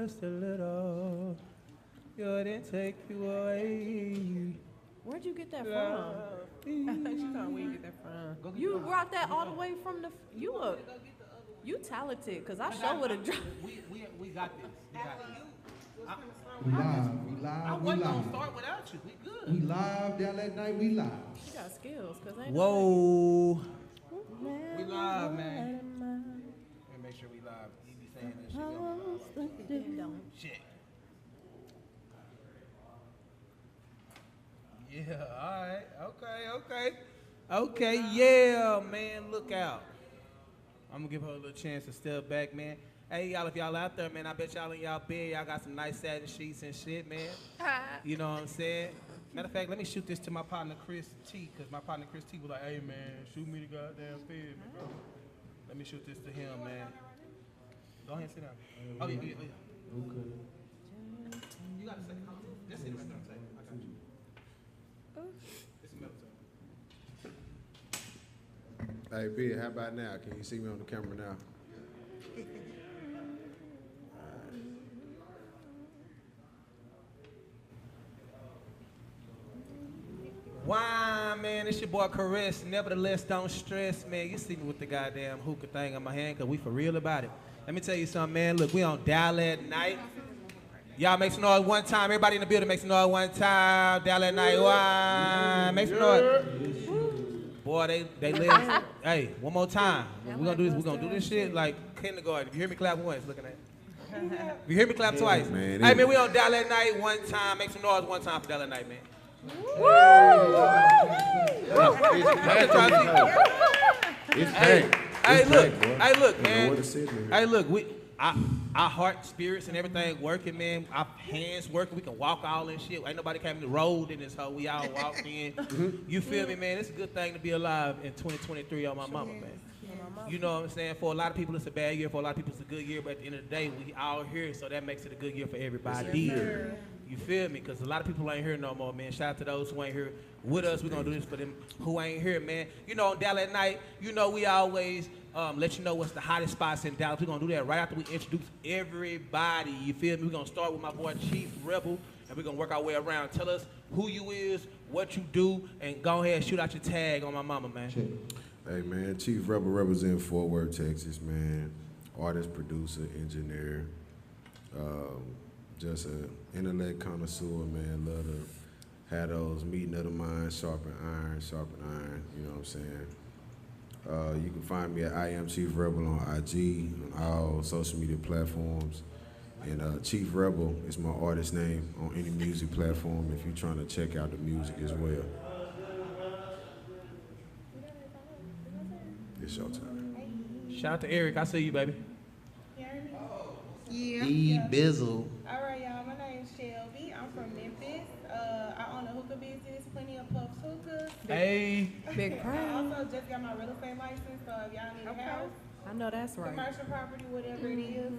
Just a little, you didn't take you away. Where'd you get that from? She told me where you get that from. You brought that all the way from the. You talented, cause I sure would have dropped. We got this. We got this. We live. I wasn't gonna start without you. We good. We live down that night. We live. You got skills, cause ain't. Whoa. We live, man. Let me make sure we live. You be saying this shit. Shit. Yeah, all right. Okay, yeah, man, look out. I'm gonna give her a little chance to step back, man. Hey, y'all, if y'all out there, man, I bet y'all in y'all bed, y'all got some nice satin sheets and shit, man. You know what I'm saying? Matter of fact, let me shoot this to my partner, Chris T, because my partner, Chris T, was like, hey, man, shoot me the goddamn fed, bro. Let me shoot this to him, man. Go ahead and sit down. Oh, yeah. Okay. You got to say, just sit right there and say, I got you. It's a metal table. Hey, B, how about now? Can you see me on the camera now? Why, man, it's your boy Caress. Nevertheless, don't stress, man. You see me with the goddamn hookah thing in my hand, because we for real about it. Let me tell you something, man. Look, we on Dial at Night. Y'all make some noise one time. Everybody in the building make some noise one time. Dial at Night. Why? Make some noise. Boy, they live. Hey, one more time. We're gonna do this. We're gonna do this shit like kindergarten. If you hear me clap once, looking at it. If you hear me clap twice. Man, Hey, man, we on Dial at Night one time. Make some noise one time for Dial at Night, man. It's back. Hey, look, man. What to say, man. Hey, look, our heart, spirits, and everything working, man. Our hands working. We can walk all and shit. Ain't nobody came in the road in this hoe. We all walked in. You feel me, man? It's a good thing to be alive in 2023 on my mama, man. You know what I'm saying? For a lot of people, it's a bad year. For a lot of people, it's a good year. But at the end of the day, we all here, so that makes it a good year for everybody. You feel me? Because a lot of people ain't here no more, man. Shout out to those who ain't here with us. We're going to do this for them who ain't here, man. You know, on Dallas at Night, you know we always let you know what's the hottest spots in Dallas. We're going to do that right after we introduce everybody. You feel me? We're going to start with my boy Chief Rebel, and we're going to work our way around. Tell us who you is, what you do, and go ahead and shoot out your tag on my mama, man. Hey, man, Chief Rebel represent Fort Worth, Texas, man. Artist, producer, engineer. Just an intellect connoisseur, man. Love to have those meeting of the mind, sharpen iron, you know what I'm saying? You can find me at I Am Chief Rebel on IG, on all social media platforms. And Chief Rebel is my artist name on any music platform if you're trying to check out the music as well. It's your time. Shout out to Eric. I see you, baby. Yeah. Bizzle. All right, y'all. My name's Shelby. I'm from Memphis. I own a hookah business, Plenty of Puffs Hookahs. Hey. Big I crown. also just got my real estate license, so if y'all need a house, I know that's right. commercial property, whatever it is.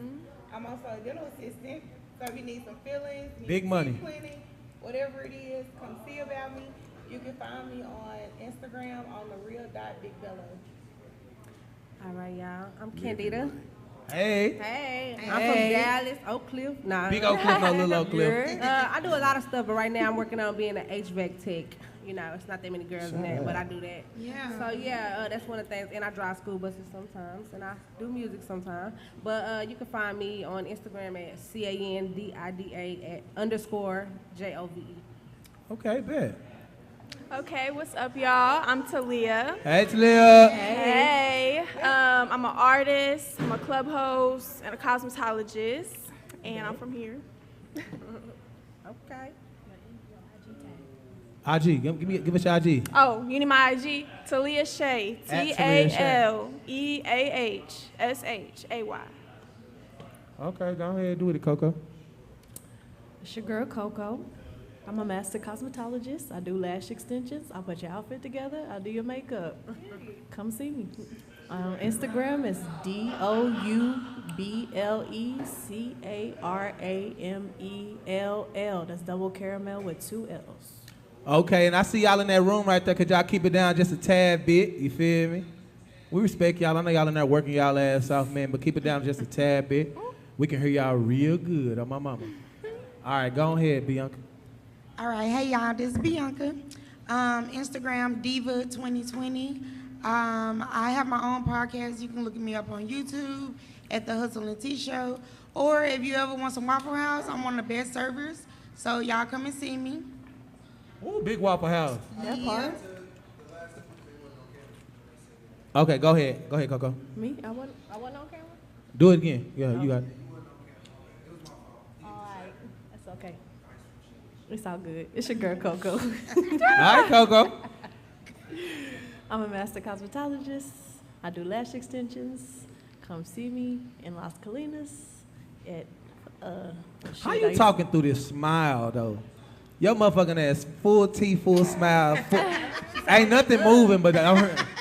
I'm also a dental assistant, so if you need some fillings, need Big some money. teeth cleaning, whatever it is, come see about me. You can find me on Instagram on the real.bigbello. All right, y'all. I'm Candida. Hey. Hey, I'm from Dallas, Oak Cliff. Nah. Big Oak Cliff, no little Oak Cliff. I do a lot of stuff, but right now I'm working on being an HVAC tech. You know, it's not that many girls in that, but I do that. Yeah. So yeah, that's one of the things. And I drive school buses sometimes, and I do music sometimes. But you can find me on Instagram at CANDIDA _JOVE. Okay, bet. Okay, what's up, y'all? I'm Talia. Hey, Talia. Hey. I'm an artist, I'm a club host, and a cosmetologist, and I'm from here. Okay. IG, give us your IG. Oh, you need my IG? Talia Shay. At Talia Shay. TALEAHSHAY. Okay, go ahead and do it, Coco. It's your girl Coco. I'm a master cosmetologist. I do lash extensions. I put your outfit together. I do your makeup. Come see me. Instagram is DOUBLECARAMELL. That's double caramel with 2 L's. Okay, and I see y'all in that room right there. Could y'all keep it down just a tad bit? You feel me? We respect y'all. I know y'all in there working y'all ass off, man, but keep it down just a tad bit. We can hear y'all real good on my mama. All right, go ahead, Bianca. All right, hey y'all, this is Bianca. Instagram Diva 2020. I have my own podcast. You can look me up on YouTube at the Hustle and Tea Show. Or if you ever want some Waffle House, I'm one of the best servers. So y'all come and see me. Ooh, big Waffle House. That part. Okay, go ahead. Go ahead, Coco. Me? I wasn't on camera? Do it again. Yeah, you got it. All right. That's okay. It's all good. It's your girl, Coco. All right, Coco. I'm a master cosmetologist. I do lash extensions. Come see me in Las Colinas at, How you talking through this smile, though? Your motherfucking ass, full teeth, full smile. Ain't nothing moving, but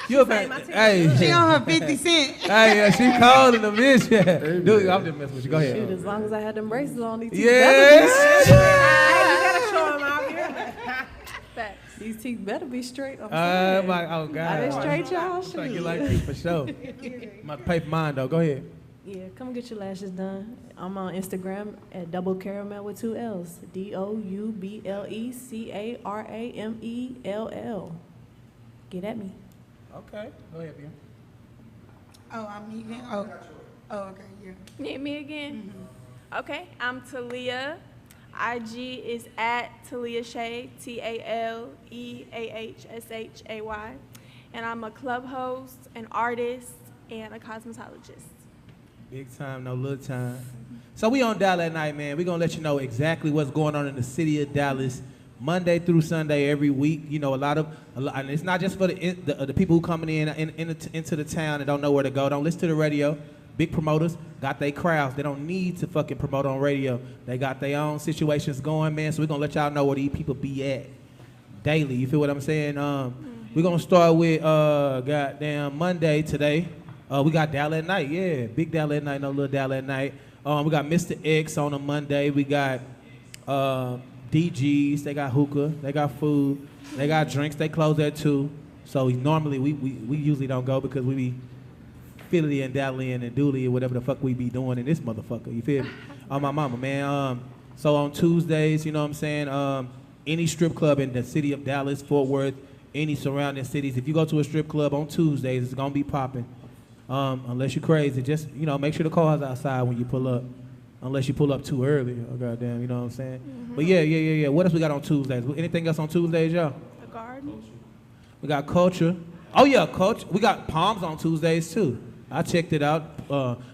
you hey. She on her 50 cent. Hey, yeah, she cold in the bitch. Yeah. Dude, I'm just messing with you. Go ahead. Shoot, as long as I had them braces on, these teeth Yeah. You gotta show them out here. these teeth better be straight. I'm Oh saying. God. Are they straight, y'all? It's like you Shoot. like you for sure. I'm about to pay for mine though. Go ahead. Yeah, come get your lashes done. I'm on Instagram at Double Caramel with 2 L's. DOUBLECARAMELL. Get at me. Okay. Go ahead, Bianca. Oh, I'm even. Oh, okay, yeah. Need me again? Okay, I'm Talia. IG is at Talia Shay, TALEAHSHAY. And I'm a club host, an artist, and a cosmetologist. Big time, no little time. So we on Dallas at night, man. We're gonna let you know exactly what's going on in the city of Dallas, Monday through Sunday every week. You know, and it's not just for the people who coming into the town and don't know where to go. Don't listen to the radio. Big promoters got their crowds. They don't need to fucking promote on radio. They got their own situations going, man. So we're gonna let y'all know where these people be at daily. You feel what I'm saying? We're gonna start with goddamn Monday today. We got Dallas at night, yeah. Big Dallas at night, no little Dallas at night. We got Mr. X on a Monday. We got DGs. They got hookah. They got food. They got drinks. They close at 2. So normally we usually don't go because we be Philly and Dalian and Dooley or whatever the fuck we be doing in this motherfucker. You feel me? On my mama, man. So on Tuesdays, you know what I'm saying? Any strip club in the city of Dallas, Fort Worth, any surrounding cities, if you go to a strip club on Tuesdays, it's gonna be popping. Unless you're crazy, just, you know, make sure the car's outside when you pull up. Unless you pull up too early, oh goddamn, you know what I'm saying? But yeah. What else we got on Tuesdays? Anything else on Tuesdays, y'all? The garden. We got culture. Oh yeah, culture. We got Palms on Tuesdays too. I checked it out.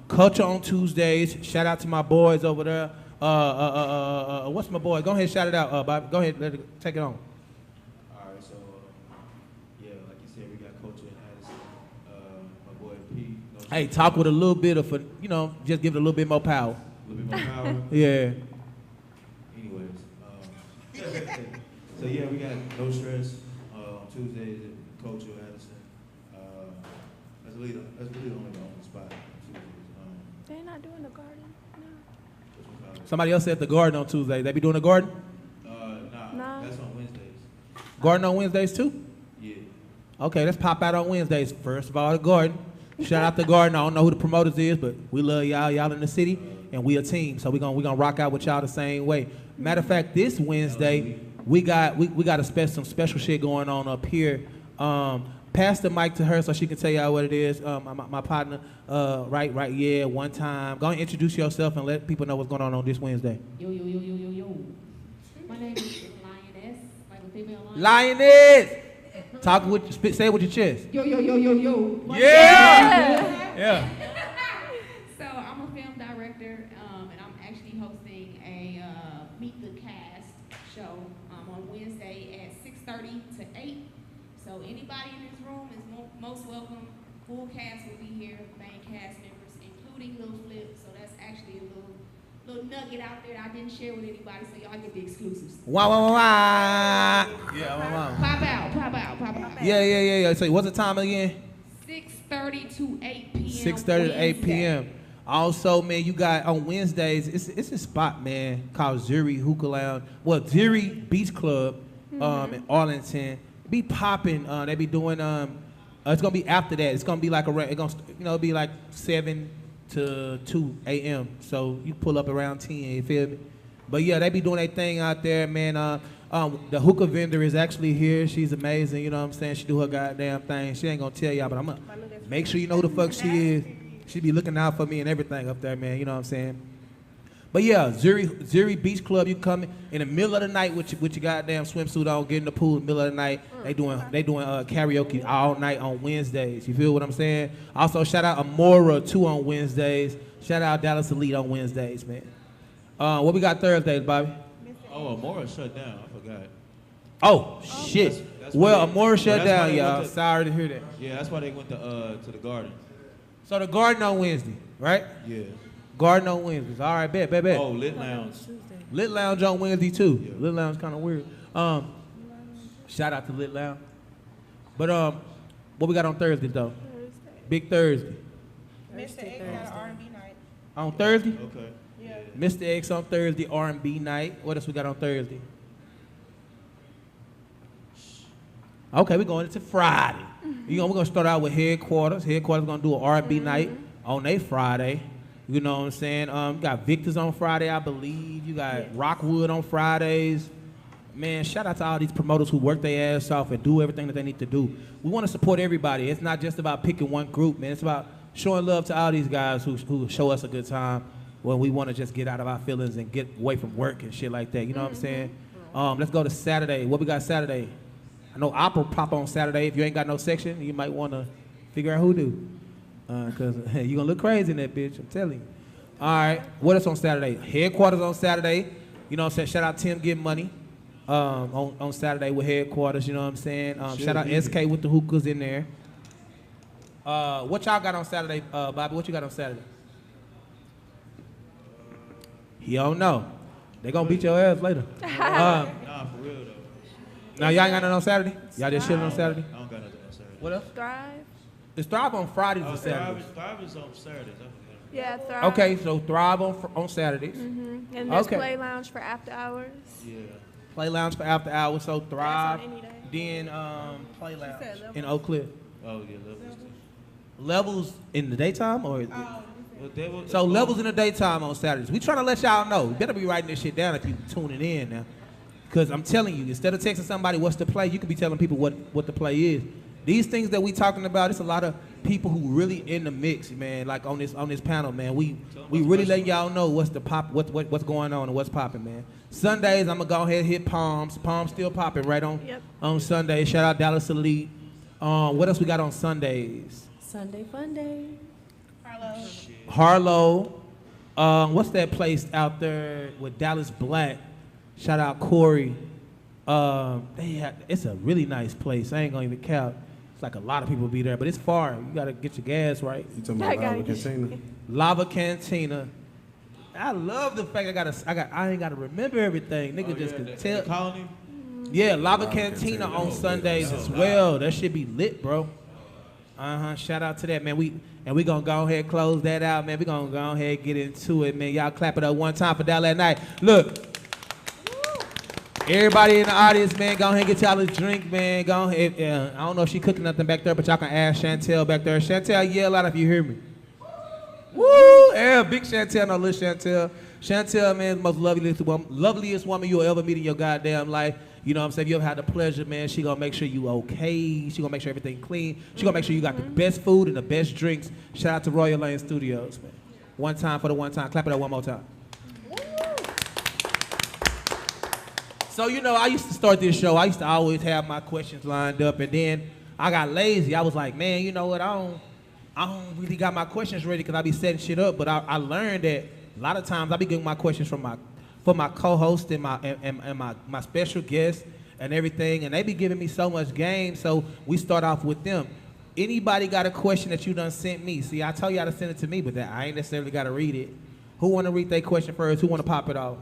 Culture on Tuesdays. Shout out to my boys over there. What's my boy? Go ahead, shout it out, Bobby. Go ahead, take it on. All right, so yeah, like you said, we got Culture in Addison. My boy Pete. Hey, talk with a little bit of, you know, just give it a little bit more power. A little bit more power. Yeah. Anyways, so yeah, we got No Stress on Tuesdays at Culture Addison. That's really the only spot on Tuesdays. They're not doing the garden. No. Somebody else said the garden on Tuesday. They be doing the garden? Nah, that's on Wednesdays. Garden on Wednesdays too? Yeah. Okay, let's pop out on Wednesdays. First of all, the garden. Shout out the garden. I don't know who the promoters is, but we love y'all. Y'all in the city, and we a team. So we gonna rock out with y'all the same way. Matter of fact, this Wednesday we got some special shit going on up here. Pass the mic to her so she can tell y'all what it is. My partner, right, yeah, one time. Go and introduce yourself and let people know what's going on this Wednesday. Yo. My name is Lioness, like a female lion. Lioness! Talk with, say it with your chest. Yo. Yeah! So I'm a film director, and I'm actually hosting a Meet the Cast show on Wednesday at 6:30 to 8. So anybody in this room is most welcome. Full cast will be here, main cast members, including Lil Flip. So that's actually a little nugget out there that I didn't share with anybody, so y'all get the exclusives. Wow. Yeah, wow. Pop out. Yeah. So what's the time again? 6:30 to 8 p.m. 6:30 to 8 p.m. Also, man, you got on Wednesdays, it's a spot, man, called Zuri Hookah Lounge. Well, Zuri Beach Club in Arlington. Be popping. They be doing, it's going to be after that. It's going to be like be like 7 to 2 a.m. So you pull up around 10, you feel me? But yeah, they be doing their thing out there, man. The hookah vendor is actually here. She's amazing, you know what I'm saying? She do her goddamn thing. She ain't gonna tell y'all, but I'm gonna make sure you know who the fuck she is. She be looking out for me and everything up there, man, you know what I'm saying? But yeah, Zuri Beach Club, you come in the middle of the night with your goddamn swimsuit on, get in the pool in the middle of the night. They doing karaoke all night on Wednesdays. You feel what I'm saying? Also, shout out Amora too on Wednesdays. Shout out Dallas Elite on Wednesdays, man. What we got Thursdays, Bobby? Oh, Amora shut down. I forgot. Oh, shit. That's Well, why Amora shut that's why down, they y'all. went to- Sorry to hear that. Yeah, that's why they went to the garden. So the Garden on Wednesday, right? Yeah. Garden on Wednesdays. All right, bet. Oh, Lit Lounge. Lit Lounge on Wednesday too. Yeah. Lit Lounge kind of weird. Shout out to Lit Lounge. But what we got on Thursday though? Big Thursday. Mr. X got an R&B night. On Thursday? Okay. Yeah. Mr. X on Thursday, R&B night. What else we got on Thursday? Okay, we're going into Friday. We're gonna start out with Headquarters. Headquarters gonna do an R&B night on a Friday. You know what I'm saying? You got Victor's on Friday, I believe. You got Rockwood on Fridays. Man, shout out to all these promoters who work their ass off and do everything that they need to do. We want to support everybody. It's not just about picking one group, man. It's about showing love to all these guys who show us a good time when we want to just get out of our feelings and get away from work and shit like that. You know what I'm saying? Let's go to Saturday. What we got Saturday? I know Opera pop on Saturday. If you ain't got no section, you might want to figure out who do. Because you're going to look crazy in that bitch, I'm telling you. All right, what else on Saturday? Headquarters on Saturday. You know what I'm saying? Shout out Tim Get Money on Saturday with Headquarters, you know what I'm saying? Shout out SK with the hookahs in there. What y'all got on Saturday, Bobby? What you got on Saturday? He don't know. They gonna beat your ass later. Nah, for real though. Now y'all ain't got nothing on Saturday? Y'all just chilling on Saturday? I don't got nothing on Saturday. What else? Thrive. It's Thrive on Fridays and Saturdays. Thrive is on Saturdays. I forgot. Yeah, Thrive. Okay, so Thrive on Saturdays. And there's Okay. Play Lounge for after hours. Yeah. Play Lounge for after hours, so Thrive. That's on any day. Then Play Lounge said Levels. in Oak Cliff. Oh yeah, Levels too. Levels in the daytime or? Well, they were- So Levels in the daytime on Saturdays. We trying to let y'all know. You better be writing this shit down if you tuning in now. Because I'm telling you, instead of texting somebody what's the play, you could be telling people what the play is. These things that we talking about, it's a lot of people who really in the mix, man. Like on this panel, man. We really letting y'all know what's the pop, what's going on and what's popping, man. Sundays, I'm gonna go ahead and hit Palms. Palms still popping right on Sunday. Shout out Dallas Elite. What else we got on Sundays? Sunday Fun Day. Harlow. What's that place out there with Dallas Black? Shout out Corey. It's a really nice place. I ain't gonna even count. It's like a lot of people be there, but it's far. You gotta get your gas right. You talking about Lava Cantina? Lava Cantina. I love the fact I ain't gotta remember everything. Nigga just can tell. The Colony. Yeah, Lava Lava Cantina Cantina. on Sundays as well. That should be lit, bro. Shout out to that, man. We gonna go ahead and close that out, man. We gonna go ahead and get into it, man. Y'all clap it up one time for Dallas at Night. Look, everybody in the audience, man, go ahead and get y'all a drink, man. Go ahead. I don't know if she cooking nothing back there, but y'all can ask Chantel back there. Chantel, yell out if you hear me. Woo! Yeah, big Chantel, no little Chantel. Chantel, man, the most loveliest woman you'll ever meet in your goddamn life. You know what I'm saying? If you ever had the pleasure, man, she gonna make sure you okay. She gonna make sure everything clean. She gonna make sure you got the best food and the best drinks. Shout out to Royal Lane Studios, man. One time for the one time. Clap it up one more time. So, you know, I used to start this show. I used to always have my questions lined up, and then I got lazy. I was like, man, you know what? I don't really got my questions ready because I be setting shit up. But I learned that a lot of times I be getting my questions from my co-host and my special guests and everything, and they be giving me so much game. So we start off with them. Anybody got a question that you done sent me? See, I told y'all to send it to me, but I ain't necessarily got to read it. Who want to read their question first? Who want to pop it off?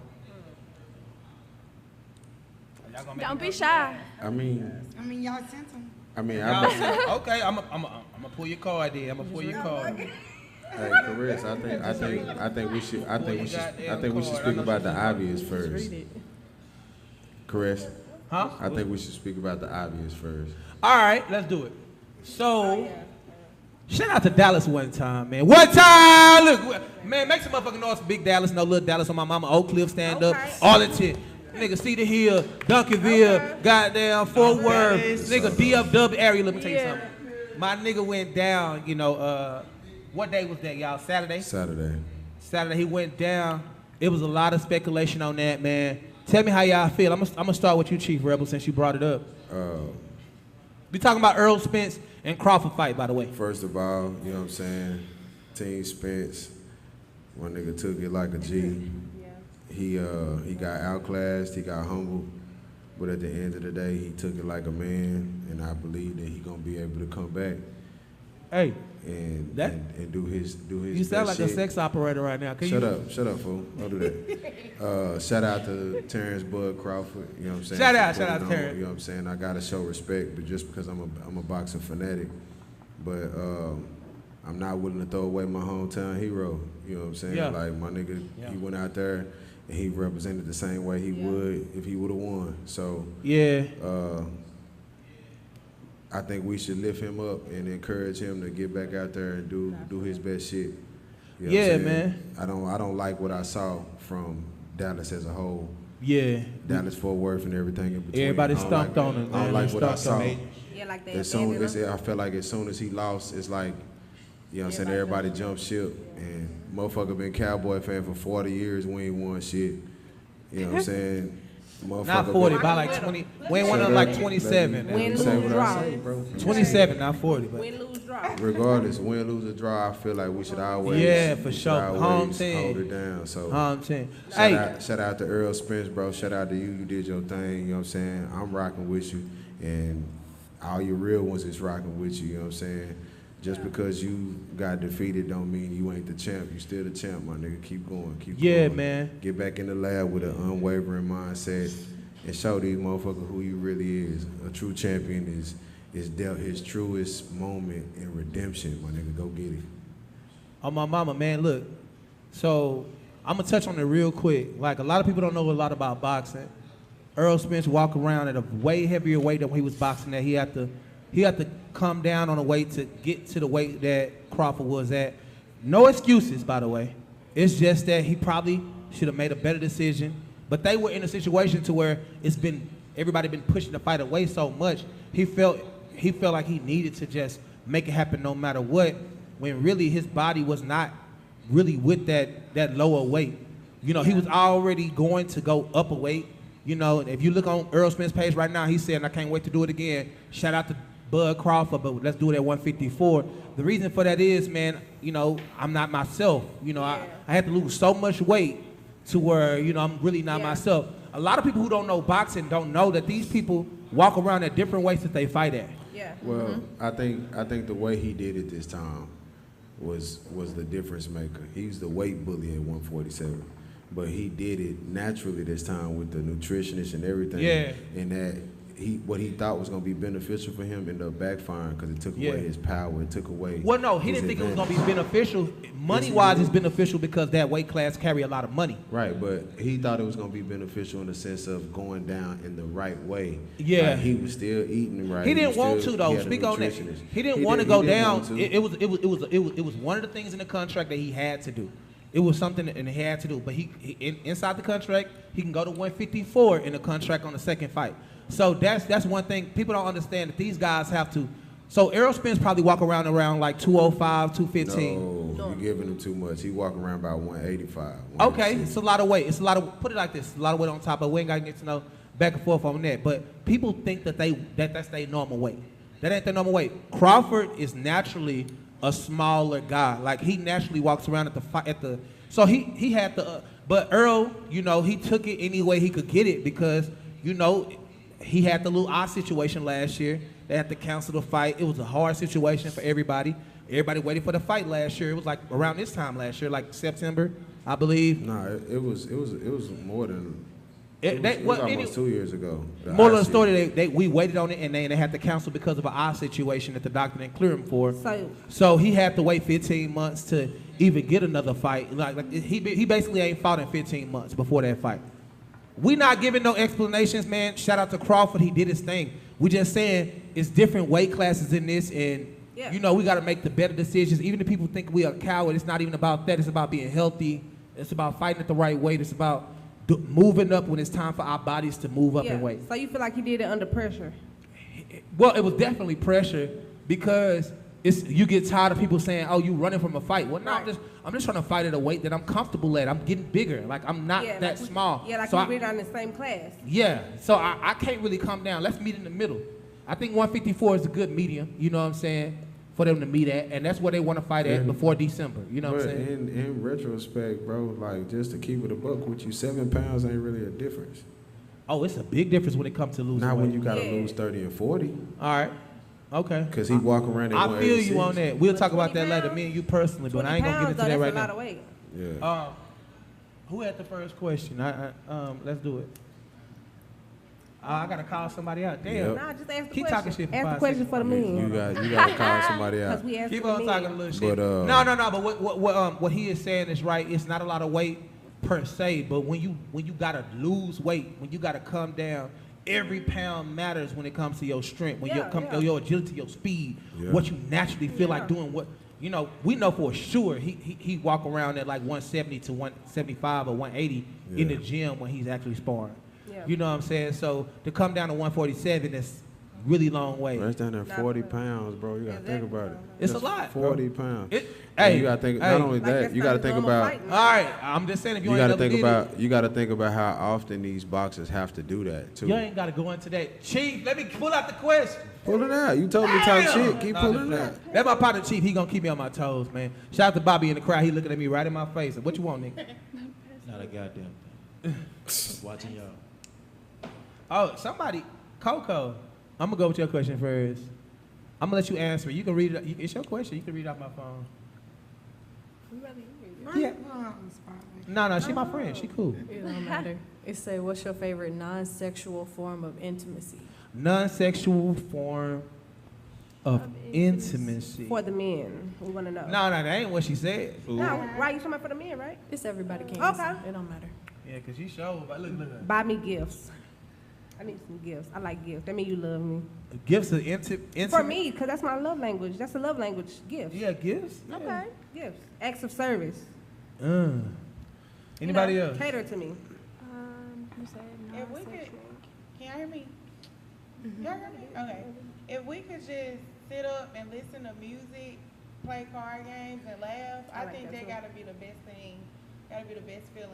Don't be shy. I mean, y'all sent them. Okay, I'm gonna pull your card then. I'm gonna pull your card. Hey, Chris, I think we should speak about the obvious first. Chris, Huh? I think we should speak about the obvious first. All right, let's do it. So, Shout out to Dallas one time, man. One time, look, man, make some motherfucking noise for Big Dallas, no Little Dallas on my mama, Oak Cliff, stand up, Arlington, nigga, Cedar Hill, Duncanville, goddamn Fort Worth, nigga, DFW area. Let me tell you something. My nigga went down, you know, what day was that, y'all? Saturday? Saturday, he went down. It was a lot of speculation on that, man. Tell me how y'all feel. I'm gonna start with you, Chief Rebel, since you brought it up. We talking about Earl Spence and Crawford fight, by the way. First of all, you know what I'm saying? Team Spence, my nigga took it like a G. He got outclassed, he got humbled, but at the end of the day, he took it like a man, and I believe that he gonna be able to come back. Hey, and do his. You sound like shit. a sex operator right now. Shut up, fool. Don't do that. Shout out to Terrence Bud Crawford. You know what I'm saying? Shout out to Terrence. You know what I'm saying? I gotta show respect, but just because I'm a boxing fanatic, but I'm not willing to throw away my hometown hero. You know what I'm saying? Yeah. Like my nigga, he went out there and he represented the same way he would if he would have won. So yeah. I think we should lift him up and encourage him to get back out there and do his best shit. You know what I'm saying? Man. I don't like what I saw from Dallas as a whole. Yeah. Dallas, Fort Worth, and everything in between. Everybody stomped on him. I don't like what I saw. Yeah, like that. I felt like as soon as he lost, it's like, you know what I'm saying, everybody jumped ship. And motherfucker been Cowboy fan for 40 years, we ain't won shit. You know what I'm saying? Not 40, by like 20. We ain't won up like 27. Win, lose, draw. 27, not 40. But. Win, lose, draw. Regardless, win, lose, or draw, I feel like we should always, for sure. hold it down. So home team. Shout out to Earl Spence, bro. Shout out to you. You did your thing. You know what I'm saying? I'm rocking with you, and all your real ones is rocking with you. You know what I'm saying? Just because you got defeated don't mean you ain't the champ. You still the champ, my nigga. Keep going. Keep going. Yeah, man. Get back in the lab with an unwavering mindset and show these motherfuckers who you really is. A true champion is dealt his truest moment in redemption, my nigga. Go get it. Oh, my mama, man, look. So I'm going to touch on it real quick. Like, a lot of people don't know a lot about boxing. Earl Spence walked around at a way heavier weight than when he was boxing at. He had to come down on a weight to get to the weight that Crawford was at. No excuses, by the way. It's just that he probably should have made a better decision. But they were in a situation to where everybody been pushing the fight away so much. He felt like he needed to just make it happen no matter what, when really his body was not really with that lower weight. You know, he was already going to go up a weight. You know, if you look on Earl Spence's page right now, he's saying, I can't wait to do it again. Shout out to Bud Crawford, but let's do it at 154. The reason for that is, man, you know, I'm not myself. You know, I had to lose so much weight to where, you know, I'm really not myself. A lot of people who don't know boxing don't know that these people walk around at different weights that they fight at. Yeah. Well, I think the way he did it this time was the difference maker. He's the weight bully at 147. But he did it naturally this time with the nutritionist and everything. Yeah. And that what he thought was going to be beneficial for him ended up backfiring because it took away his power. It took away. Well, no, he didn't think it was going to be beneficial. Money-wise, it's beneficial because that weight class carry a lot of money. Right, but he thought it was going to be beneficial in the sense of going down in the right way. Yeah. Like he was still eating right. He didn't want to, though. Speak on that. He didn't want to go down. It was one of the things in the contract that he had to do. It was something that he had to do. But inside the contract, he can go to 154 in the contract on the second fight. So that's one thing. People don't understand that these guys have to. So Errol Spence probably walk around like 205, 215. No, you're giving him too much. He walk around about 185. Okay, it's a lot of weight. It's a lot of, put it like this, a lot of weight on top, but we ain't got to get to know back and forth on that. But people think that that's their normal weight. That ain't their normal weight. Crawford is naturally a smaller guy. Like, he naturally walks around so he had the, but Earl, you know, he took it any way he could get it because, you know, he had the little eye situation last year. They had to cancel the fight. It was a hard situation for everybody. Everybody waited for the fight last year. It was like around this time last year, like September, I believe. No, it was more than. It was almost 2 years ago. More of the story, we waited on it and they had to cancel because of an eye situation that the doctor didn't clear him for. So he had to wait 15 months to even get another fight. Like he basically ain't fought in 15 months before that fight. We not giving no explanations, man. Shout out to Crawford. He did his thing. We just saying it's different weight classes in this, and Yeah. You know, we got to make the better decisions. Even if people think we are coward, it's not even about that. It's about being healthy. It's about fighting it the right way. It's about moving up when it's time for our bodies to move up in weight. So you feel like you did it under pressure? Well, it was definitely pressure because you get tired of people saying, "Oh, you running from a fight." Well, no, I'm just trying to fight at a weight that I'm comfortable at. I'm getting bigger. Like I'm not that small. Yeah, like so we're in the same class. Yeah, so I can't really come down. Let's meet in the middle. I think 154 is a good medium. You know what I'm saying? For them to meet at, and that's where they want to fight at before December. You know what I'm saying? In retrospect, bro, like just to keep it a buck with you, 7 pounds ain't really a difference. Oh, it's a big difference when it comes to losing Not weight. when you gotta lose 30 and 40. All right. Okay. Because he walk around at I feel 186. you on that. We'll talk about that later, me and you personally, but I ain't gonna get into that right now. That's a lot of weight. Yeah. Who had the first question? Let's do it. I gotta call somebody out. Damn. Yep. Nah, just ask the Keep question. talking shit for Ask the 5 question seconds. for the men. You gotta call somebody out. Keep on talking a little shit. But, no. But what he is saying is right. It's not a lot of weight per se, but when you gotta lose weight, when you gotta come down, every pound matters when it comes to your strength, when your agility, your speed, what you naturally feel like doing. What you know, we know for sure he walk around at like 170 to 175 or 180 in the gym when he's actually sparring. Yeah. You know what I'm saying? So to come down to 147 is really long way. That's down there 40 pounds, bro. You gotta think about it. It's That's a lot. 40 pounds. Hey, you gotta think. Not only that, you gotta think about. All right, I'm just saying if you ain't gotta never think did about. You gotta think about how often these boxers have to do that too. You ain't gotta go into that. Chief, let me pull out the question. Pull it out. You told me to talk shit. Keep pulling it out. That's my partner, Chief. He gonna keep me on my toes, man. Shout out to Bobby in the crowd. He looking at me right in my face. What you want, nigga? Not a goddamn thing. Watching y'all. Oh, somebody, Coco. I'm gonna go with your question first. I'm gonna let you answer. You can read it. It's your question. You can read it off my phone. Yeah. No, she my friend. She cool. It don't matter. It say, what's your favorite non-sexual form of intimacy? Non-sexual form of intimacy. For the men, we want to know. No, that ain't what she said. No, right? You talking about for the men, right? It's everybody can Okay. answer. It don't matter. Yeah, cause you show. But look. Buy me gifts. I need some gifts. I like gifts. That means you love me. Gifts are intimate. For me, because that's my love language. That's a love language. Gifts. Yeah, gifts. Okay. Gifts. Acts of service. Anybody else? Cater to me. You said If we could, can y'all hear me? Y'all hear me? Okay. If we could just sit up and listen to music, play card games, and laugh, I like think that that too. gotta be the best thing. Gotta be the best feeling.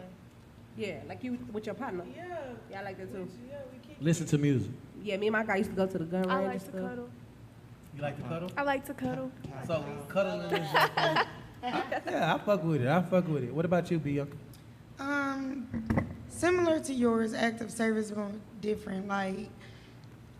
Yeah, like you with your partner. Yeah. Yeah, I like that too. Yeah, we keep. Listen to music. Yeah, me and my guy used to go to the gun range I and like to stuff. cuddle. You like to cuddle? I like to cuddle. So cuddling is yeah, I fuck with it. What about you, Bianca? Similar to yours, active service, but different. Like,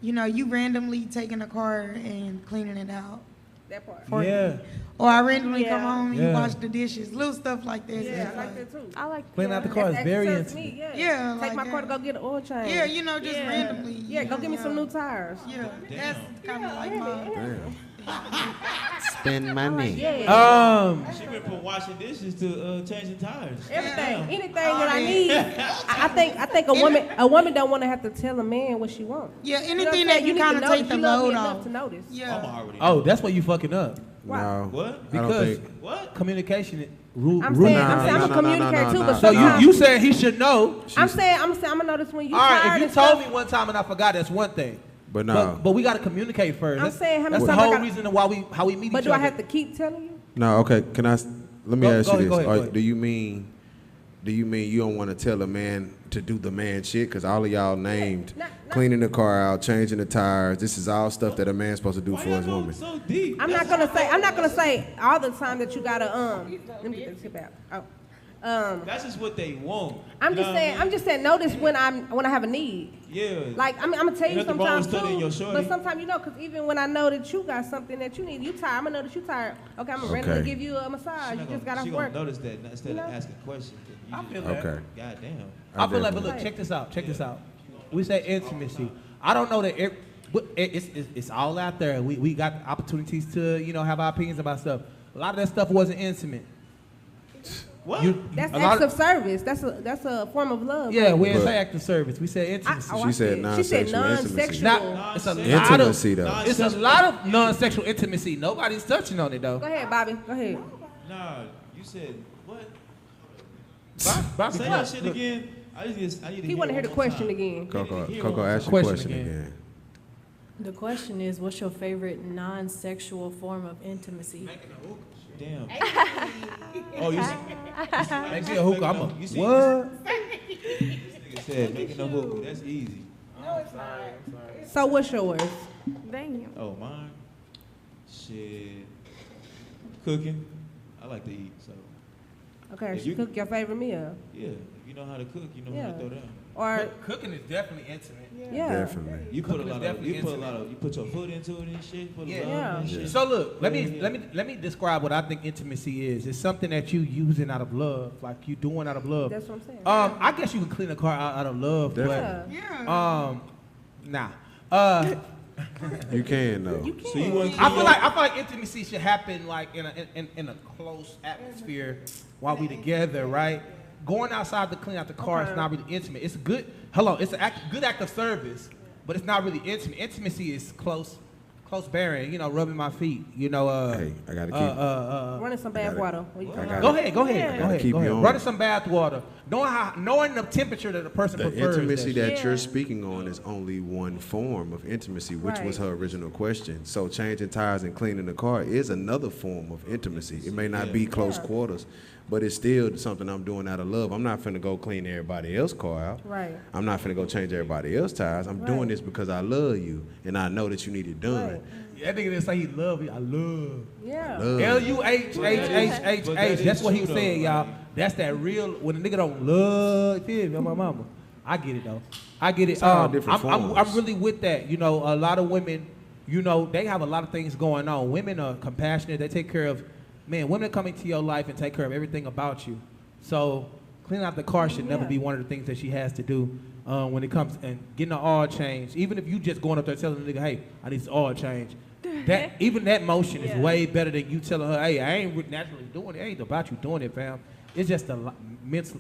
you know, you randomly taking a car and cleaning it out. That part. For Yeah. me. Or I randomly Yeah. come home and you Yeah. wash the dishes, little stuff like that. Yeah, It's I like that too. I like Cleaning out the car is That's very active service intimate. to me, yeah. Yeah, Take like my car to that. go get an oil change. Yeah, you know, just Yeah. randomly. Yeah, go give me some new tires. Yeah, that's kind of like mine. Damn. Spend money. Yeah. She went from washing dishes to changing tires. Everything, anything that I need. I think a woman don't want to have to tell a man what she wants. Yeah, You know what I'm anything saying? that You you need to kind of know take that the you love me load enough off. to notice. Yeah. I'm already. Oh, that's where you fucking up. No. What? I don't Because think. What? communication rule. I'm rule- saying I'm a communicator too, but So sometimes- you saying he should know? I'm saying I'm gonna notice when you All right, tired if you and told stuff. me one time and I forgot, that's one thing. But no. But we got to communicate first. I'm saying how many that's the times I whole gotta- reason why how we meet But each do I other. have to keep telling you? No. Okay. Can I? Let me Go- ask go you ahead, this. go ahead. Do you mean you don't want to tell a man to do the man shit? Because all of y'all named cleaning the car out, changing the tires. This is all stuff that a man's supposed to do for his woman. So deep. I'm not gonna say all the time that you gotta let me get this tip out. That's just what they want. I'm You know just what I saying. mean? I'm just saying. Notice when I have a need. Yeah. Like I'm gonna tell you Ain't nothing wrong with sometimes studying your too. shorty. But sometimes you know, cause even when I know that you got something that you need, you tired. I'm gonna know that you tired. Okay, I'm gonna randomly Okay. give you a massage. She You not just gonna- got off she work. gonna notice that instead You of know? asking questions. I feel that. Okay. God damn. I feel like, but definitely- look, check this out. Check this out. We say intimacy. I don't know that it's all out there. We got opportunities to have our opinions about stuff. A lot of that stuff wasn't intimate. What? That's a lot acts of service. That's a form of love. Yeah, we didn't But- say act of service. We said intimacy. I She said She said non-sexual intimacy. non-sexual. Not, it's a lot Intimacy, of, though. It's a lot of non-sexual intimacy. Nobody's touching on it though. Go ahead, Bobby. Go ahead. Nah, you said what? Bobby, Say that shit again. I need to He want to hear the question again. Coco, ask your Question question again. again. The question is, what's your favorite non-sexual form of intimacy? Damn. Oh, you see? Maybe a hookah. I'm a You see- what? This nigga said making a hookah. That's easy. No, it's not. So what's yours? Damn. Oh, mine? Shit. Cooking. I like to eat, so. Okay, If she you- cook your favorite meal. Yeah, if you know how to cook, you know how Yeah. to throw down. Or Cooking is definitely intimate. yeah. Definitely. You put a Cooking is lot of, definitely you put a intimate. lot of, you put your foot into it and shit. Put a Yeah. love Yeah. and shit. So look, let Yeah. me describe what I think intimacy is. It's something that you using out of love, like you doing out of love. That's what I'm saying. I guess you can clean a car out of love, Definitely. Yeah. but nah. You can though. You can. So you want I feel like intimacy should happen like in a close atmosphere while we together, right? Going outside to clean out the car is not really intimate. It's good. Hello, it's a good act of service, but it's not really intimate. Intimacy is close bearing. You know, rubbing my feet. You know, Hey, I gotta keep. Running some bath water. When you come gotta- out. Go ahead. gotta keep you on. Running some bath water, knowing the temperature that the person The prefers. intimacy that that Yeah. you're speaking on is only one form of intimacy, which was her original question. So changing tires and cleaning the car is another form of intimacy. It may not be close quarters, but it's still something I'm doing out of love. I'm not finna go clean everybody else's car out. Right. I'm not finna go change everybody else's tires. I'm doing this because I love you and I know that you need it done. Right. Yeah, that nigga didn't say he love you. I love. Yeah. Love. Luhhhh. That's what he was true, saying, though. y'all. That's that real. When a nigga don't love, you feel me? My mama. I get it though. I get it. It's all different I'm forms. really with that. You know, a lot of women, you know, they have a lot of things going on. Women are compassionate. They take care of, man, women come into your life and take care of everything about you. So cleaning out the car should never be one of the things that she has to do when it comes and getting the oil change. Even if you just going up there telling the nigga, hey, I need this oil change. Even that motion is way better than you telling her, hey, I ain't naturally doing it. It ain't about you doing it, fam. It's just the mental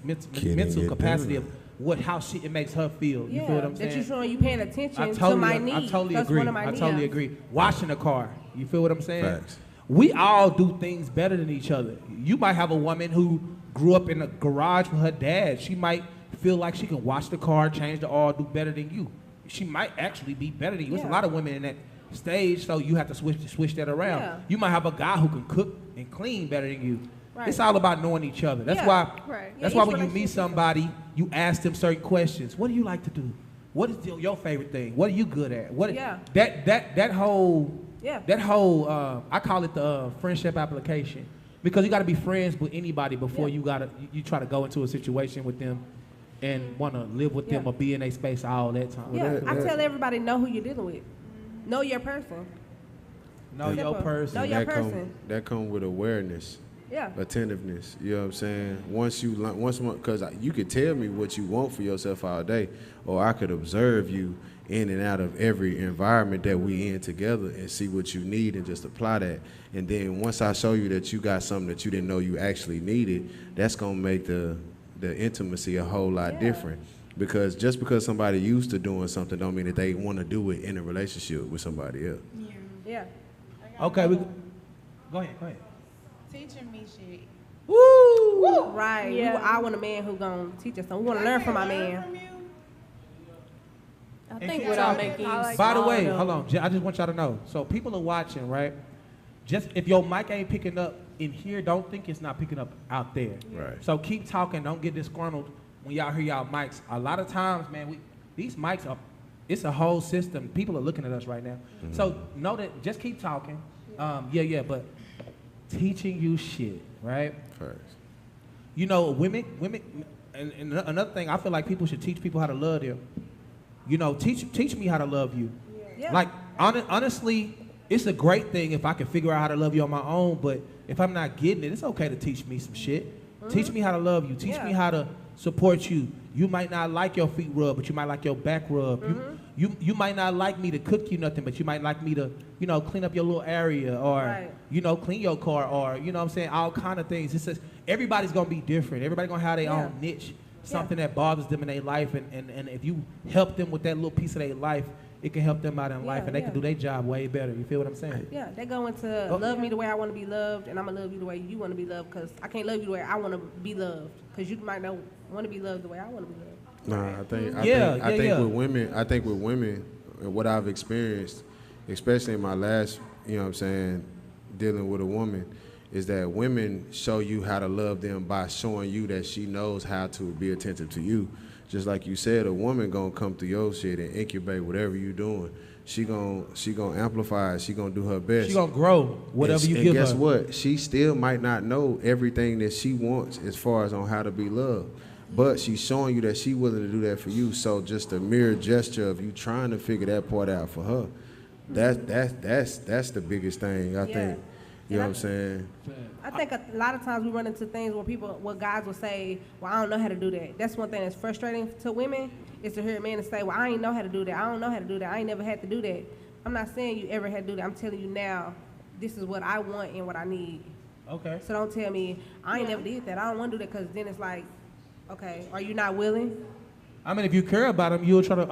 it capacity done. of how it makes her feel. You feel what I'm saying? That you showing you paying attention I to my I needs. totally That's agree. one of my I totally needs. agree. Washing the car. You feel what I'm saying? Facts. We all do things better than each other. You might have a woman who grew up in a garage with her dad. She might feel like she can wash the car, change the oil, do better than you. She might actually be better than you. There's a Yeah. lot of women in that stage, so you have to switch that around. Yeah. You might have a guy who can cook and clean better than you. Right. It's all about knowing each other. That's Yeah. why. Right. That's Yeah, why each when you meet relationship- somebody, you ask them certain questions. What do you like to do? What is your favorite thing? What are you good at? What Yeah. that whole Yeah. I call it the friendship application, because you got to be friends with anybody before you try to go into a situation with them and want to live with them Yeah. or be in a space all that time. Yeah, I tell everybody, know who you're dealing with. Know your person. Know your Simple. person. Know your that person. that come with awareness, Yeah. attentiveness. You know what I'm saying? Once you learn, because you could tell me what you want for yourself all day, or I could observe you in and out of every environment that we in together and see what you need and just apply that. And then once I show you that you got something that you didn't know you actually needed, that's gonna make the intimacy a whole lot different. Because just because somebody used to doing something don't mean that they want to do it in a relationship with somebody else. Yeah. Okay, go ahead. Teaching me shit. Woo! Right. Yeah. I want a man who gonna teach us something. We want to learn from my man. From you. I And think keep without talking. making By the small way, though. hold on. I just want y'all to know. So people are watching, right? Just if your mic ain't picking up in here, don't think it's not picking up out there. Right. So keep talking. Don't get disgruntled when y'all hear y'all mics. A lot of times, man, these mics are. It's a whole system. People are looking at us right now. So know that. Just keep talking. But teaching you shit, right? First. You know, women, and another thing, I feel like people should teach people how to love them. You know, teach me how to love you. Yeah. Like, honestly, it's a great thing if I can figure out how to love you on my own, but if I'm not getting it, it's okay to teach me some shit. Teach me how to love you. Teach me how to support you. You might not like your feet rubbed, but you might like your back rubbed. you might not like me to cook you nothing, but you might like me to, you know, clean up your little area or, Right. you know, clean your car or, you know what I'm saying, all kind of things. It's just, everybody's going to be different. Everybody going to have their Yeah. own niche, something that bothers them in their life. And if you help them with that little piece of their life, it can help them out in life, Yeah, and they yeah. can do their job way better. You feel what I'm saying? Yeah, they go into Oh. love me the way I want to be loved, and I'm gonna love you the way you want to be loved, because I can't love you the way I want to be loved, because you might not want to be loved the way I want to be loved. Nah, I think with women, and what I've experienced, especially in my last, you know what I'm saying, dealing with a woman, is that women show you how to love them by showing you that she knows how to be attentive to you. Just like you said, a woman gonna come through your shit and incubate whatever you doing. She gonna amplify it. She gonna do her best. She going to grow whatever you give her. And guess what? She still might not know everything that she wants as far as on how to be loved. But she's showing you that she willing to do that for you. So just a mere gesture of you trying to figure that part out for her, that's the biggest thing, I think. You know what I'm saying? I think a lot of times we run into things where guys will say, well, I don't know how to do that. That's one thing that's frustrating to women, is to hear a man say, well, I ain't know how to do that. I don't know how to do that. I ain't never had to do that. I'm not saying you ever had to do that. I'm telling you now, this is what I want and what I need. Okay. So don't tell me, I ain't never did that. I don't want to do that, because then it's like, okay, are you not willing? I mean, if you care about them, you'll try to,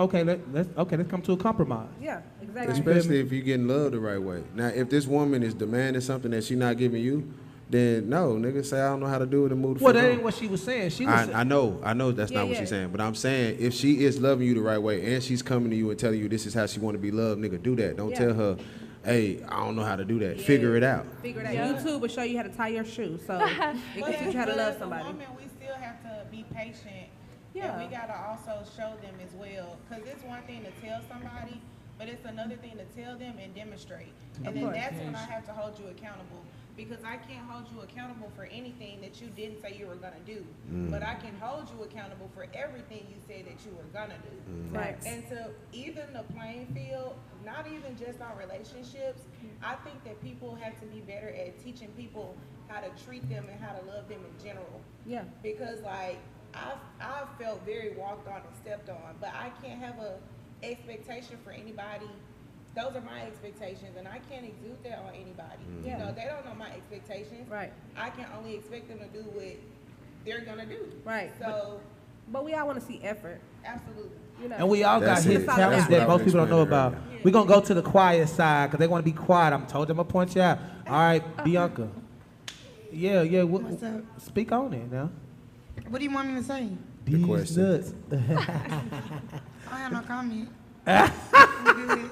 let's come to a compromise. Yeah, exactly. Especially if you're getting loved the right way. Now, if this woman is demanding something that she not giving you, then no, nigga, say I don't know how to do it and move the Well, fuck that on. ain't what she was saying. She was I know that's not what yeah. she's saying, but I'm saying if she is loving you the right way and she's coming to you and telling you this is how she want to be loved, nigga, do that. Don't tell her, hey, I don't know how to do that. Figure it out. Figure it out. YouTube will show you how to tie your shoe, so it can teach you how to love somebody. As a woman, we still have to be patient. Yeah. And we gotta also show them as well, because it's one thing to tell somebody, but it's another thing to tell them and demonstrate. And then that's when I have to hold you accountable, because I can't hold you accountable for anything that you didn't say you were gonna do, but I can hold you accountable for everything you said that you were gonna do. Right. And to even the playing field, not even just on relationships, I think that people have to be better at teaching people how to treat them and how to love them in general. Yeah. Because like I've felt very walked on and stepped on, but I can't have a expectation for anybody. Those are my expectations, and I can't exude that on anybody. You know, they don't know my expectations. Right. I can only expect them to do what they're gonna do. Right. So But we all want to see effort. absolutely. You know. And we all got That's hidden it. talents That's that what I most was people don't know explaining about. We're going to go to the quiet side because they want to be quiet. I'm told them I'm going to point you out. All right, Bianca. Yeah. What's up? Speak on it now. What do you want me to say? The These question. nuts. I have no comment. I'm good.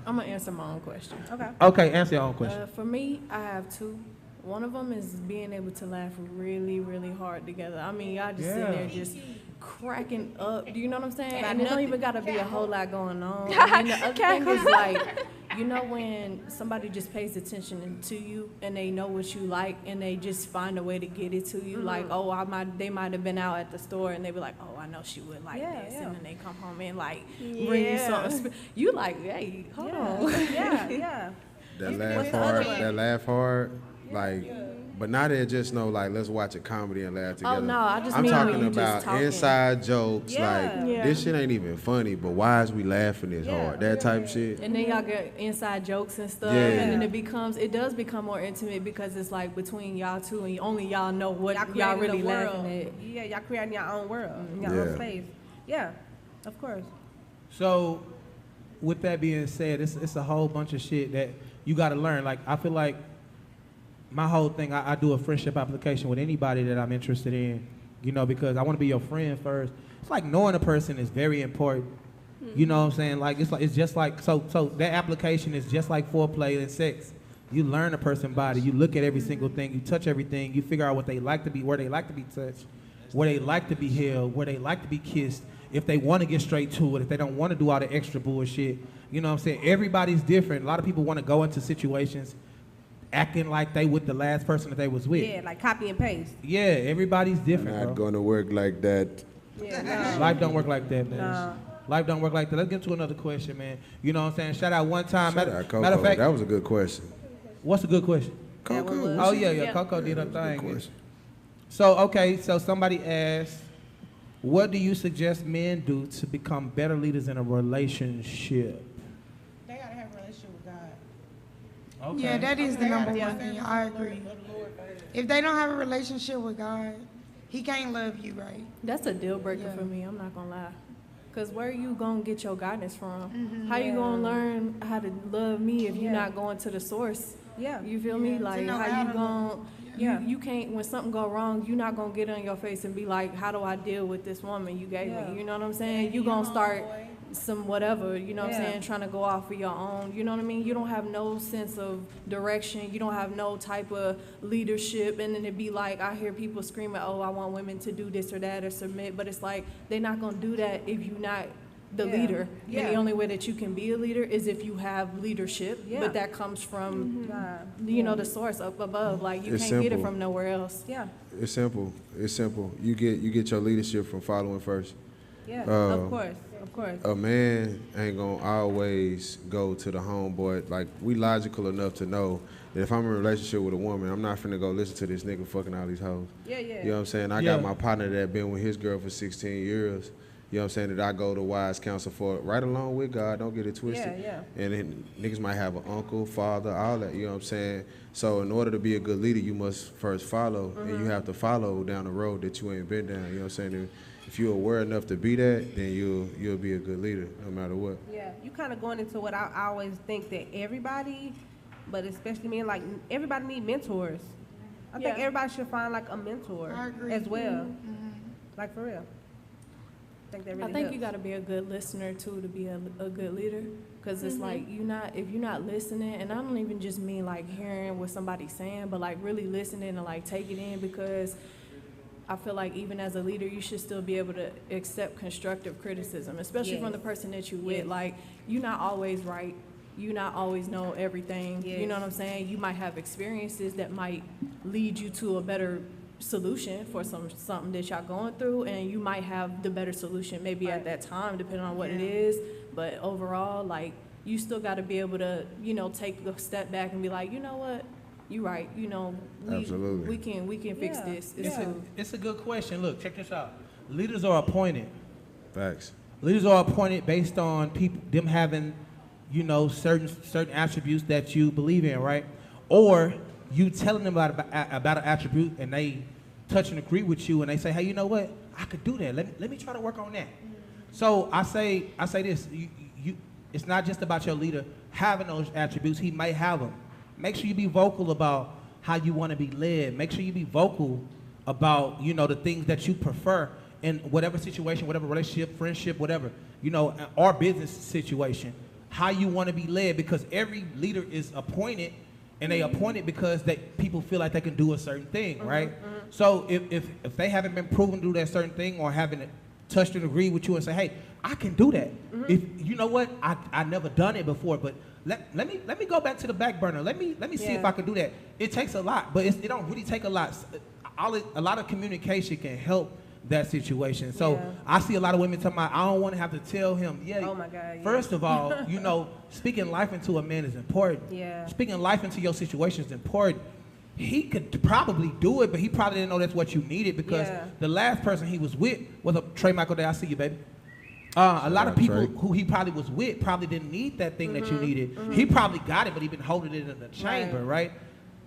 I'm gonna answer my own question. Okay. Okay, answer your own question. For me, I have two. One of them is being able to laugh really, really hard together. I mean, y'all just sitting there just cracking up. Do you know what I'm saying? And it don't even gotta be a whole lot going on. And the other thing is like, you know, when somebody just pays attention to you and they know what you like and they just find a way to get it to you. Like, oh, they might have been out at the store and they be like, oh, I know she would like this, and then they come home and like bring you something. You like, hey, hold on. Yeah. That laugh hard, like, but not that just know, like, let's watch a comedy and laugh together. Oh no, I just I'm mean when talking you about just talking. inside jokes, Yeah. like, this shit ain't even funny, but why is we laughing this hard? That type of shit. And then y'all get inside jokes and stuff, Yeah. and then it does become more intimate because it's like between y'all two, and only y'all know what y'all creating really the world. laughing at. Yeah, y'all creating your own world, your Yeah. own space. Yeah, of course. So, with that being said, it's a whole bunch of shit that you got to learn. Like, I feel like my whole thing, I do a friendship application with anybody that I'm interested in, you know, because I want to be your friend first. It's like knowing a person is very important. You know what I'm saying? Like, it's just like, so that application is just like foreplay and sex. You learn a person's body. You look at every single thing. You touch everything. You figure out what they like to be, where they like to be touched, where they like to be held, where they like to be kissed. If they want to get straight to it, if they don't want to do all the extra bullshit. You know what I'm saying? Everybody's different. A lot of people want to go into situations acting like they with the last person that they was with. Yeah, like copy and paste. Yeah, everybody's different, Not bro. gonna work like that. Yeah, no. Life don't work like that, man. No. Life don't work like that. Let's get to another question, man. You know what I'm saying? Shout out one time. Shout Matter out Coco. matter of fact, That was a good question. what's a good question? Coco. Oh, yeah, Coco did her thing. Good question. So, okay, so somebody asked, What do you suggest men do to become better leaders in a relationship? They gotta have a relationship with God. Okay. Yeah, that is the They number gotta one understand thing. the I Lord, agree. love the Lord first. If they don't have a relationship with God, He can't love you right. That's a deal breaker Yeah. for me. I'm not gonna lie. Cause where you gonna get your guidance from? Mm-hmm. How you gonna learn how to love me if you're Yeah. not going to the source? Yeah. You feel me? Yeah, to Like know how how you to gonna? love. Yeah. You can't when something go wrong. You're not gonna get on your face and be like, how do I deal with this woman you gave Yeah. me? You know what I'm saying? You Your gonna start homeboy. some whatever. You know what I'm Yeah. saying? Trying to go off of your own. You know what I mean? You don't have no sense of direction. You don't have no type of leadership. And then it be like I hear people screaming, oh, I want women to do this or that or submit. But it's like they're not gonna do that if you're not the Yeah. leader. Yeah. And the only way that you can be a leader is if you have leadership. Yeah. But that comes from God. you know the source up above. Like you It's can't get it simple. from nowhere else. Yeah. It's simple. It's simple. You get your leadership from following first. Yeah. Uh, Of course. Of course. A man ain't gonna always go to the homeboy. Like, we logical enough to know that if I'm in a relationship with a woman, I'm not finna go listen to this nigga fucking all these hoes. Yeah. Yeah. You know what I'm saying? I Yeah. got my partner that been with his girl for 16 years. You know what I'm saying? That I go to wise counsel for, right along with God. Don't get it twisted. Yeah. And then niggas might have an uncle, father, all that. You know what I'm saying? So in order to be a good leader, you must first follow, and you have to follow down the road that you ain't been down. You know what I'm saying? If you're aware enough to be that, then you'll be a good leader, no matter what. Yeah, you kind of going into what I always think that everybody, but especially men, like everybody need mentors. I think Yeah. everybody should find like a mentor I agree. as well. Like for real. I think that really I think helps. you got to be a good listener too to be a good leader, because it's like if you're not listening, and I don't even just mean like hearing what somebody's saying, but like really listening and like take it in, because I feel like even as a leader, you should still be able to accept constructive criticism, especially from the Yes. person that you with. Yes. Like you're not always right. You not always know everything. You know what I'm saying? You might have experiences that might lead you to a better solution for something that y'all going through, and you might have the better solution maybe at that time, depending on what it is. But overall, like you still got to be able to, take a step back and be like, you know what, you right. Absolutely. we can fix Yeah. this. It's cool. It's a good question. Look, check this out. Leaders are appointed. Facts. Leaders are appointed based on them having, certain attributes that you believe in, right? Or you telling them about an attribute and they touch and agree with you and they say, hey, you know what? I could do that. Let me try to work on that. So I say this. It's not just about your leader having those attributes. He might have them. Make sure you be vocal about how you want to be led. Make sure you be vocal about, the things that you prefer in whatever situation, whatever relationship, friendship, whatever, or business situation, how you want to be led, because every leader is appointed, and they appointed because people feel like they can do a certain thing, right? So if they haven't been proven to do that certain thing, or haven't touched and agreed with you and say, hey, I can do that. If you know what, I never done it before, but let me go back to the back burner. Let me see if I can do that. It takes a lot, but it don't really take a lot. A lot of communication can help that situation. So I see a lot of women talking about, I don't want to have to tell him. Yeah. Oh my God. Yeah. First of all, speaking life into a man is important. Yeah. Speaking life into your situation is important. He could probably do it, but he probably didn't know that's what you needed, because the last person he was with was a Trey Michael Day. I see you, baby. A lot of people who he probably was with probably didn't need that thing that you needed. He probably got it, but he been holding it in the chamber, right?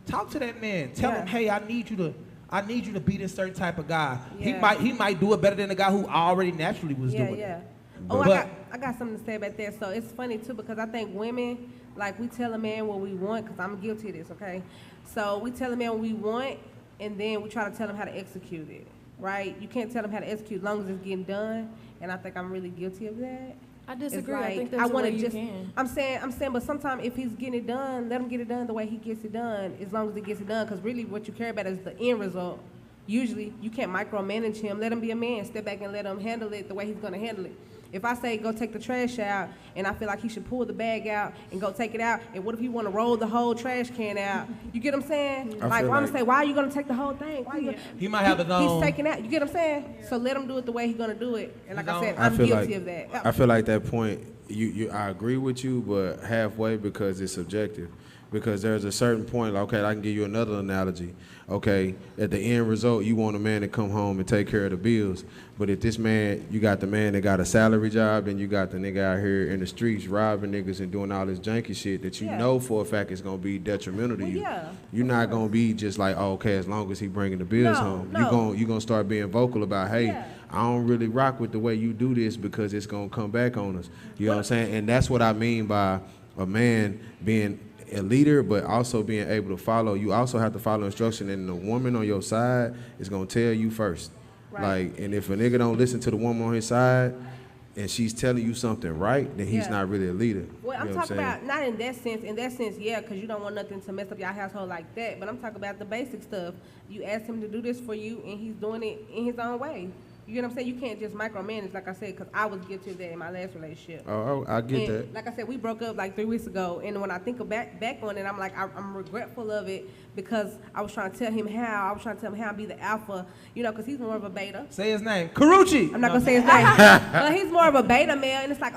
Talk to that man. Tell him, hey, I need you to be this certain type of guy. Yeah. He might do it better than the guy who already naturally was doing it. Yeah. But- I got something to say about that. So it's funny too, because I think women, like, we tell a man what we want, because I'm guilty of this, okay? So we tell a man what we want, and then we try to tell him how to execute it, right? You can't tell him how to execute as long as it's getting done, and I think I'm really guilty of that. I disagree. It's I think like, that's the wanna way you can. I'm saying, but sometimes if he's getting it done, let him get it done the way he gets it done, as long as he gets it done, because really what you care about is the end result. Usually, you can't micromanage him. Let him be a man. Step back and let him handle it the way he's going to handle it. If I say go take the trash out, and I feel like he should pull the bag out and go take it out, and what if he want to roll the whole trash can out? You get what I'm saying? I Like, feel I'm going like- to say, why are you going to take the whole thing? Why you He might have his own. He's taking out. You get what I'm saying? So let him do it the way he's going to do it. And like I said, I I'm feel guilty like of that. I feel like that point. I agree with you, but halfway, because it's subjective. Because there's a certain point, like, okay, I can give you another analogy. Okay, at the end result, you want a man to come home and take care of the bills. But if this man, you got the man that got a salary job, and you got the nigga out here in the streets robbing niggas and doing all this janky shit that you know for a fact is gonna be detrimental to you. You're not gonna be just like, oh, okay, as long as he bringing the bills home. You gonna start being vocal about, hey, I don't really rock with the way you do this because it's gonna come back on us. You know what I'm saying? And that's what I mean by a man being a leader, but also being able to follow. You also have to follow instruction, and the woman on your side is gonna tell you first. Like, and if a nigga don't listen to the woman on his side, and she's telling you something right, then he's not really a leader. Well, I'm talking about not in that sense. In that sense, yeah, because you don't want nothing to mess up your household like that. But I'm talking about the basic stuff. You ask him to do this for you, and he's doing it in his own way. You get what I'm saying? You can't just micromanage, like I said, because I was guilty of that in my last relationship. Oh, I get and that. Like I said, we broke up like 3 weeks ago, and when I think back on it, I'm like, I'm regretful of it because I was trying to tell him how. I'd be the alpha, you know, because he's more of a beta. Say his name. Karuchi. I'm not going to say his name. But he's more of a beta male, and it's like,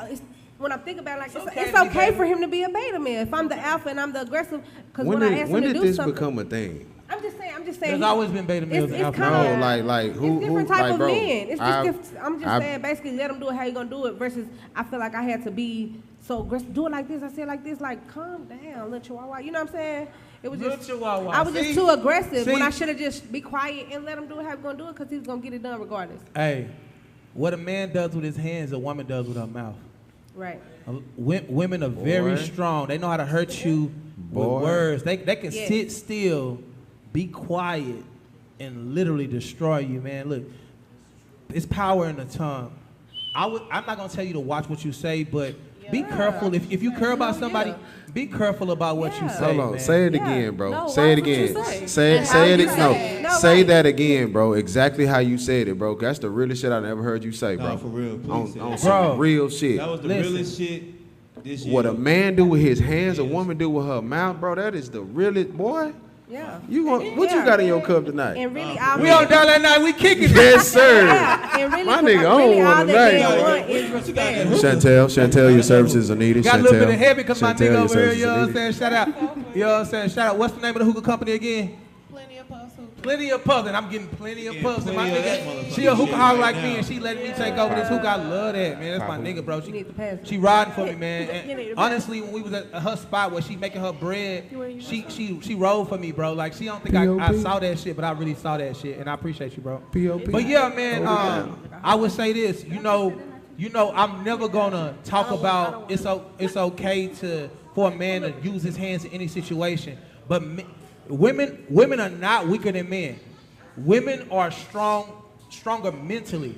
when I'm thinking about it, like, it's okay for him to be a beta male. If I'm the alpha and I'm the aggressive, because when I ask him to do something. When did this become a thing? I'm just saying. There's always been beta males and alpha males. No, like who? It's different type like, of bro, men. It's just I'm just saying, basically, let them do it how you gonna do it. Versus, I feel like I had to be so aggressive. Do it like this. I said like this. Like, calm down, little chihuahua. You know what I'm saying? It was just chihuahua. I was just too aggressive when I should have just be quiet and let him do it how you gonna do it because he's gonna get it done regardless. Hey, what a man does with his hands, a woman does with her mouth. Right. Women are very strong. They know how to hurt you with words. They can sit still, be quiet, and literally destroy you, man. Look, it's power in the tongue. I'm not gonna tell you to watch what you say, but be careful. If you care about somebody, be careful about what you say. Hold on, man. say it again, bro. No, say it watch what you again. say. Say it. No, say that again, bro. Exactly how you said it, bro. That's the realest shit I never heard you say, bro. No, for real, please. On some real shit. That was the realest shit this year. What a man do with his hands, a woman do with her mouth, bro. That is the realest, boy. Yeah. What you got in your cup tonight? And really, we on down that night. We kicking it. Yes, sir. And really, My nigga really on all one that tonight. they want is respect. Chantel, your services are needed. Got a little bit of heavy because my Chantel, nigga your over here, services you know are what I'm needed. saying? Shout out. You know what I'm saying? Shout out. What's the name of the hookah company again? Plenty of puffs. Plenty of puffs, and I'm getting plenty of puffs. And my plenty of that nigga, motherfucker she a hookah shit hog right like now. me, and she letting me take over this hookah. I love that, man. That's my nigga, bro. You need to pass. She riding for me, man. You need And to pass. honestly, when we was at her spot where she making her bread, she rode for me, bro. Like she don't think I saw that shit, but I really saw that shit, and I appreciate you, bro. P.O.P. But yeah, man, I would say this. You know, I'm never gonna talk about it's okay for a man to use his hands in any situation, but women are not weaker than men. Women are stronger mentally.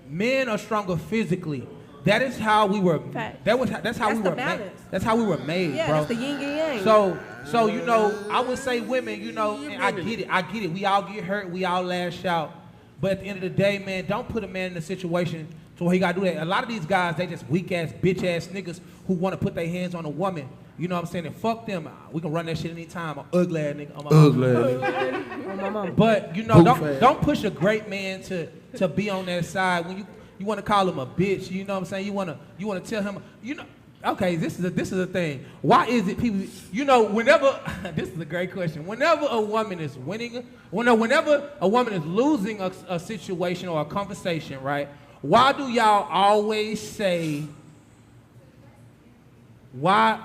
Men are stronger physically. That is how we were. That's how we were made. That's how we were made, Yeah, bro. that's the yin and yang. So you know, I would say women, you know, and I get it. We all get hurt, we all lash out. But at the end of the day, man, don't put a man in a situation to where he gotta do that. A lot of these guys, they just weak ass, bitch ass niggas who wanna put their hands on a woman. You know what I'm saying? And fuck them. We can run that shit anytime. I'm ugly ass nigga. Ugly. But you know, don't push a great man to be on that side when you want to call him a bitch. You know what I'm saying? You want to tell him, you know. Okay, this is a thing. Why is it people? You know, whenever this is a great question. Whenever a woman is winning, whenever a woman is losing a situation or a conversation, right? Why do y'all always say? Why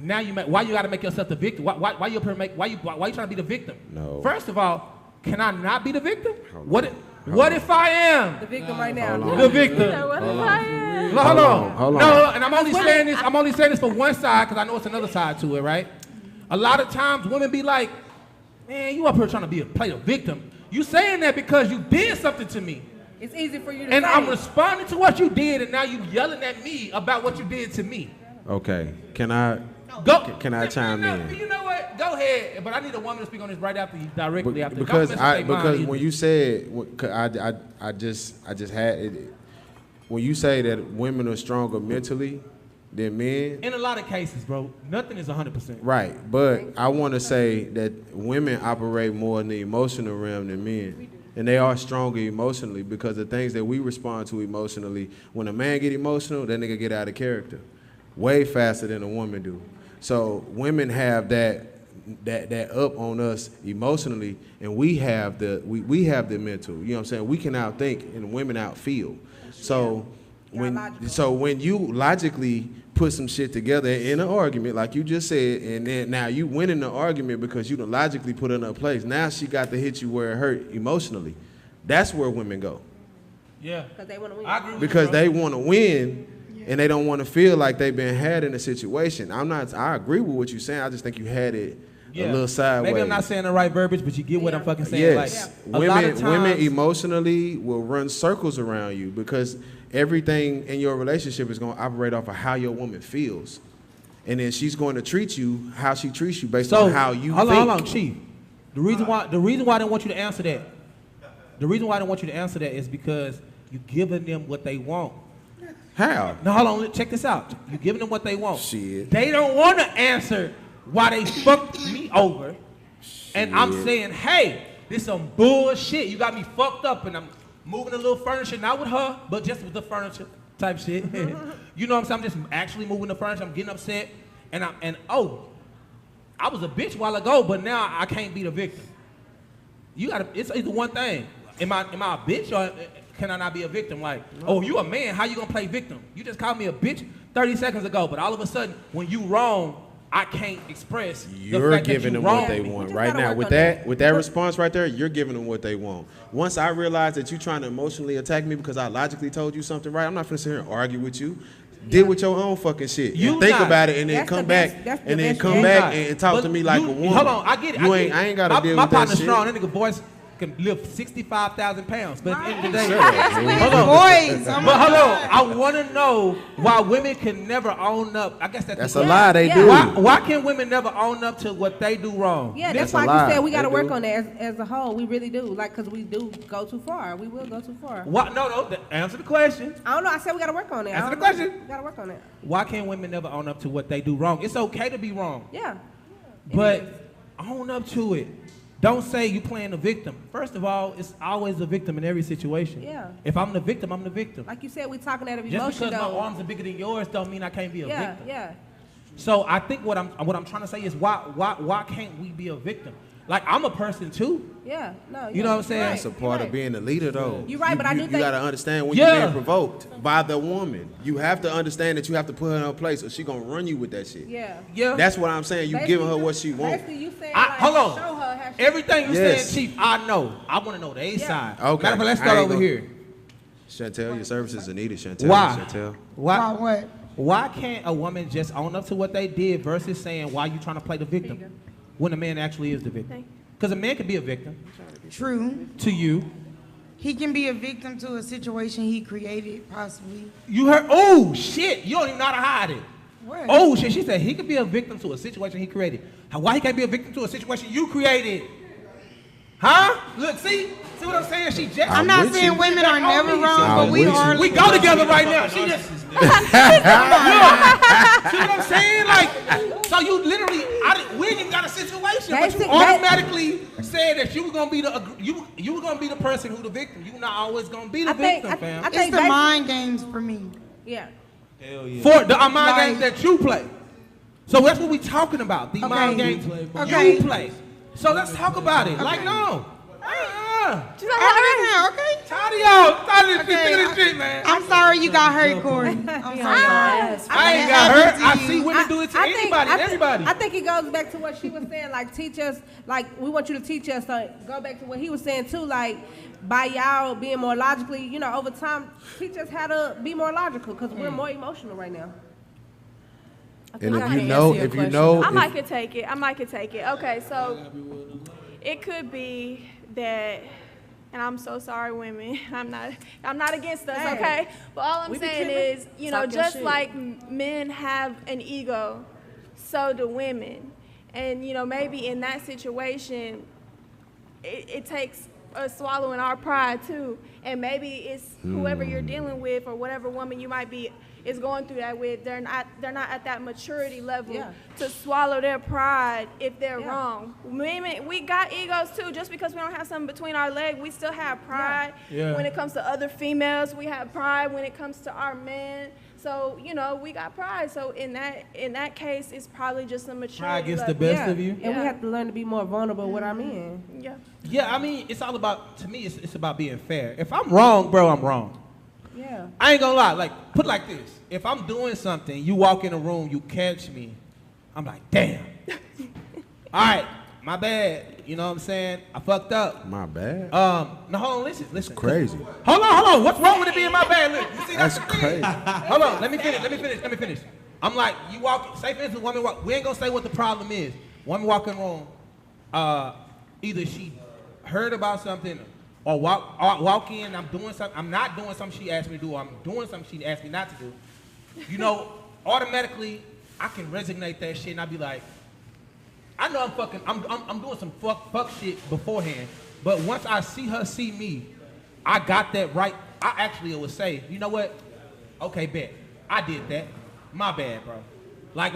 you got to make yourself the victim? Why you trying to be the victim? No. First of all, can I not be the victim? What if I am The victim right now. the victim? What if I am? Hold on. Hold on. No, and I'm only saying this for one side because I know it's another side to it, right? A lot of times women be like, man, you up here trying to play the victim. You saying that because you did something to me. It's easy for you to And say. I'm responding to what you did, and now you yelling at me about what you did to me. Okay, can I chime in? You know what? Go ahead. But I need a woman to speak on this right after you, directly after. Because Don't mistake mine either. when you said, I just had it. When you say that women are stronger mentally than men, In a lot of cases, bro, nothing is 100%. right? But I want to say that women operate more in the emotional realm than men. And they are stronger emotionally because the things that we respond to emotionally, when a man get emotional, that nigga get out of character way faster than a woman do. So women have that up on us emotionally, and we have the mental. You know what I'm saying? We can outthink and women outfeel. So when you logically put some shit together in an argument, like you just said, and then now you win in the argument because you done logically put her in her place. Now she got to hit you where it hurt emotionally. That's where women go. Yeah. Because they want to win. I agree with Because you, bro. they want to win, and they don't want to feel like they've been had in a situation. I agree with what you're saying. I just think you had it a little sideways. Maybe I'm not saying the right verbiage, but you get what I'm fucking saying. Yes, Like, a lot of women times- emotionally will run circles around you because everything in your relationship is going to operate off of how your woman feels, and then she's going to treat you how she treats you based on how you think. Hold on, Chief. The reason why I didn't want you to answer that, is because you're giving them what they want. How? No, hold on. Check this out. You're giving them what they want. Shit. They don't want to answer why they fucked me over, and I'm saying, hey, this some bullshit. You got me fucked up, and I'm moving a little furniture, not with her, but just with the furniture type shit. You know what I'm saying? I'm just actually moving the furniture. I'm getting upset, and I was a bitch a while ago, but now I can't be the victim. It's either one thing. Am I a bitch, or can I not be a victim? Like, oh, you a man, how you gonna play victim? You just called me a bitch 30 seconds ago, but all of a sudden, when you wrong, I can't express You're the fact giving that them you what they want right now. With that response right there, you're giving them what they want. Once I realize that you're trying to emotionally attack me because I logically told you something right, I'm not finna sit here and argue with you. Deal with your own fucking shit. You And think not. about it, and then That's come the back, best- and then that's come the back best. and talk But to me like a woman. Hold on, I get it. I ain't gotta deal my with that partner's shit. strong. That nigga voice can lift 65,000 pounds. But at the end of the day, Shut up, hold man. on. Boys, But hold on, I want to know why women can never own up. I guess That's the a lie. They Yeah. do. Why can women never own up to what they do wrong? Yeah, That's that's a why lie. you said we got to They work do. on that as a whole. We really do. Like, because we do go too far. We will go too far. Why, no, answer the question. I don't know. I said we got to work on it. Answer the question. We got to work on it. Why can't women never own up to what they do wrong? It's okay to be wrong, Yeah. but own up to it. Don't say you playing the victim. First of all, it's always the victim in every situation. Yeah. If I'm the victim, I'm the victim. Like you said, we talking out of Just emotion, because though. my arms are bigger than yours don't mean I can't be a Yeah, victim. yeah. So I think what I'm trying to say is why can't we be a victim? Like, I'm a person too. Yeah, no. You know what I'm saying? That's a part of being a leader, though. You're right, but I do you think- gotta understand when Yeah. you're being provoked by the woman. You have to understand that you have to put her in her place, or she gonna run you with that shit. Yeah. Yeah. That's what I'm saying. You giving her what she wants. Basically, you saying, Hold on. show her how she... Everything you Yes. said, Chief, I know. I want to know the A side. Okay. Matter of fact, let's I start ain't over gonna- here. Chantel, your services are needed. Chantel. Why? Chantel. Why Why? what? Why can't a woman just own up to what they did versus saying why you trying to play the victim when a man actually is the victim? Because a man can be a victim True. to you. He can be a victim to a situation he created, possibly. You heard? Oh shit! You don't even know how to hide it. What? Oh shit! She said he could be a victim to a situation he created. Why he can't be a victim to a situation you created? Huh? Look, see what I'm saying? She just. I'm not with saying you. women are never wrong, I'm but we with are. you. We go together right now. She just. Look, see what I'm saying? Like, so you literally, we ain't even got a situation, but you automatically said that you were gonna be you were gonna be the person who the victim. You not always gonna be the victim, fam. It's the mind games for me. Yeah. Hell yeah. For the mind Like- games that you play. So that's what we talking about. The mind games you play. So let's talk about it. Like, no. She's like, okay. Tired of y'all. Tired of this shit, man. I'm sorry you got hurt, Corey. I'm sorry. I ain't got hurt. I see women do it to anybody, everybody. I think it goes back to what she was saying, like teach us, like we want you to teach us, go back to what he was saying too, like by y'all being more logically, you know, over time, teach us how to be more logical, because we're more emotional right now. And if you know, I might could take it. Okay, so it could be that, and I'm so sorry, women. I'm not against us, Hey. okay? But all I'm We be saying tripping. is, you know, Talk your just shit. like men have an ego, so do women. And you know, maybe in that situation, it takes us swallowing our pride too, and maybe it's whoever you're dealing with or whatever woman you might be is going through that with, they're not at that maturity level to swallow their pride if they're wrong. Women, we got egos too. Just because we don't have something between our legs, we still have pride. When it comes to other females, we have pride when it comes to our men. So, you know, we got pride. So in that case, it's probably just a maturity Pride gets level. the best of you. And we have to learn to be more vulnerable with our men. Yeah. Yeah, I mean, it's all about, to me, it's about being fair. If I'm wrong, bro, I'm wrong. Yeah. I ain't gonna lie, like, put it like this. If I'm doing something, you walk in a room, you catch me, I'm like, damn. All right, my bad. You know what I'm saying? I fucked up. My bad. No, hold on, listen. Crazy. Hold on. What's wrong with it being my bad? Look, you see, That's the thing. crazy. Hold on, let me finish. I'm like, you walk, say for instance, woman walk, we ain't gonna say what the problem is. Woman walk in the room, either she heard about something or walk in, I'm doing something, I'm not doing something she asked me to do, or I'm doing something she asked me not to do. You know, automatically, I can resonate that shit and I be like, I know I'm doing some fuck shit beforehand, but once I see her see me, I got that right. I actually would say, you know what? Okay, bet. I did that. My bad, bro. Like,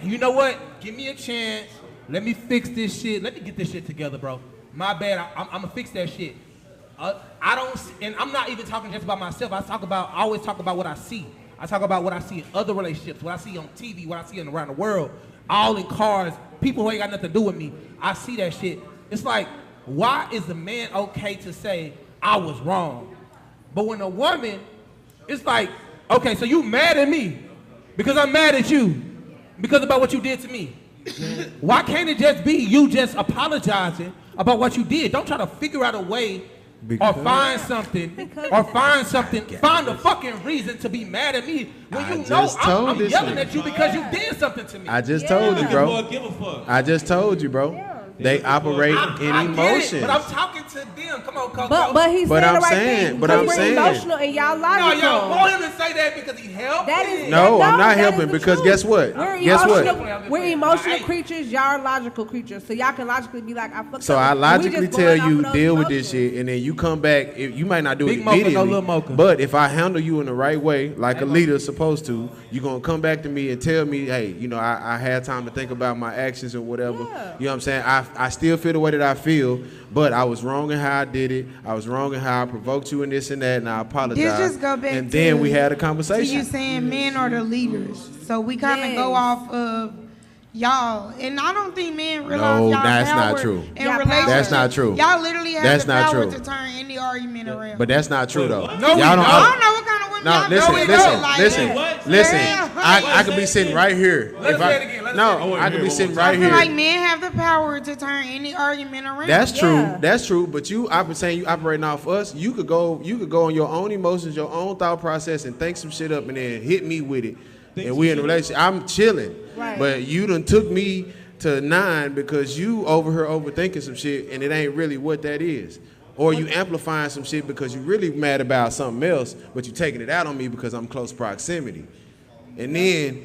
you know what? Give me a chance. Let me fix this shit. Let me get this shit together, bro. My bad. I'm gonna fix that shit. And I'm not even talking just about myself. I always talk about what I see. I talk about what I see in other relationships, what I see on TV, what I see around the world, all in cars, people who ain't got nothing to do with me. I see that shit. It's like, why is the man okay to say, I was wrong? But when a woman, it's like, okay, so you mad at me because I'm mad at you because about what you did to me. Why can't it just be you just apologizing about what you did? Don't try to figure out a way or find something, find a fucking reason to be mad at me when you know I'm yelling at you because you did something to me. I just told you, bro. Give a fuck. I just told you, bro. They operate in I emotions. get it, but I'm talking to them. Come on, Coco. But he's saying the right thing. But I'm We're saying. emotional and y'all No, logical. y'all want him to say that because he helped. No, I'm not helping because guess what? Guess what? We're emotional creatures. Y'all are logical creatures. So y'all can logically be like, I fucked up. So I We logically just tell going off you, of those deal with this emotions. shit, and then you come back. You might not do it Big mocha, no immediately, little mocha. but if I handle you in the right way, like a leader's supposed to, you're gonna come back to me and tell me, hey, you know, I had time to think about my actions or whatever. Yeah. You know what I'm saying? I still feel the way that I feel, but I was wrong in how I did it. I was wrong in how I provoked you and this and that, and I apologize. This just go back and to, then we had a to conversation. you saying men are the leaders. So we kind of go off of y'all. And I don't think men realize No, y'all that's power not true. in Y'all relationships. That's not true. Y'all literally have That's the not power true. to turn any argument around. But that's not true though. No, we Y'all don't. I don't know what kind of women No, y'all listen, dealing listen, with like listen, that. listen. Yeah. I could be sitting right here. Let us If I- say it again, let us no, say it I could be sitting I right feel like here. men have the power to turn any argument around. That's true. Yeah. That's true. But I've been saying you operating off us. You could go on your own emotions, your own thought process, and think some shit up, and then hit me with it. And we in a relationship. I'm chilling. Right. But you done took me to 9 because you over here overthinking some shit, and it ain't really what that is. Or you amplifying some shit because you really mad about something else, but you taking it out on me because I'm close proximity. And then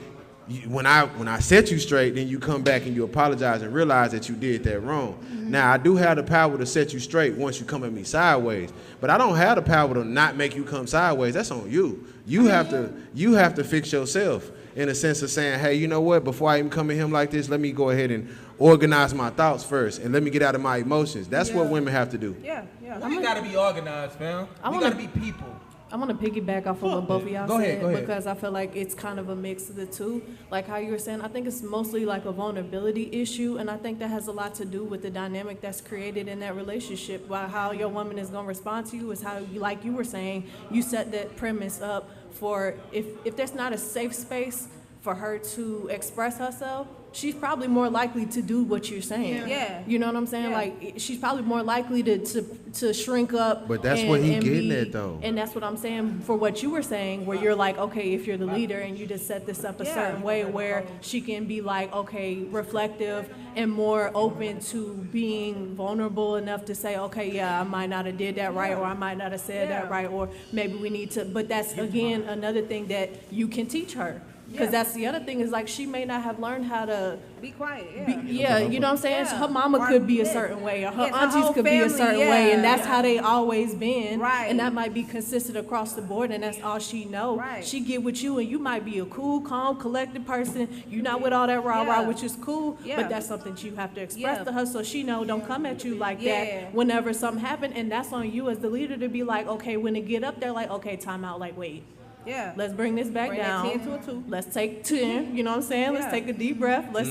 when I set you straight, then you come back and you apologize and realize that you did that wrong. Now I do have the power to set you straight once you come at me sideways, but I don't have the power to not make you come sideways. That's on you. You have to fix yourself in a sense of saying, hey, you know what? Before I even come at him like this, let me go ahead and organize my thoughts first, and let me get out of my emotions. That's what women have to do. Yeah, yeah. We gotta be organized, fam. We gotta be people. I want to piggyback off of what both of y'all Go said ahead. because I feel like it's kind of a mix of the two. Like how you were saying, I think it's mostly like a vulnerability issue, and I think that has a lot to do with the dynamic that's created in that relationship. By how your woman is gonna respond to you is how you, like you were saying, you set that premise up for if there's not a safe space for her to express herself, she's probably more likely to do what you're saying. Yeah. You know what I'm saying? Yeah. Like she's probably more likely to shrink up. But that's what he and getting be- at, though. And that's what I'm saying for what you were saying, where you're like, okay, if you're the leader and you just set this up a Yeah. certain way where she can be like, okay, reflective and more open to being vulnerable enough to say, okay, yeah, I might not have did that right, or I might not have said that Yeah. right, or maybe we need to, but that's again another thing that you can teach her. Because that's the other thing is like she may not have learned how to be quiet. You know what I'm saying? Yeah. Her mama could be a certain way, or her aunties whole could be a family, certain way, and that's yeah. how they always been. Right. And that might be consistent across the board, and that's all she know. Right. She get with you, and you might be a cool, calm, collected person. You're not with all that rah-rah, which is cool, Yeah. but that's something you have to express to her so she know don't come at you like Yeah. that whenever something happen, and that's on you as the leader to be like, okay, when it get up there, like, okay, time out, like, wait. Yeah. Let's bring this back Bring that down. 10 to a 2. Let's take 10, you know what I'm saying? Let's Yeah. take a deep breath. Let's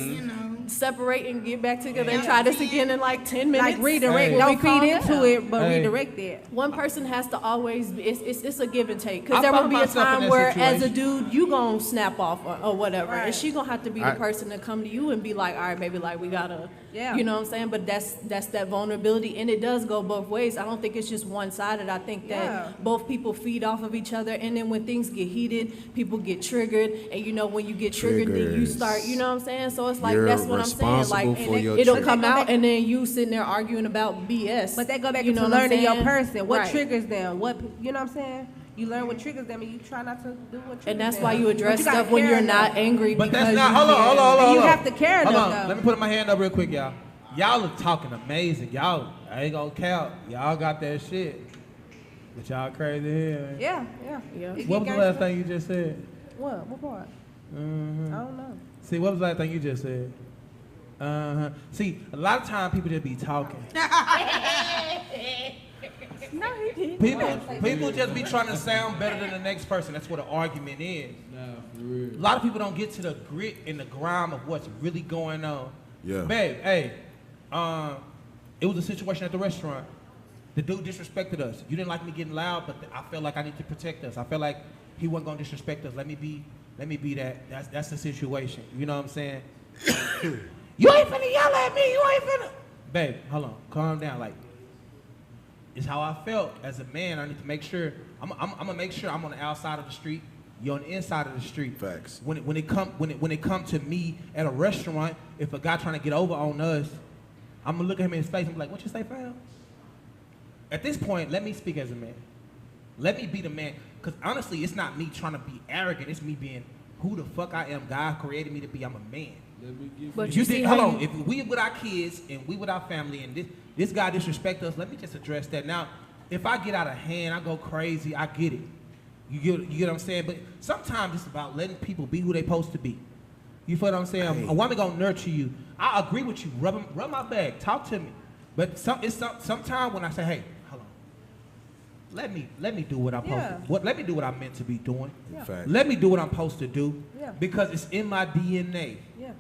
separate and get back together and try this again in like 10 minutes. Like redirect. When we Don't calm feed into down. it, but redirect it. One person has to always be, it's a give and take. Because I there will found be a myself in time that where as a situation. dude, you gonna snap off or whatever. Right. And she gonna have to be the person to come to you and be like, all right, baby, like we gotta, you know what I'm saying? But that's that vulnerability, and it does go both ways. I don't think it's just one-sided. I think that both people feed off of each other, and then when things get heated, people get triggered, and you know when you get triggered, then you Triggers. start, you know what I'm saying? So it's like You're that's what I'm saying. Like responsible for your it'll triggers. come out, and then you sitting there arguing about BS. But that go back You into know what I'm learning your saying? person. What Right. triggers them? What you know what I'm saying? You learn what triggers them, and you try not to do what triggers And that's them. why you But address gotta stuff when care you're enough. not angry But because that's not. you Hold on, care. hold on, hold on. You hold on. have to care Hold enough, on. though. Let me put my hand up real quick, y'all. Y'all are talking amazing. Y'all, I ain't gonna count. Y'all got that shit. But y'all crazy here. Yeah. It What was get the last gangsta. thing you just said? What part? Mm-hmm. I don't know. See, what was the last thing you just said? Uh-huh. See, a lot of times people just be talking. No, he did. People just be trying to sound better than the next person. That's what an argument is. A lot of people don't get to the grit and the grime of what's really going on. Yeah. Babe, hey, it was a situation at the restaurant. The dude disrespected us. You didn't like me getting loud, but I felt like I need to protect us. I felt like he wasn't gonna disrespect us. Let me be that. That's the situation. You know what I'm saying? You ain't finna yell at me. You ain't finna. Babe, hold on. Calm down. Like, it's how I felt as a man. I need to make sure. I'm gonna make sure I'm on the outside of the street. You're on the inside of the street. Facts. When it come to me at a restaurant, if a guy trying to get over on us, I'm gonna look at him in his face and be like, "What you say, fam?" At this point, let me speak as a man. Let me be the man. Because honestly, it's not me trying to be arrogant. It's me being who the fuck I am. God created me to be. I'm a man. But You see did, how hold on. you- If we with our kids and we with our family and this guy disrespect us, let me just address that. Now, if I get out of hand, I go crazy, I get it. You get what I'm saying? But sometimes it's about letting people be who they supposed to be. You feel what I'm saying? A woman gonna nurture you. I agree with you. Rub my back. Talk to me. But sometimes when I say, hey, hold on. Let me do what I'm supposed to. Let me do what I'm meant to be doing. Fact. Let me do what I'm supposed to do. Yeah. Because it's in my DNA Yeah. to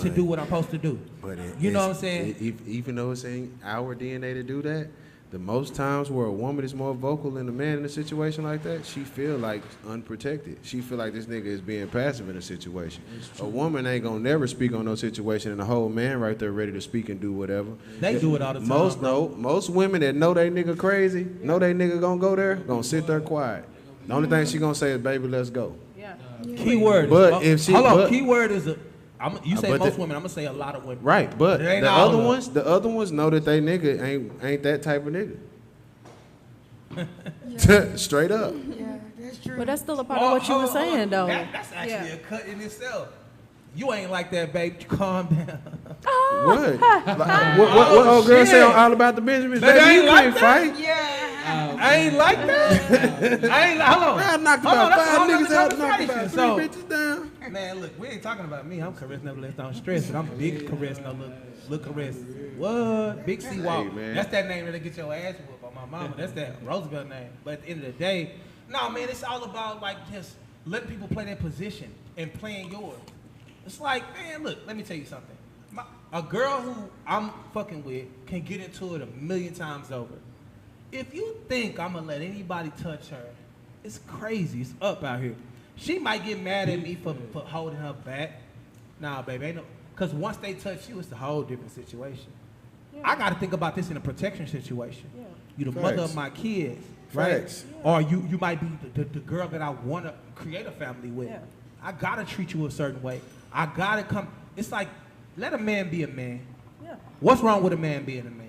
But- do what I'm supposed to do. But You know what I'm saying? Even though it's in our DNA to do that, the most times where a woman is more vocal than a man in a situation like that, she feel like unprotected. She feel like this nigga is being passive in a situation. A woman ain't gonna never speak on no situation, and the whole man right there ready to speak and do whatever. They do it all the time. Most women that know they nigga crazy, know they nigga gonna go there, gonna sit there quiet. The only thing she gonna say is, "Baby, let's go." Yeah. Keyword. But if she- hold on. but- Keyword is you say but most the- women. I'm gonna say a lot of women. Right, but It ain't the all other of them. ones know that they nigga ain't that type of nigga. Straight up. Yeah, that's true. But that's still a part of what you were saying, though. That's actually a cut in itself. You ain't like that, babe. Calm down. What? What old girl say on All About the Benjamins? Baby, I Baby, ain't you like can't that. fight. I ain't like that. I ain't. Hold on. I knocked Hold on, about that's a 5 whole niggas nother out, knocked about conversation. 3 So, bitches down. man, look, we ain't talking about me. I'm Caress Never Left on Stress, but I'm Big Caress No Look Caress. What? Big C Walk. Hey, man. That's that name that'll get your ass whooped on my mama. That's that Roosevelt name. But at the end of the day, no, man, it's all about like just letting people play their position and playing yours. It's like, man, look, let me tell you something. A girl who I'm fucking with can get into it 1,000,000 times over. If you think I'm gonna let anybody touch her, it's crazy. It's up out here. She might get mad at me for holding her back. Nah, baby, ain't no. Because once they touch you, it's a whole different situation. I got to think about this in a protection situation. You the mother of my kids, right? Facts. Or you might be the girl that I want to create a family with. I got to treat you a certain way. I got to come. It's like, let a man be a man. What's wrong with a man being a man?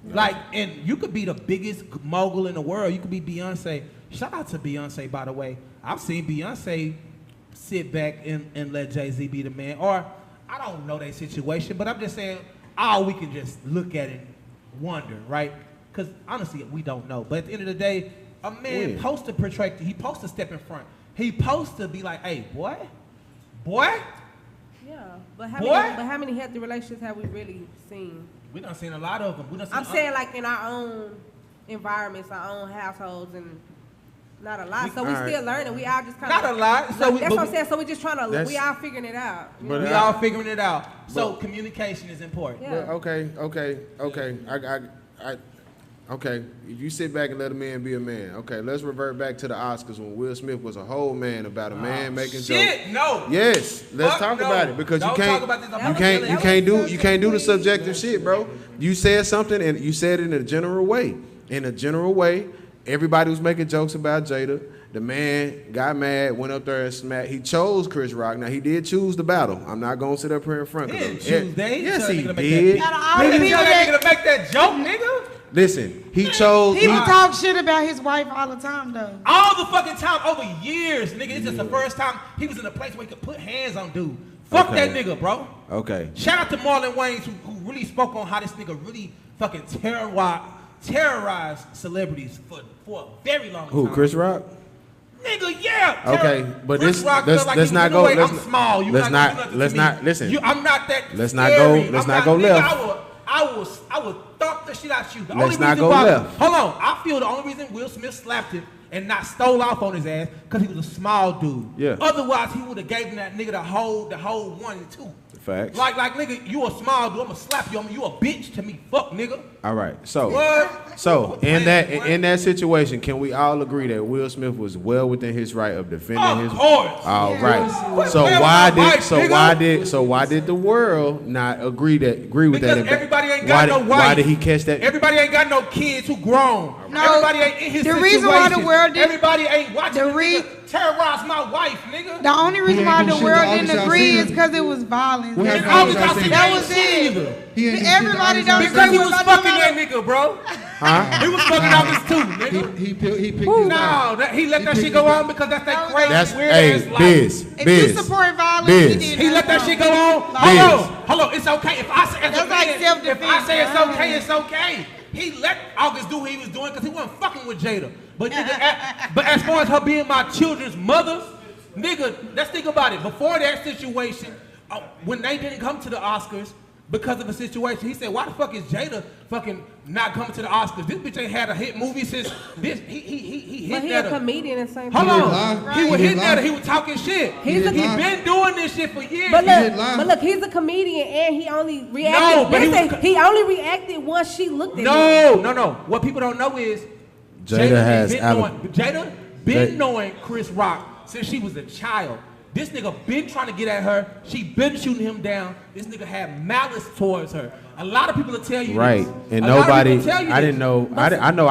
Like, and you could be the biggest mogul in the world. You could be Beyonce. Shout out to Beyonce, by the way. I've seen Beyonce sit back and let Jay-Z be the man. Or I don't know that situation, but I'm just saying, all we can just look at it, wonder, right? Because honestly, we don't know. But at the end of the day, a man supposed to portray, he supposed to step in front. He supposed to be like, hey, boy. Yeah, but how many healthy relationships have we really seen? We done seen a lot of them. I'm saying like in our own environments, our own households, and not a lot. So we still learning. We all just kind of not a lot. So that's what I'm saying. So we just trying to. We all figuring it out. But we all figuring it out. So communication is important. Yeah. Okay. If you sit back and let a man be a man, okay, let's revert back to the Oscars when Will Smith was a whole man about a man making jokes. No. Yes, let's talk about it because you can't do the subjective shit, bro. You said something and you said it in a general way. In a general way, everybody was making jokes about Jada. The man got mad, went up there and smacked. He chose Chris Rock. Now, he did choose the battle. I'm not going to sit up here in front of him. He didn't choose that. Yes, he did. Nigga, tell that nigga to make that joke, nigga. Listen, he chose. He would talk shit about his wife all the time, though. All the fucking time, over years, nigga. It's just the first time he was in a place where he could put hands on dude. Fuck that nigga, bro. Okay. Shout out to Marlon Wayans who really spoke on how this nigga really fucking terrorized celebrities for a very long time. Who, Chris Rock? Nigga, yeah. Okay, but Chris Rock let's like not go. I'm small. Let's not listen. I'm not that. Let's not go. Let's not go left. I would thump the shit out you. Let's not go left. Hold on. I feel the only reason Will Smith slapped him and not stole off on his ass because he was a small dude. Yeah. Otherwise, he would have gave him that nigga the whole 1 and 2. Facts. Like nigga, you a small dude. I'ma slap you. You a bitch to me. Fuck, nigga. All right. So in that situation, can we all agree that Will Smith was well within his right of defending his? Of course. All right. So why did the world not agree with that? Because everybody ain't got no wife. Why did he catch that? Everybody ain't got no kids who grown. No, everybody ain't in his the situation. reason why the world didn't- Everybody ain't watching terrorize my wife, nigga. The only reason why the world didn't agree is because it was violence. That was it. Everybody don't because he agree was with fucking that nigga, bro. Huh? He was fucking August too, nigga. He picked his He let that shit go on because that's that crazy weird ass life. If you support violence, he let that shit go on. Hold on. It's okay if I say it's okay, it's okay. He let August do what he was doing because he wasn't fucking with Jada. But nigga, but as far as her being my children's mother, nigga, let's think about it. Before that situation, when they didn't come to the Oscars because of a situation, he said, "Why the fuck is Jada fucking not coming to the Oscars? This bitch ain't had a hit movie since this." He hit But he at a her. comedian and same. Hold on, Right. he was hitting at her. He was talking shit. He been doing this shit for years. But look, he's a comedian and he only reacted. He only reacted once she looked at him. No. What people don't know is Jada been knowing Chris Rock since she was a child. This nigga been trying to get at her. She been shooting him down. This nigga had malice towards her. A lot of people will tell you right, this. and nobody. I didn't know. I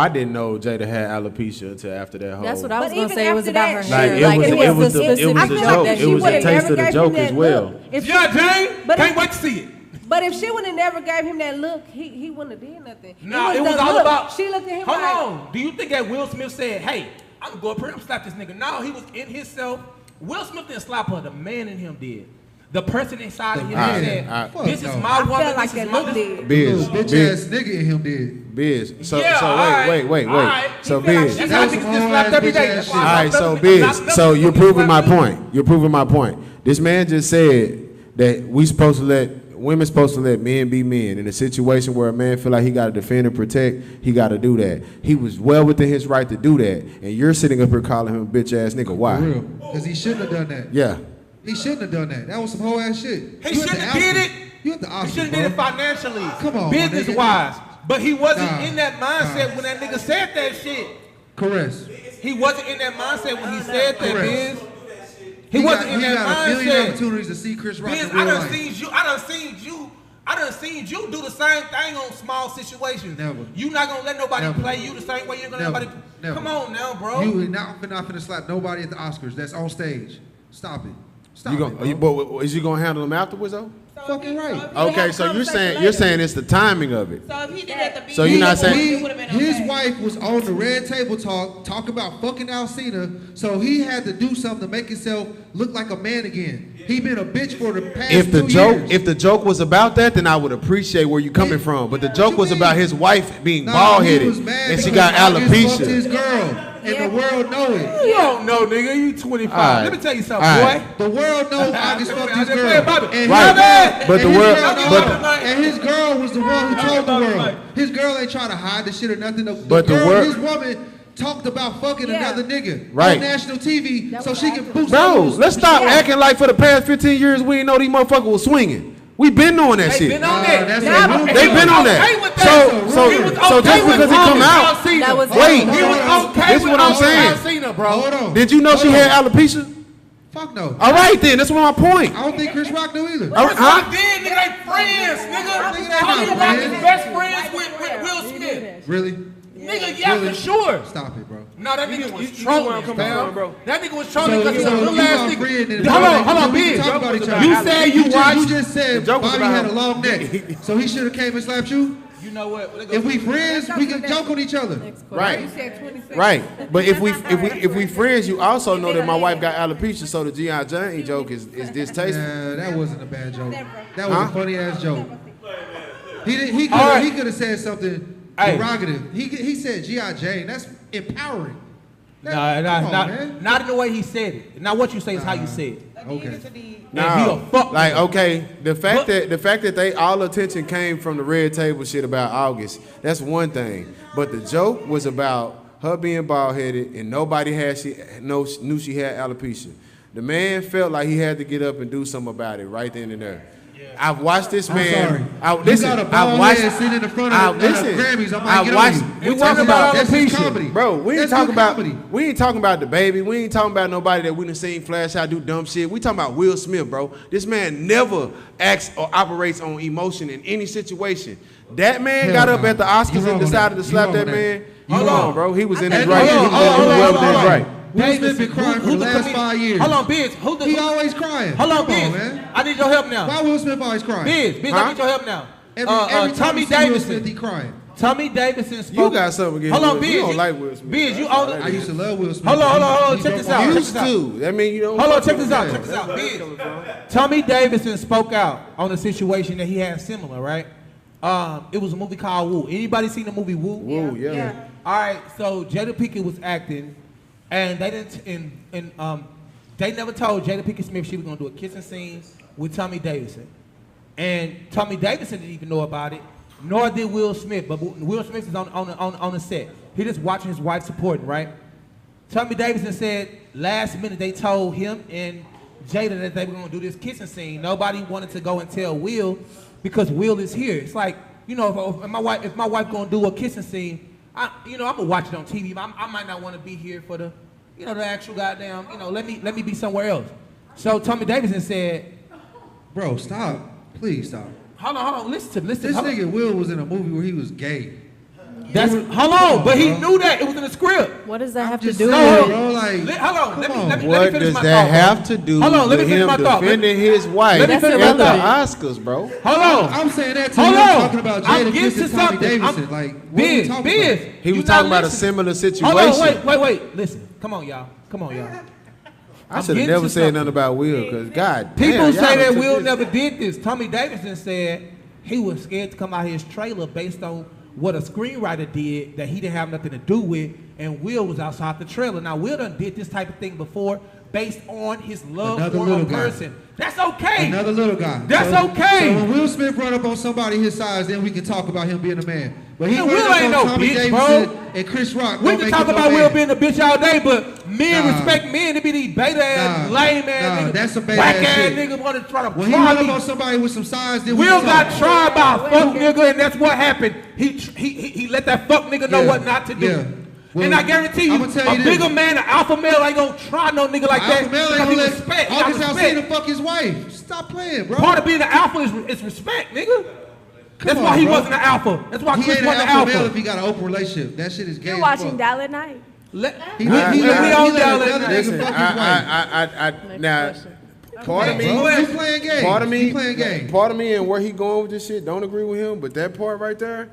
didn't know Jada had alopecia until after that whole. That's what I was gonna say. It was about her Like, hair. it was the joke. It was a taste of the joke as well. Yeah, Jane. Can't wait to see it. But if she would have never gave him that look, he wouldn't have did nothing. No, it was all about. She looked at him. Hold on. Do you think that Will Smith said, "Hey, I'm gonna go up here and slap this nigga"? No, he was in himself. Will Smith didn't slap her. The man in him did. The person inside of him said, "This is my woman. Like this is that my did. Biz, bitch ass nigga in him did. Biz. So Yeah, wait. Alright. So He feel like Biz. that's how niggas get slapped every day. That's why I Alright, slapped so them. Biz. Not So them. you're proving my point. You're proving my point. This man just said that women's supposed to let men be men. In a situation where a man feel like he got to defend and protect, he got to do that. He was well within his right to do that, and you're sitting up here calling him a bitch ass nigga. Why? For real. Because he shouldn't have done that. Yeah. He shouldn't have done that. That was some whole ass shit. He shouldn't have did it. You at the Oscars, He shouldn't have did it financially. Come on, business nigga. wise. But he wasn't Nah, in that mindset when that nigga said that shit. Correct. He wasn't in that mindset when he said that, Correct. Biz. He wasn't in that got a million mindset. opportunities to see Chris Rock Biz, in real I done life. seen you do the same thing on small situations. Never. You not gonna let nobody Never. play you the same way you're gonna Never. let nobody. Never. Come on now, bro. You not finna slap nobody at the Oscars. That's on stage. Stop it. Stop You it, gonna, but is you gonna handle them afterwards though? Fucking right. Okay, so you're saying it's the timing of it. So if he did it at the beginning, So you're not saying it would have been His okay. wife was on the Red Table talk about fucking Alcina, so he had to do something to make himself look like a man again. He been a bitch for the past if 2 years. the joke was about that, then I would appreciate where you coming from. But the joke was about his wife being Nah, bald he headed was mad and she because got August fucked his alopecia. girl, and the world know it. You don't know, nigga. You 25. All right. Let me tell you something, All boy. right. The world know August fucked his I just girl. played Bobby. And Right. his- But the and his world- girl- but- and his girl was the one who told the world. His girl ain't trying to hide the shit or nothing. But the girl, world- his woman talked about fucking another nigga Right. on national TV so she can boost Bro, numbers. let's stop acting like for the past 15 years we ain't know these motherfuckers was swinging. We been doing that shit. Been on that. that's Now, a rumor. They been on that. Okay with So He was just okay with because it come out, Alcina. That was wait, He was okay this with what I'm saying. Alcina, bro. Hold on. Did you know she had alopecia? Fuck no. All right then, that's my point. I don't think Chris Rock knew either. All right, huh? Did nigga, they friends, nigga. Nigga, they Talking not about friends. his best friends with Will Smith. Really? Nigga, yeah, Really? for sure. Stop it, bro. No, that nigga was you know where I'm trolling, coming fam. from, bro. That nigga was So trolling because he's a you little my ass friend nigga. and Hold on, we Biz. talk about each other. You said you watched. You just said The joke was Bobby about had a him. long neck, so he should have came and slapped you. You know what? If we friends, we can joke on each other. Right. You said 26. Right. But if we friends, you also know that my wife got alopecia, so the G.I. Jane joke is distasteful. Yeah, that wasn't a bad joke. That was Huh? a funny ass joke. He All right. could have said something Hey. derogative. He said G.I. Jane. That's empowering. That- come on, man. Not in the way he said it. Not what you say is how you say it. Okay. And he No, a fuck like nigga. okay, the fact But- that they all attention came from the Red Table shit about August, that's one thing. But the joke was about her being bald headed and nobody knew she had alopecia. The man felt like he had to get up and do something about it right then and there. I've watched this I'm man. sorry. Listen, you got a I've bald watched. head sitting in the front of the Grammys. I might I've get watched. on you. We talking about That's his alopecia, comedy. bro. We ain't That's talking good about. comedy. We ain't talking about the baby. We ain't talking about nobody that we done seen flash out do dumb shit. We talking about Will Smith, bro. This man never acts or operates on emotion in any situation. That man Hell got up no. at the You Oscars wrong and on decided that. to slap You that wrong on man. that. Hold Hold on, on. bro. He was in his Hey, right. hold on, He was hold on, well hold within his on. right. Will Smith been crying for the last 5 years. Hold on, Biz. He always crying. Hold on, Come on, Biz. man. I need your help now. Why Will Smith always crying? Biz, Huh? I need your help now. Every time Tommy you see Will Davidson. Smith, he crying. Tommy Davidson spoke. You got something against Hold on, Will. Biz. You don't like Will Smith. Biz, you That's own all it. that I used to love Will Smith. Hold on. He Check broke this my out. heart. Used to. That mean you don't. Hold on, fuck check with this out. him. Check this out. Biz. Tommy Davidson spoke out on a situation that he had similar, right? It was a movie called Woo. Anybody seen the movie Woo? Woo, yeah. All right, so Jada Pinkett was acting, and they didn't, they never told Jada Pinkett Smith she was gonna do a kissing scene with Tommy Davidson, and Tommy Davidson didn't even know about it, nor did Will Smith. But Will Smith is on the set. He just watching his wife supporting, right? Tommy Davidson said last minute they told him and Jada that they were gonna do this kissing scene. Nobody wanted to go and tell Will because Will is here. It's like, you know, if my wife gonna do a kissing scene, I'm gonna watch it on TV. I might not want to be here for the, the actual goddamn, let me be somewhere else. So Tommy Davidson said, Bro, stop. Please stop. hold on, listen. This hold on. nigga Will was in a movie where he was gay. Hold on, but he knew that it was in the script. What does that have to just do saying, with bro, it? like, Hold on, let me What finish does my that thought, have bro. to do Hold on, let me with finish him my thought. defending his wife Let me at finish the my thought. Oscars, bro? Hold on. I'm saying that to Hold you. on. I'm talking about I'm Jada getting kissing to Tommy something. Davidson. Like, what are you Biz, talking Biz. about? He was You talking not about a listening. similar situation. Hold on, wait. Listen. Come on, y'all. I I'm should have getting never to said something. nothing about Will, because God People damn, say y'all that took Will this- never did this. Tommy Davidson said he was scared to come out his trailer based on what a screenwriter did that he didn't have nothing to do with, and Will was outside the trailer. Now, Will done did this type of thing before based on his love Another for a little guy. person. That's okay. Another little guy. That's So okay. when Will Smith run up on somebody his size, then we can talk about him being a man. But he Man, run Will up ain't on no Tommy bitch, Davidson bro. and Chris Rock. We don't can make talk him no about Will man. being a bitch all day, but men Nah. respect men to be these beta ass, Nah. lame ass Nah, niggas. that's some bad whack ass ass shit. niggas want to try to When he try run up me. on somebody with some size, then we Will can got talk. tried by a fuck nigga, and that's what happened. He let that fuck nigga know Yeah. what not to do. Yeah. Well, and I guarantee you, I'ma tell a you this. bigger man, an alpha male, ain't gonna try no nigga like that. Alpha male ain't because gonna he let respect. He got August respect. Alsina fuck his wife. Stop playing, bro. Part of being an alpha is respect, nigga. That's on, why he bro. wasn't an alpha. That's why He Chris ain't an wasn't an alpha male alpha. if he got an open relationship. That shit is gay You're as watching fuck. Dial at Night. Let, He we let all another down nigga that fuck night. his Listen, wife. now, Part of me, You playing games. part of me, You playing games. part of me, and where he going with this shit, don't agree with him. But that part right there,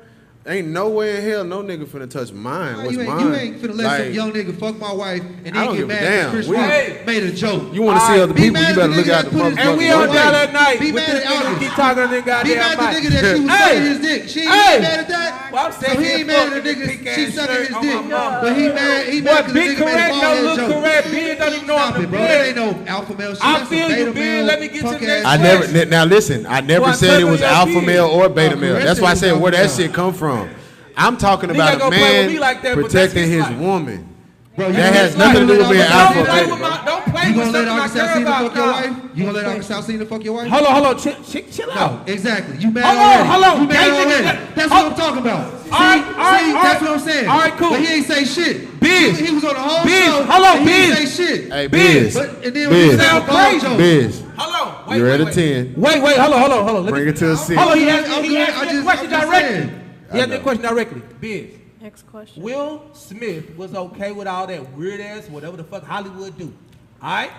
ain't no way in hell no nigga finna touch mine. What's You mine? ain't finna let some young nigga fuck my wife and I then don't get give a mad damn. that Chris We- Rock made a joke. You want to see other Be people, mad you at better the look nigga out that the put his motherfucker. And we on Wait. down that night Be with mad this at nigga Alvin. keep talking on that Be goddamn mad at the mic. nigga that she was Hey. sucking his dick. She ain't Hey. mad at that. Well, I'm So saying he he ain't mad at the fucked with nigga the she pink-ass sucking shirt his on dick. my mama. But he mad What, because the big nigga made a correct? bald No, head look joke. correct. Big don't even know Stop I'm it, the bro. That big. ain't no alpha male shit. I That's a feel you, beta Bill. male, Let me get to the punk next ass I question. never. Now listen, I never Well, I said it told was you alpha that male or beta Oh, male. correct That's why I it said was where that alpha shit come from. I'm talking Nigga about ain't a gonna play with man me like that, but that's protecting his his life. woman. Bro, you That gonna has let- nothing to do with being Don't alpha play or Don't play beta, with bro. my, don't play You with gonna let something I August care Alsina about. fuck your Nah. wife? You gonna let August Alsina fuck your wife? Hold on, chill out. No, exactly. You mad Hold on, already. hold on. You mad Gay nigga, already. that- That's what I'm talking about. All right, See, that's what I'm saying. All right, cool. But he ain't say shit. Biz. He was on the whole Biz, show. hold on, and he Biz. ain't say shit. Hey, Biz. But and then when Biz. he said Sound a bald crazy. joke. Biz. Hold on. Wait, You're wait, at a wait. 10. Wait, hold on. Let Bring me- it to a 6. Hold on, he I'm asked good. me I a just- question I'm just directly. saying. He asked me I a know. question directly. Biz. Next question. Will Smith was okay with all that weird ass, whatever the fuck Hollywood do. All right?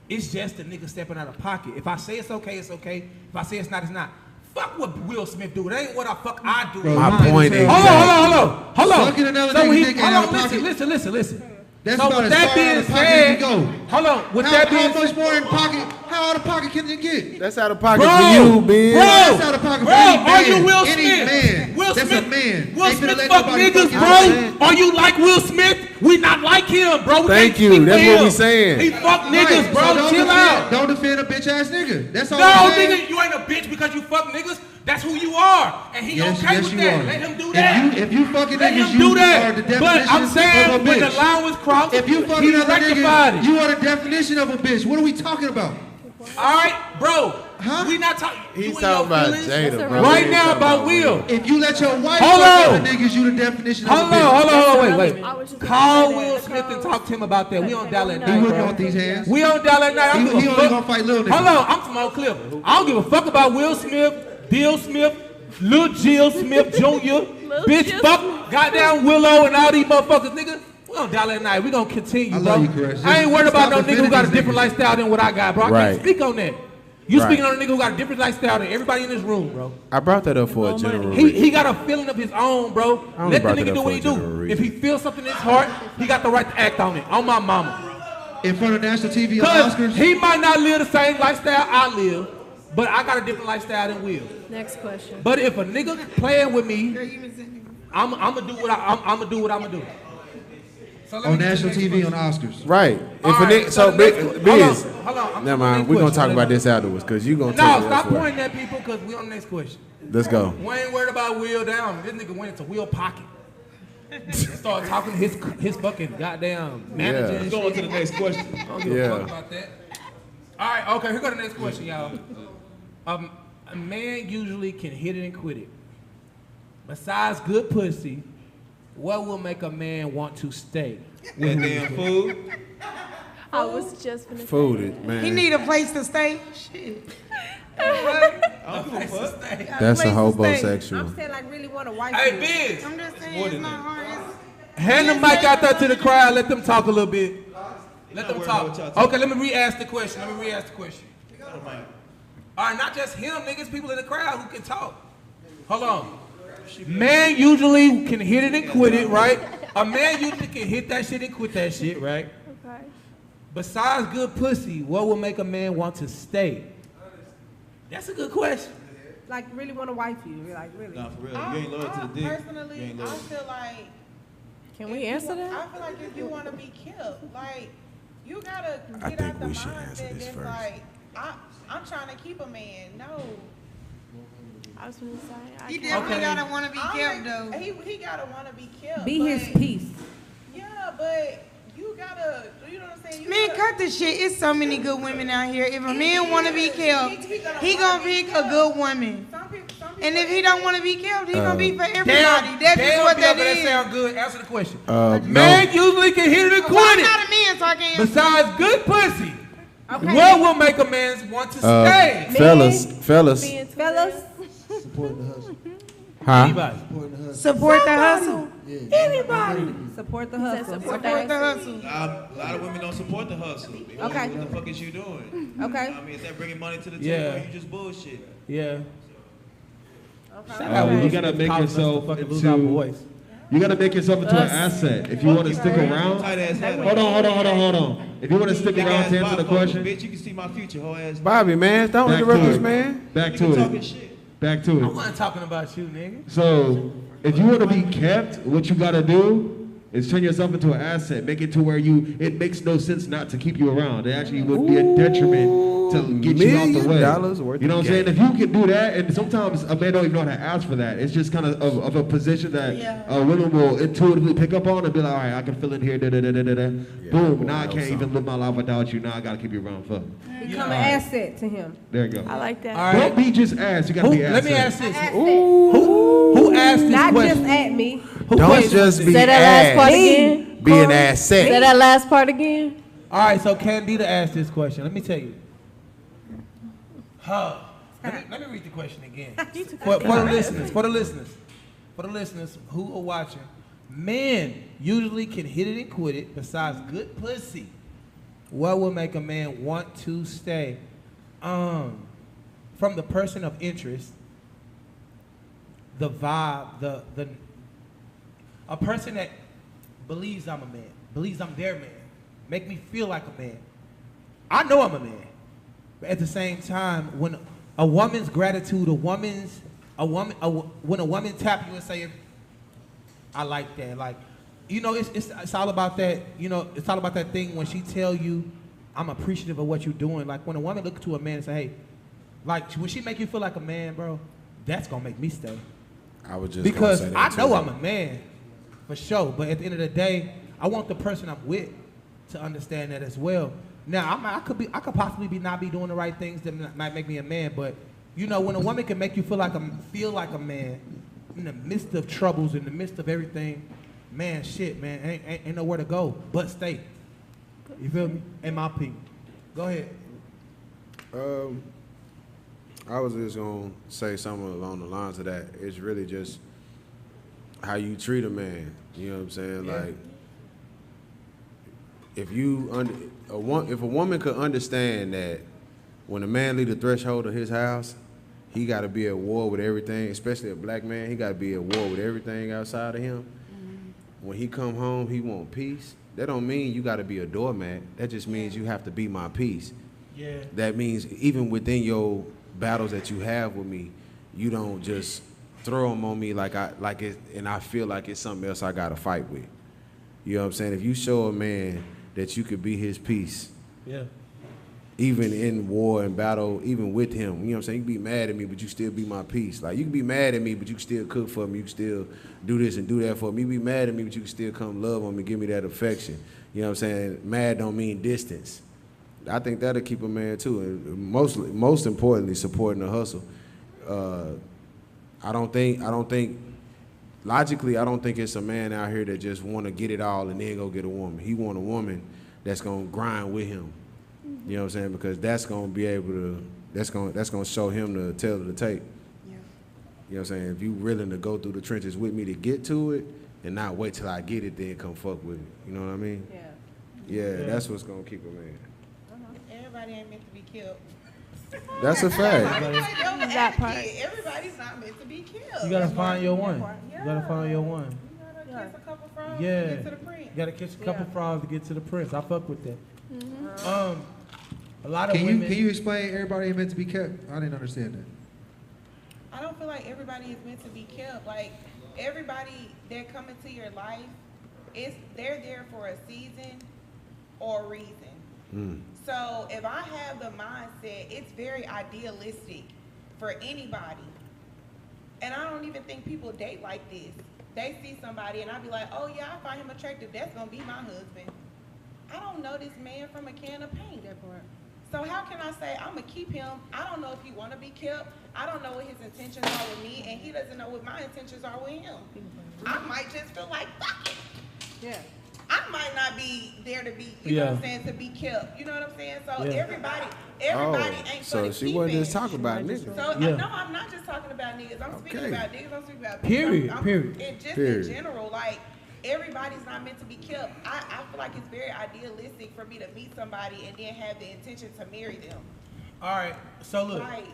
It's just a nigga stepping out of pocket. If I say it's okay, it's okay. If I say it's not, it's not. Fuck what Will Smith do. It ain't what I do. Bro, My you point can't is- tell. Hold on. Sucking another So nigga's he, dick hold out on, of pocket. listen. That's So about with as that far out being of pocket as said, you go. hold on. With that being How much more in pocket? How out of pocket can you get? That's out of pocket Bro, for you, Biz. That's out of pocket for any are man. you Will Any Smith? man. Will That's Smith, a man. Will Ain't finna Smith let fuck nobody niggas, fuck bro. you. Are you like Will Smith? We not like him, bro. We Thank can't you. speak That's for what him. we saying. He fuck Right, niggas, so bro. don't Chill defend- out. Don't defend a bitch ass nigga. That's all No, I'm saying. nigga, you ain't a bitch because you fuck niggas. That's who you are, and he okay with you that. are. Let him do that. If you fucking Let niggas, him do you that. are the But definition I'm saying of a when the bitch. line was crossed, If you he fucking other rectified niggas, it. you are the definition of a bitch. What are we talking about? All right, bro. Huh? We not talking. He's talking about Jada, bro. Right He now ain't talking about Will. If you let your wife Hold fuck on. other niggas, you the definition Hold of a bitch. on, wait. I was just Call gonna say Will that. Smith and talk to him about that. We on dial at He He night, wouldn't bro. want these hands. We on dial at night. I don't He give a only fuck. gonna fight little niggas. Hold on, I'm from Oak Cliff. I don't give a fuck about Will Smith, Bill Smith, Lil Jill Smith Jr., bitch, Jill fuck, goddamn Willow and all these motherfuckers, nigga. We on dial at night. We gonna continue, I bro. love you, Chris. I ain't worried about no Stop nigga who got a defending different these lifestyle than what I got, bro. I Right. can't speak on that. You Right. speaking on a nigga who got a different lifestyle than everybody in this room, bro. I brought that up for a general He reason. got a feeling of his own, bro. I only Let the brought that nigga up do for what a he general do. reason. If he feels something in his heart, he got the right to act on it. On my mama. In front of national TV on Cause Oscars. he might not live the same lifestyle I live, but I got a different lifestyle than Will. Next question. But if a nigga playing with me, I'm gonna do what I'm gonna do. So let On me get national to the TV next on Oscars. Right. All If a right, nigga, so so the Biz, next- Biz. hold on. Never mind. We're gonna talk about this afterwards, cause you gonna take No, it stop elsewhere. pointing at people because we on the next question. Let's go. We ain't worried about Will down. This nigga went into Will pocket. Started talking to his fucking goddamn manager. Yeah. And Going shit. to the next question. I don't give Yeah. a fuck about that. All right, okay, here go the next question, y'all. A man usually can hit it and quit it. Besides good pussy, what will make a man want to stay? That damn food. I was just finna Food it, man. He need a place to stay. Shit. I don't give a fuck. That's a Place to homosexual. I'm saying like really want to wife Hey, you. Biz, I'm just saying more it's than not that. hard. hand the mic out there to the crowd. Let them talk a little bit. Let them worried talk. about what y'all talking Okay, let me re-ask the question. All right, not just him, niggas, people in the crowd who can talk. Hold on. Man usually can hit it and quit it, right? A man usually can hit that shit and quit that shit, right? Okay. Besides good pussy, what will make a man want to stay? That's a good question. Like really want to wife you. Like really. Nah, for real. You ain't loyal to the dick. Personally, You ain't I loyal. feel like Can we answer that? I feel like if you want to be killed, like you gotta I get think out the we should answer mindset this that's first. like I'm trying to keep a man. No, I was gonna say. He definitely Okay. gotta want to be I'm kept like, though. he gotta want to be killed. Be his but- peace. Yeah, but you gotta, you know what I'm saying? You Man, gotta- cut the shit. It's so many good women out here. If a man want to be killed, He gonna he wanna gonna be pick a killed. good woman. Some people And if he don't want to be killed, he gonna be for everybody. Damn, That's just what that That is. sound good. Answer the question. No. Man usually can hit it and Well, quit I'm it. not a man, so I can't. Besides good pussy, Okay. what will make a man want to stay? Fellas. Fellas. Supporting the hustle. Huh? Anybody? Supporting the hustle. Support the hustle. Anybody. Support the hustle. Support the hustle. A lot of women don't support the hustle. They go, Okay. What the fuck is you doing? Okay. I mean, is that bringing money to the table Yeah. or you just bullshit? Yeah. You gotta make yourself lose our into. voice. You gotta make yourself into an asset. If you want to stick around. Tight ass hat. Hold on. If you want to stick Big around ass to answer the bifocals, question. Bitch, you can see my future, whole ass. Bobby, man, don't Back interrupt to this it. man. Back You to talking it. shit. Back to I it. wasn't talking about you, nigga. So, if you want to be kept, what you gotta do is turn yourself into an asset. Make it to where it makes no sense not to keep you around. It actually would be a detriment to get you out the way. $1 million worth You know of what I'm saying? game. If you can do that, and sometimes a man don't even know how to ask for that. It's just kind of a position that women will intuitively pick up on and be like, all right, I can fill in here, boom. Now I can't even live my life without you. Now I gotta keep you around for. Become an asset to him. There you go. I like that. All right. Don't be just ass. You gotta be asset. Let me ask this. Who asked this Not question? just at me. Don't just be Say that last part ass. again. Be an Say asset. that last part again. All right, so Candida asked this question. Let me tell you. Let me read the question again. For the listeners who are watching, men usually can hit it and quit it besides good pussy. What will make a man want to stay? From the person of interest, the vibe, a person that believes I'm a man, believes I'm their man, make me feel like a man. I know I'm a man. But at the same time, when a woman's gratitude, when a woman tap you and say, I like that. Like, you know, it's all about that, you know, it's all about that thing when she tell you, I'm appreciative of what you're doing. Like when a woman look to a man and say, hey, like when she make you feel like a man, bro, that's gonna make me stay. I was just Because gonna say I that know too. I'm a man, for sure. But at the end of the day, I want the person I'm with to understand that as well. Now, I could possibly not be doing the right things that might make me a man. But you know, when a woman can make you feel like a man in the midst of troubles, in the midst of everything, man, shit, man, ain't nowhere to go but stay. You feel me? And my people. Go ahead. I was just gonna say something along the lines of that. It's really just how you treat a man. You know what I'm saying? Yeah. Like, if a woman could understand that when a man leave the threshold of his house, he got to be at war with everything. Especially a black man, he got to be at war with everything outside of him. When he come home, he want peace. That don't mean you got to be a doormat. That just means you have to be my peace. Yeah. That means even within your battles that you have with me, you don't just throw them on me and I feel like it's something else I got to fight with. You know what I'm saying? If you show a man that you could be his peace, Yeah. even in war and battle, even with him, you know what I'm saying? You can be mad at me, but you still be my peace. Like, you can be mad at me, but you can still cook for me. You can still do this and do that for me. You can be mad at me, but you can still come love on me, give me that affection. You know what I'm saying? Mad don't mean distance. I think that'll keep a man too. And most importantly, supporting the hustle. I don't think, logically, I don't think it's a man out here that just want to get it all and then go get a woman. He want a woman that's gonna grind with him. You know what I'm saying? Because that's gonna be able to, that's gonna show him the tail of the tape. Yeah. You know what I'm saying? If you willing to go through the trenches with me to get to it, and not wait till I get it, then come fuck with it. You know what I mean? Yeah, that's what's gonna keep a man. Everybody ain't meant to be killed. That's a fact. That part. Everybody's not meant to be killed. You gotta find your one. You gotta find your one. You gotta kiss a couple frogs Yeah. to get to the prince. You gotta kiss a couple frogs to get to the prince. I fuck with that. A lot of Can women. you explain everybody ain't meant to be kept? I didn't understand that. I don't feel like everybody is meant to be kept. Like, everybody that come into your life, they're there for a season or a reason. So if I have the mindset, it's very idealistic for anybody. And I don't even think people date like this. They see somebody and I be like, oh yeah, I find him attractive. That's gonna be my husband. I don't know this man from a can of paint. So how can I say I'm gonna keep him? I don't know if he wanna be kept. I don't know what his intentions are with me, and he doesn't know what my intentions are with him. I might just feel like, fuck it. Yeah. I I might not be there to be, you know what I'm saying, to be kept. You know what I'm saying? So everybody ain't so for the she wasn't keeping. just talking about niggas. So no, I'm not just talking about niggas. I'm speaking about niggas. I'm speaking about people. Period. And just Period. in general, like everybody's not meant to be kept. I feel like it's very idealistic for me to meet somebody and then have the intention to marry them. All right. So look, Like,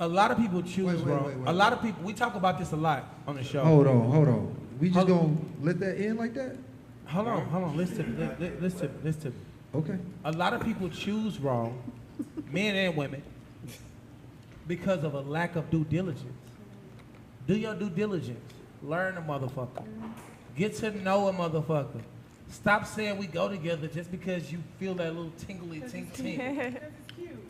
a lot of people choose wrong. wait. A lot of people. We talk about this a lot on the show. Hold on. We just gonna let that end like that? Hold on. Listen to me. Okay. A lot of people choose wrong, men and women, because of a lack of due diligence. Do your due diligence. Learn a motherfucker. Get to know a motherfucker. Stop saying we go together just because you feel that little tingly ting.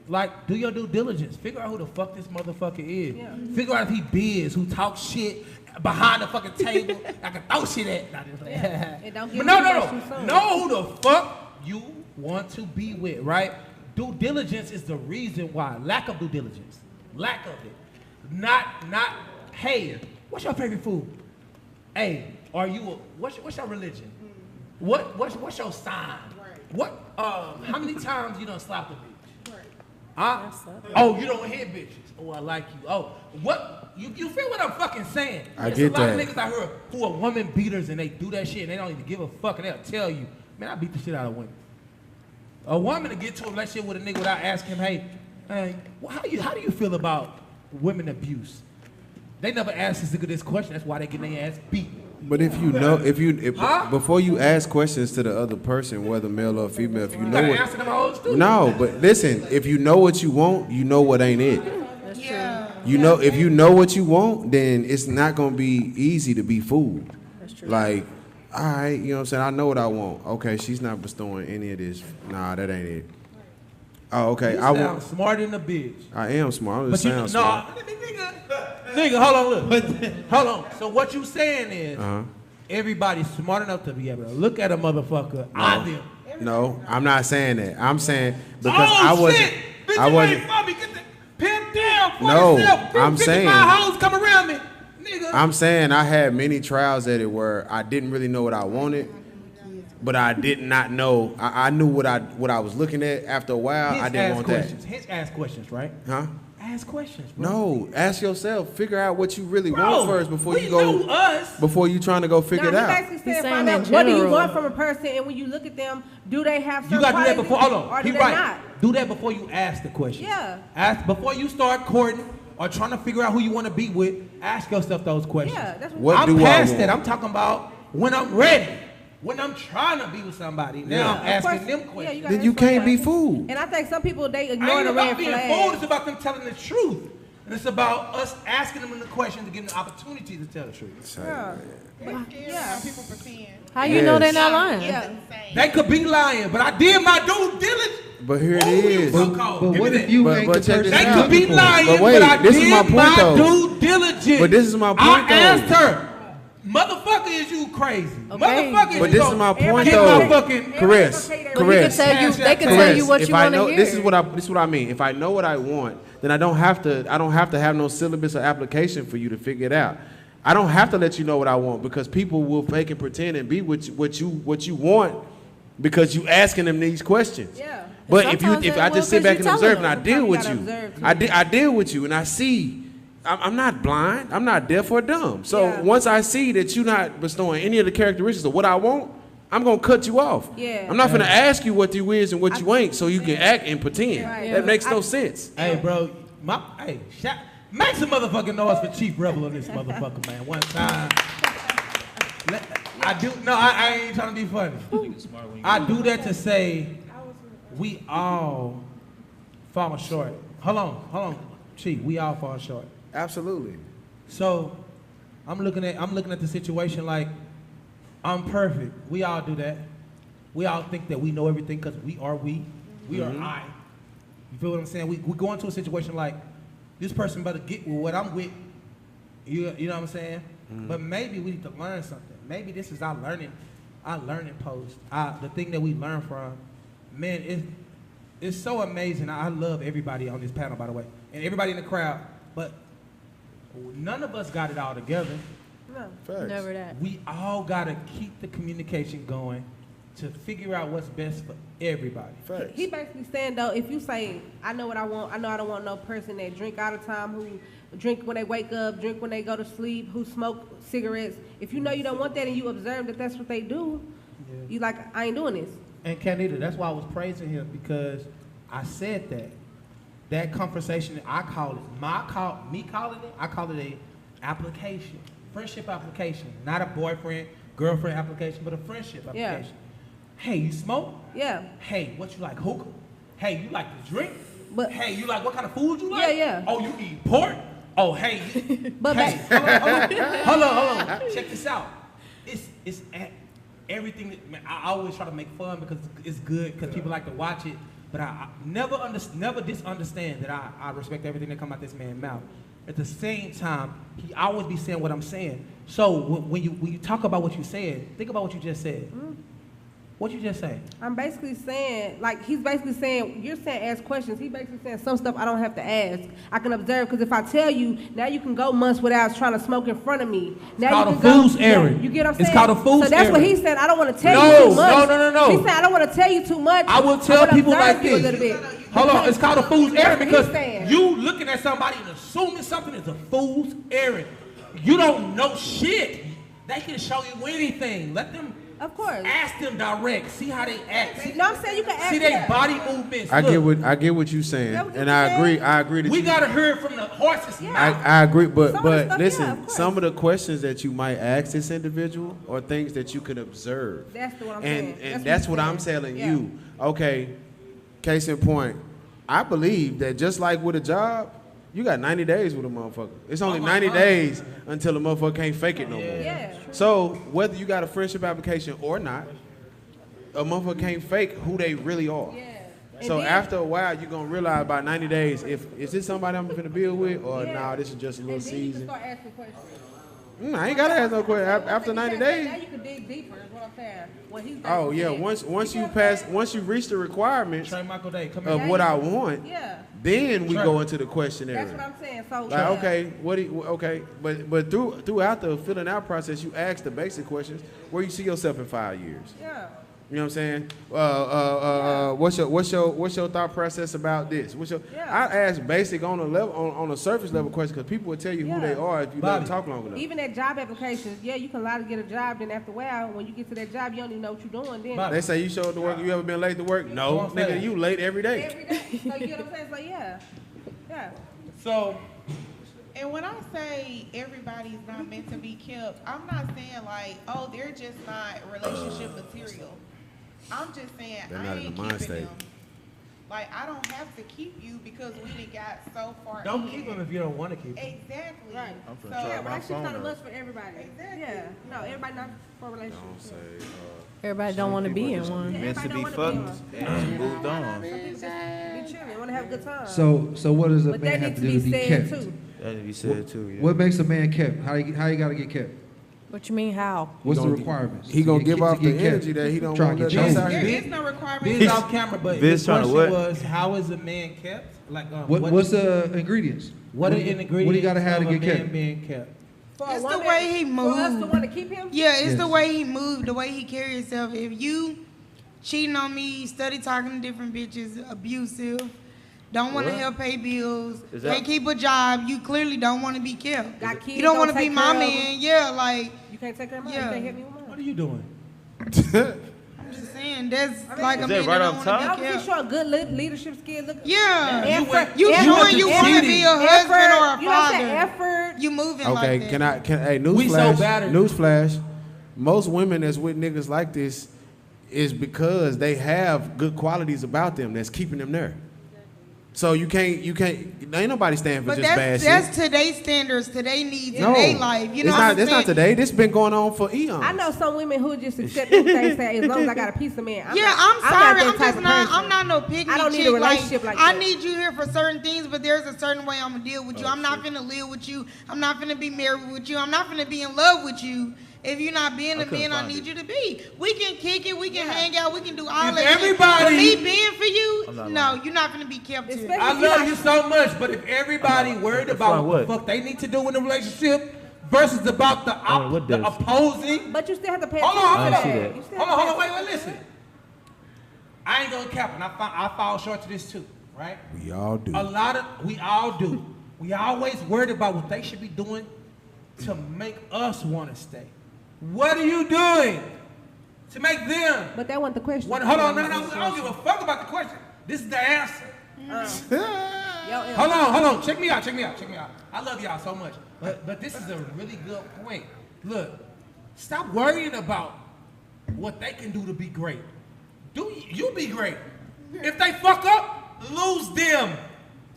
Like, do your due diligence. Figure out who the fuck this motherfucker is. Yeah. Figure out if he biz, who talks shit behind the fucking table. I can throw shit at. Not just like, And don't but get no. Know who the fuck you want to be with, right? Due diligence is the reason why. Lack of due diligence. Lack of it. Not, hey, what's your favorite food? Hey, what's your religion? What's your sign? What, how many times you done slapped a bitch? Huh? Oh, you don't hit bitches. Oh, I like you. Oh, what? You feel what I'm fucking saying? I There's get a lot that. of niggas out here who are woman beaters and they do that shit and they don't even give a fuck and they'll tell you, man, I beat the shit out of women. A woman to get to a relationship with a nigga without asking him, hey, how do you feel about women abuse? They never ask this nigga this question. That's why they get their ass beat. But if you know, before you ask questions to the other person, whether male or female, if you know gotta answer them hoes too. no, but listen, if you know what you want, you know what ain't it. That's true. You know, if you know what you want, then it's not gonna be easy to be fooled. That's true. Like, all right, you know what I'm saying? I know what I want. Okay, she's not bestowing any of this. Nah, that ain't it. Oh, okay. You I sound want. smart in the bitch. I am smart. I'm But just you, saying no, smart. nigga, hold on, look. Hold on. So what you saying is, Uh-huh. everybody's smart enough to be able to look at a motherfucker. No, I'm not saying that. I'm saying because Oh, I wasn't. shit. Bitch, I you wasn't. ain't for me. Get the pimp down for No, yourself. I'm 55 saying- hoes come around me. Nigga. I'm saying I had many trials at it where I didn't really know what I wanted, but I did not know. I knew what I was looking at. After a while, I didn't want questions. Hence ask questions, right? that. Huh? Ask questions, bro. No, ask yourself. Figure out what you really Bro, want first before we you go. know us. Before you trying to go figure it he out. basically He's said, saying find out in what do you general. want from a person, and when you look at them, do they have certain You gotta do that before. Hold or on. do He they right. not? Do that before you ask the question. Yeah. Ask before you start courting or trying to figure out who you want to be with. Ask yourself those questions. Yeah, that's What I'm do I past want? that. I'm talking about when I'm ready. When I'm trying to be with somebody. Now I'm Of course, asking them yeah, questions. gotta Then you answer can't be that. fooled. And I think some people, they I ignore ain't the about red being flag. fooled. It's about them telling the truth. And it's about us asking them the questions to give them the opportunity to tell the truth. Yeah. yeah, people pretend. How you know they're Yes. not lying? Yeah. They could be lying, but I did my due diligence. But here it Ooh, is. you so-called. But Give what me if that. you But- ain't but the check person this They out. you're could be looking for? lying, But wait, but I this is did my point, though. due diligence. But this is my point, I though. asked her, motherfucker, is you crazy? Okay. Motherfucker, But is this you is my gonna point, get though. my fucking Caress. Well, he can Caress. tell you. They can Caress. tell you what If you I want to know, hear. this is what I mean. If I know what I want, then I don't have to have no syllabus or application for you to figure it out. I don't have to let you know what I want because people will fake and pretend and be what you want because you asking them these questions. Yeah. But Sometimes if they I will just sit 'cause back you and telling observe and I them. deal with Sometimes you, you gotta observe, I deal with you and I see. I'm not blind. I'm not deaf or dumb. So Yeah. once I see that you're not bestowing any of the characteristics of what I want, I'm gonna cut you off. Yeah. I'm not gonna ask you what you is and what you ain't, so you can act and pretend. Right. That makes no sense. Hey, bro, make some motherfucking noise for Chief Rebel on this motherfucker, man. One time. I ain't trying to be funny. I do that to say we all fall short. Hold on, Chief. We all fall short. Absolutely. So I'm looking at the situation like I'm perfect. We all do that. We all think that we know everything because we are I. You feel what I'm saying? We go into a situation like this person better get with what I'm with. You know what I'm saying? But maybe we need to learn something. Maybe this is our learning post. The thing that we learn from. Man, it's so amazing. I love everybody on this panel, by the way, and everybody in the crowd. But none of us got it all together. Facts. Never that. We all gotta keep the communication going to figure out what's best for everybody. Facts. He basically saying though, if you say, I know what I want, I know I don't want no person that drink all the time, who drink when they wake up, drink when they go to sleep, who smoke cigarettes. If you know you don't want that and you observe that that's what they do, you like, I ain't doing this. And Canita, that's why I was praising him, because I said that. That conversation, I call it, I call it a application. Friendship application. Not a boyfriend, girlfriend application, but a friendship application. Hey, you smoke? Yeah. Hey, what you like, hookah? Hey, you like to drink? But hey, you like what kind of food you like? Yeah. Oh, you eat pork? Oh, hey. But hey, hold on. Check this out. It's at everything that, man, I always try to make fun because it's good, because people like to watch it. But I never misunderstand that I respect everything that come out this man's mouth. At the same time, he always be saying what I'm saying. So when you talk about what you said, think about what you just said. What you just say? I'm basically saying, like, he's basically saying, you're saying ask questions. He's basically saying some stuff I don't have to ask. I can observe, because if I tell you, now you can go months without trying to smoke in front of me. Now it's called a fool's errand. You get what I'm saying? It's called a fool's errand. So that's what he said. I don't want to tell you too much. No. He said, I don't want to tell you too much. I will tell people like this. A little bit. Hold on, it's called a fool's errand because saying. you looking at somebody and assuming something is a fool's errand. You don't know shit. They can show you anything. Let them. Of course. Ask them direct. See how they act. No, I'm saying you can ask. See their body movements. I get what you're saying, and I agree that we gotta hear it from the horse's mouth. I agree, but stuff, listen, some of the questions that you might ask this individual are things that you can observe. That's the one I'm saying. saying. And that's what I'm telling you. Okay, case in point, I believe that just like with a job, you got 90 days with a motherfucker. It's only 90 days until a motherfucker can't fake it no more. Yeah. So whether you got a friendship application or not, a motherfucker can't fake who they really are. Yeah. So then, after a while, you're gonna realize by 90 days if is this somebody I'm gonna build with or nah, this is just a little and then you can season. start asking questions. I ain't gotta ask no question after 90 days. Now you can dig deeper. Is what I'm saying. What he's Oh yeah, once you reach the requirements of what I want, then we go into the questionnaire. That's what I'm saying. So okay, but throughout the filling out process, you ask the basic questions. Where you see yourself in 5 years? Yeah. You know what I'm saying? What's your thought process about this? I ask basic on a surface level question because people will tell you who they are if you let them talk long enough. Even at job applications, you can lie to get a job. Then after a while, when you get to that job, you don't even know what you're doing. Then they say you show up to work. You ever been late to work? No, nigga, you late every day. Every day. So you know what I'm saying? So yeah. So. And when I say everybody's not meant to be kept, I'm not saying like, oh, they're just not relationship material. I'm just saying I ain't keeping them. Like, I don't have to keep you because we done got so far. Don't keep them if you don't want to keep them. Exactly. Right. So relationship's not a must for everybody. Exactly. Yeah. No, everybody not for a relationship. Everybody don't want to be in one. Meant to be fucked and moved on. Some people just be chilling, want to have a good time. So what does a But man that have to needs do to to be be said kept? too. That need to be said too. Yeah. What makes a man kept? How you gotta get kept? What you mean, how? What's the requirements? He gonna give off the kept? energy that he don't Try want to to get get there is no requirement. Biz off camera, but the Biz trying question to what? was, how is a man kept? Like, What's the ingredients? What are the ingredients? What do you gotta have to of a get man kept? being kept? It's the way he moves. For us to want to keep him? Yeah, it's Yes. the way he moved, the way he carry himself. If you cheating on me, study talking to different bitches, abusive, don't want to help pay bills, can't keep a job, you clearly don't want to be kept. Got kids, You don't want to take be my care of man. Yeah, like, You can't take care of mine. Yeah. You can't help me with mine. What are you doing? I'm just saying, that's like a Is man that right that off don't top? want to be Y'all kept. see showing good leadership skills. Look, Yeah, effort, you effort, showing you want to be a husband or a you know what I'm father. saying? Effort. You moving Okay, like that. hey, We so newsflash, battered. newsflash. Most women that's with niggas like this is because they have good qualities about them that's keeping them there. So you can't, ain't nobody standing for But just bad that's shit. today's standards, today's needs, No, today's life. You know it's what not. I'm It's not saying? today. This been going on for eons. I know some women who just accept everything, say as long as I got a piece of man. Yeah, not I'm that sorry. type I'm just of not. person. I'm not no pygmy I don't need a chick. relationship like I that. need you here for certain things, but there's a certain way I'm gonna deal with you. I'm not finna live with you. I'm not finna be married with you. I'm not finna be in love with you. If you're not being the man I need you to be, we can kick it. We can hang out. We can do all If that. everybody- shit. But me being for you, no, you're not finna be kept here. I love you so much, but if everybody worried about what the fuck they need to do in a relationship, versus about the opposing. But you still have to pay Hold attention on, to hold that. on. You still Hold have on, to hold pay on, wait, listen. I ain't gonna cap it. I fall short to this too, right? We all do. We always worried about what they should be doing to make us want to stay. What are you doing to make them? But that wasn't the question. Hold on, no, I don't give a fuck about the question. This is the answer. Hold on. Check me out. I love y'all so much. But this is a really good point. Look, stop worrying about what they can do to be great. You be great. If they fuck up, lose them.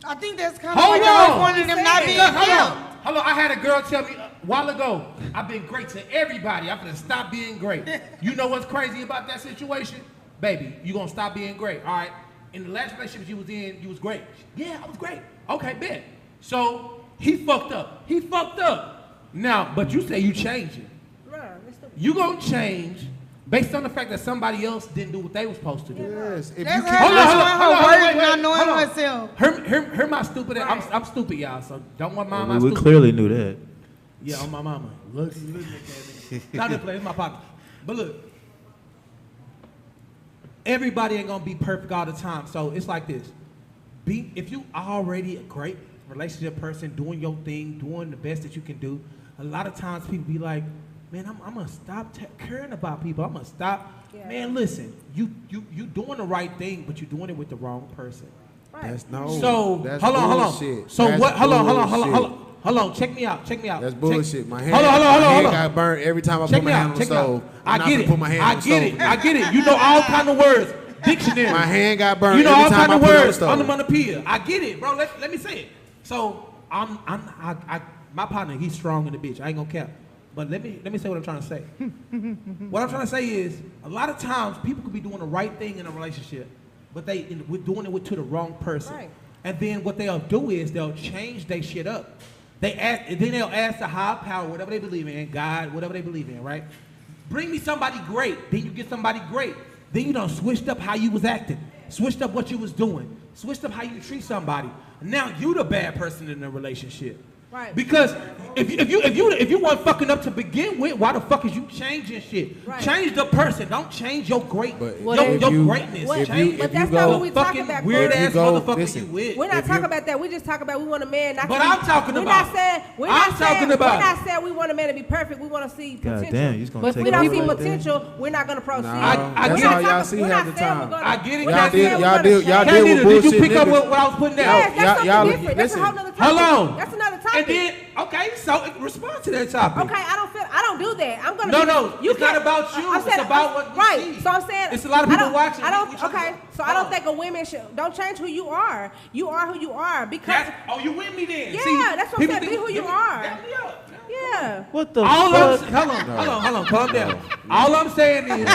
I think that's kind of like I wanted them not being killed. Hold on, I had a girl tell me a while ago, I've been great to everybody. I'm gonna stop being great. You know what's crazy about that situation? Baby, you gonna stop being great, all right? In the last relationship you was in, you was great. Yeah, I was great. Okay, bet. So, he fucked up. Now, but you say you changing. You gonna change based on the fact that somebody else didn't do what they were supposed to do. Yes. If That's you her not knowing herself. Her my stupid ass. I'm stupid, y'all, so don't want my We stupid. clearly knew that. Yeah, on my mama. Look at me. Not to play, it's my pocket. But look, everybody ain't gonna be perfect all the time. So it's like this. If you already a great relationship person, doing your thing, doing the best that you can do, a lot of times people be like, man, I'm gonna stop caring about people. I'm gonna stop. Yeah. Man, listen, you doing the right thing, but you're doing it with the wrong person. Right. That's So that's hold on. bullshit. So That's what? Hold bullshit. on. Check me out. That's bullshit. My hand, hold on. got burnt every time I put my hand on the stove. I get it. Put my hand on the stove. I get it. You know all kind of words. Dictionary. My hand got burned. You know every all time kind I of put it on the words. stove. Onomatopoeia. I get it, bro. Let me say it. So my partner, he's strong in the bitch. I ain't gonna cap. But let me say what I'm trying to say. What I'm trying to say is, a lot of times people could be doing the right thing in a relationship, but we're doing it to the wrong person. Right. And then what they'll do is they'll change their shit up. Then they'll ask the higher power, whatever they believe in, God, whatever they believe in, right? Bring me somebody great. Then you get somebody great. Then you done switched up how you was acting, switched up what you was doing, switched up how you treat somebody. Now you the bad person in the relationship. Right. Because if you weren't fucking up to begin with, why the fuck is you changing shit? Right. Change the person. Don't change your greatness. But that's not what we talking about. Weird ass motherfucker you with. We're not talking about that. We just talk about we want a man. But I'm talking about. We're not saying we want a man to be perfect. We want to see potential. Damn, you gonna But if we don't see potential, we're not gonna proceed. That's all y'all see half the time. I get it. Y'all deal with bullshit. Did you pick up what I was putting down? Yes, that's something different. That's a whole nother topic. Hold on. That's another topic. And then, okay, so respond to that topic. Okay, I don't do that. I'm gonna. It's not about you. It's about what you see. So I'm saying it's a lot of people watching. I don't think a woman don't change who you are. You are who you are because. You with me then? Yeah, that's what I'm saying. Be who you are. Yeah. What the fuck? Hold on, calm down. All I'm saying is,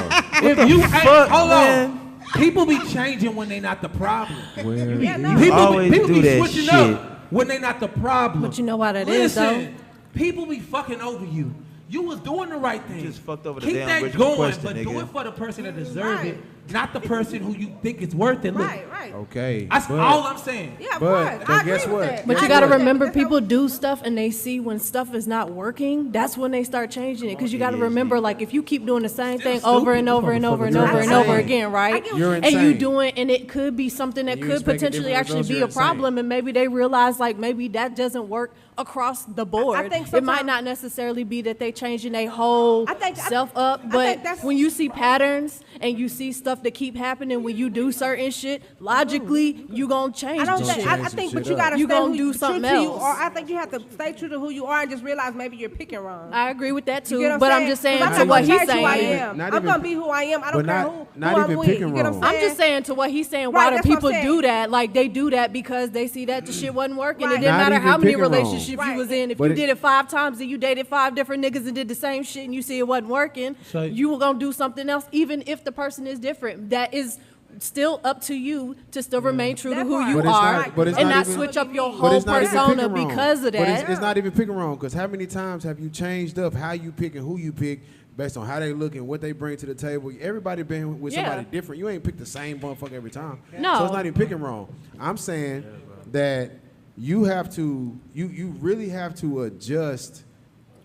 if you hold on, people be changing when they not the problem. People be switching up when they not the problem. But you know why that is, though? People be fucking over you. You was doing the right thing. You just fucked over the Keep damn that original going, question, but nigga. do it for the person that deserves it, not the person who you think is worth it. Look, Right. Okay. that's all I'm saying. Yeah, of But course. I agree guess with what? that. But I you got to agree with that. remember, That's people do stuff and they see when stuff is not working. That's when they start changing it. Because you got to remember, like, if you keep doing the same thing over and over and over and over and over again, right? You're And insane. you doing, and it could be something that You could expect potentially different actually results, be you're a problem, and maybe they realize, like, maybe that doesn't work across the board. think It might sometimes- not necessarily be that they changing their whole self up, think but that's- when you see patterns and you see stuff that keep happening when you do certain shit, logically you gonna change. I the think, shit. but you gotta You stay gonna who do true something to you else. are. I think you have to stay true to who you are and just realize maybe you're picking wrong. I agree with that You too, get what but I'm just saying 'Cause I'm to not what gonna he's change who I saying. am. Not I'm even- gonna be who I am. I don't but care not- who not I'm even with. picking You get what wrong. I'm I'm saying? just saying to what he's saying. Right, Why do that's what I'm people saying. do that? Like they do that because they see that the shit wasn't working. Right. It didn't Not matter even how many picking wrong. relationships you Right. was in. If But you it- did it 5 times and you dated 5 different niggas and did the same shit and you see it wasn't working, So- you were gonna do something else, even if the person is different. That is still up to you to still remain true to That who part. you But it's are not- but it's and not not even- switch up your But whole it's not even persona picking wrong. because of But that. it's not even picking wrong because how many times have you changed up how you pick and who you pick based on how they look and what they bring to the table? Everybody been with somebody Yeah. different. You ain't pick the same motherfucker every time. No. So it's not even picking wrong. I'm saying that you have to, you really have to adjust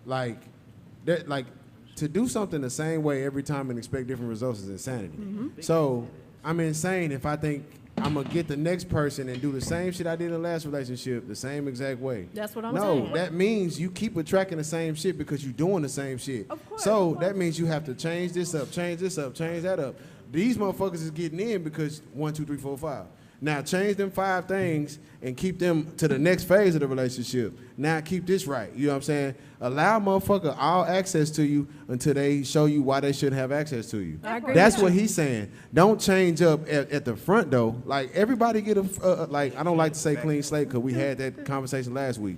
Like, that, like to do something the same way every time and expect different results is insanity. So I'm insane if I think I'm gonna get the next person and do the same shit I did in the last relationship the same exact way. That's what I'm saying. saying. No, that means you keep attracting the same shit because you're doing the same shit. Of course. So that means you have to change this up, change this up, change that up. These motherfuckers is getting in because 1, 2, 3, 4, 5. Now change them 5 things and keep them to the next phase of the relationship. Now keep this right. You know what I'm saying? Allow motherfucker all access to you until they show you why they shouldn't have access to you. I agree That's with what you. he's saying. Don't change up at the front though. Like everybody get a like I don't like to say clean slate because we had that conversation last week,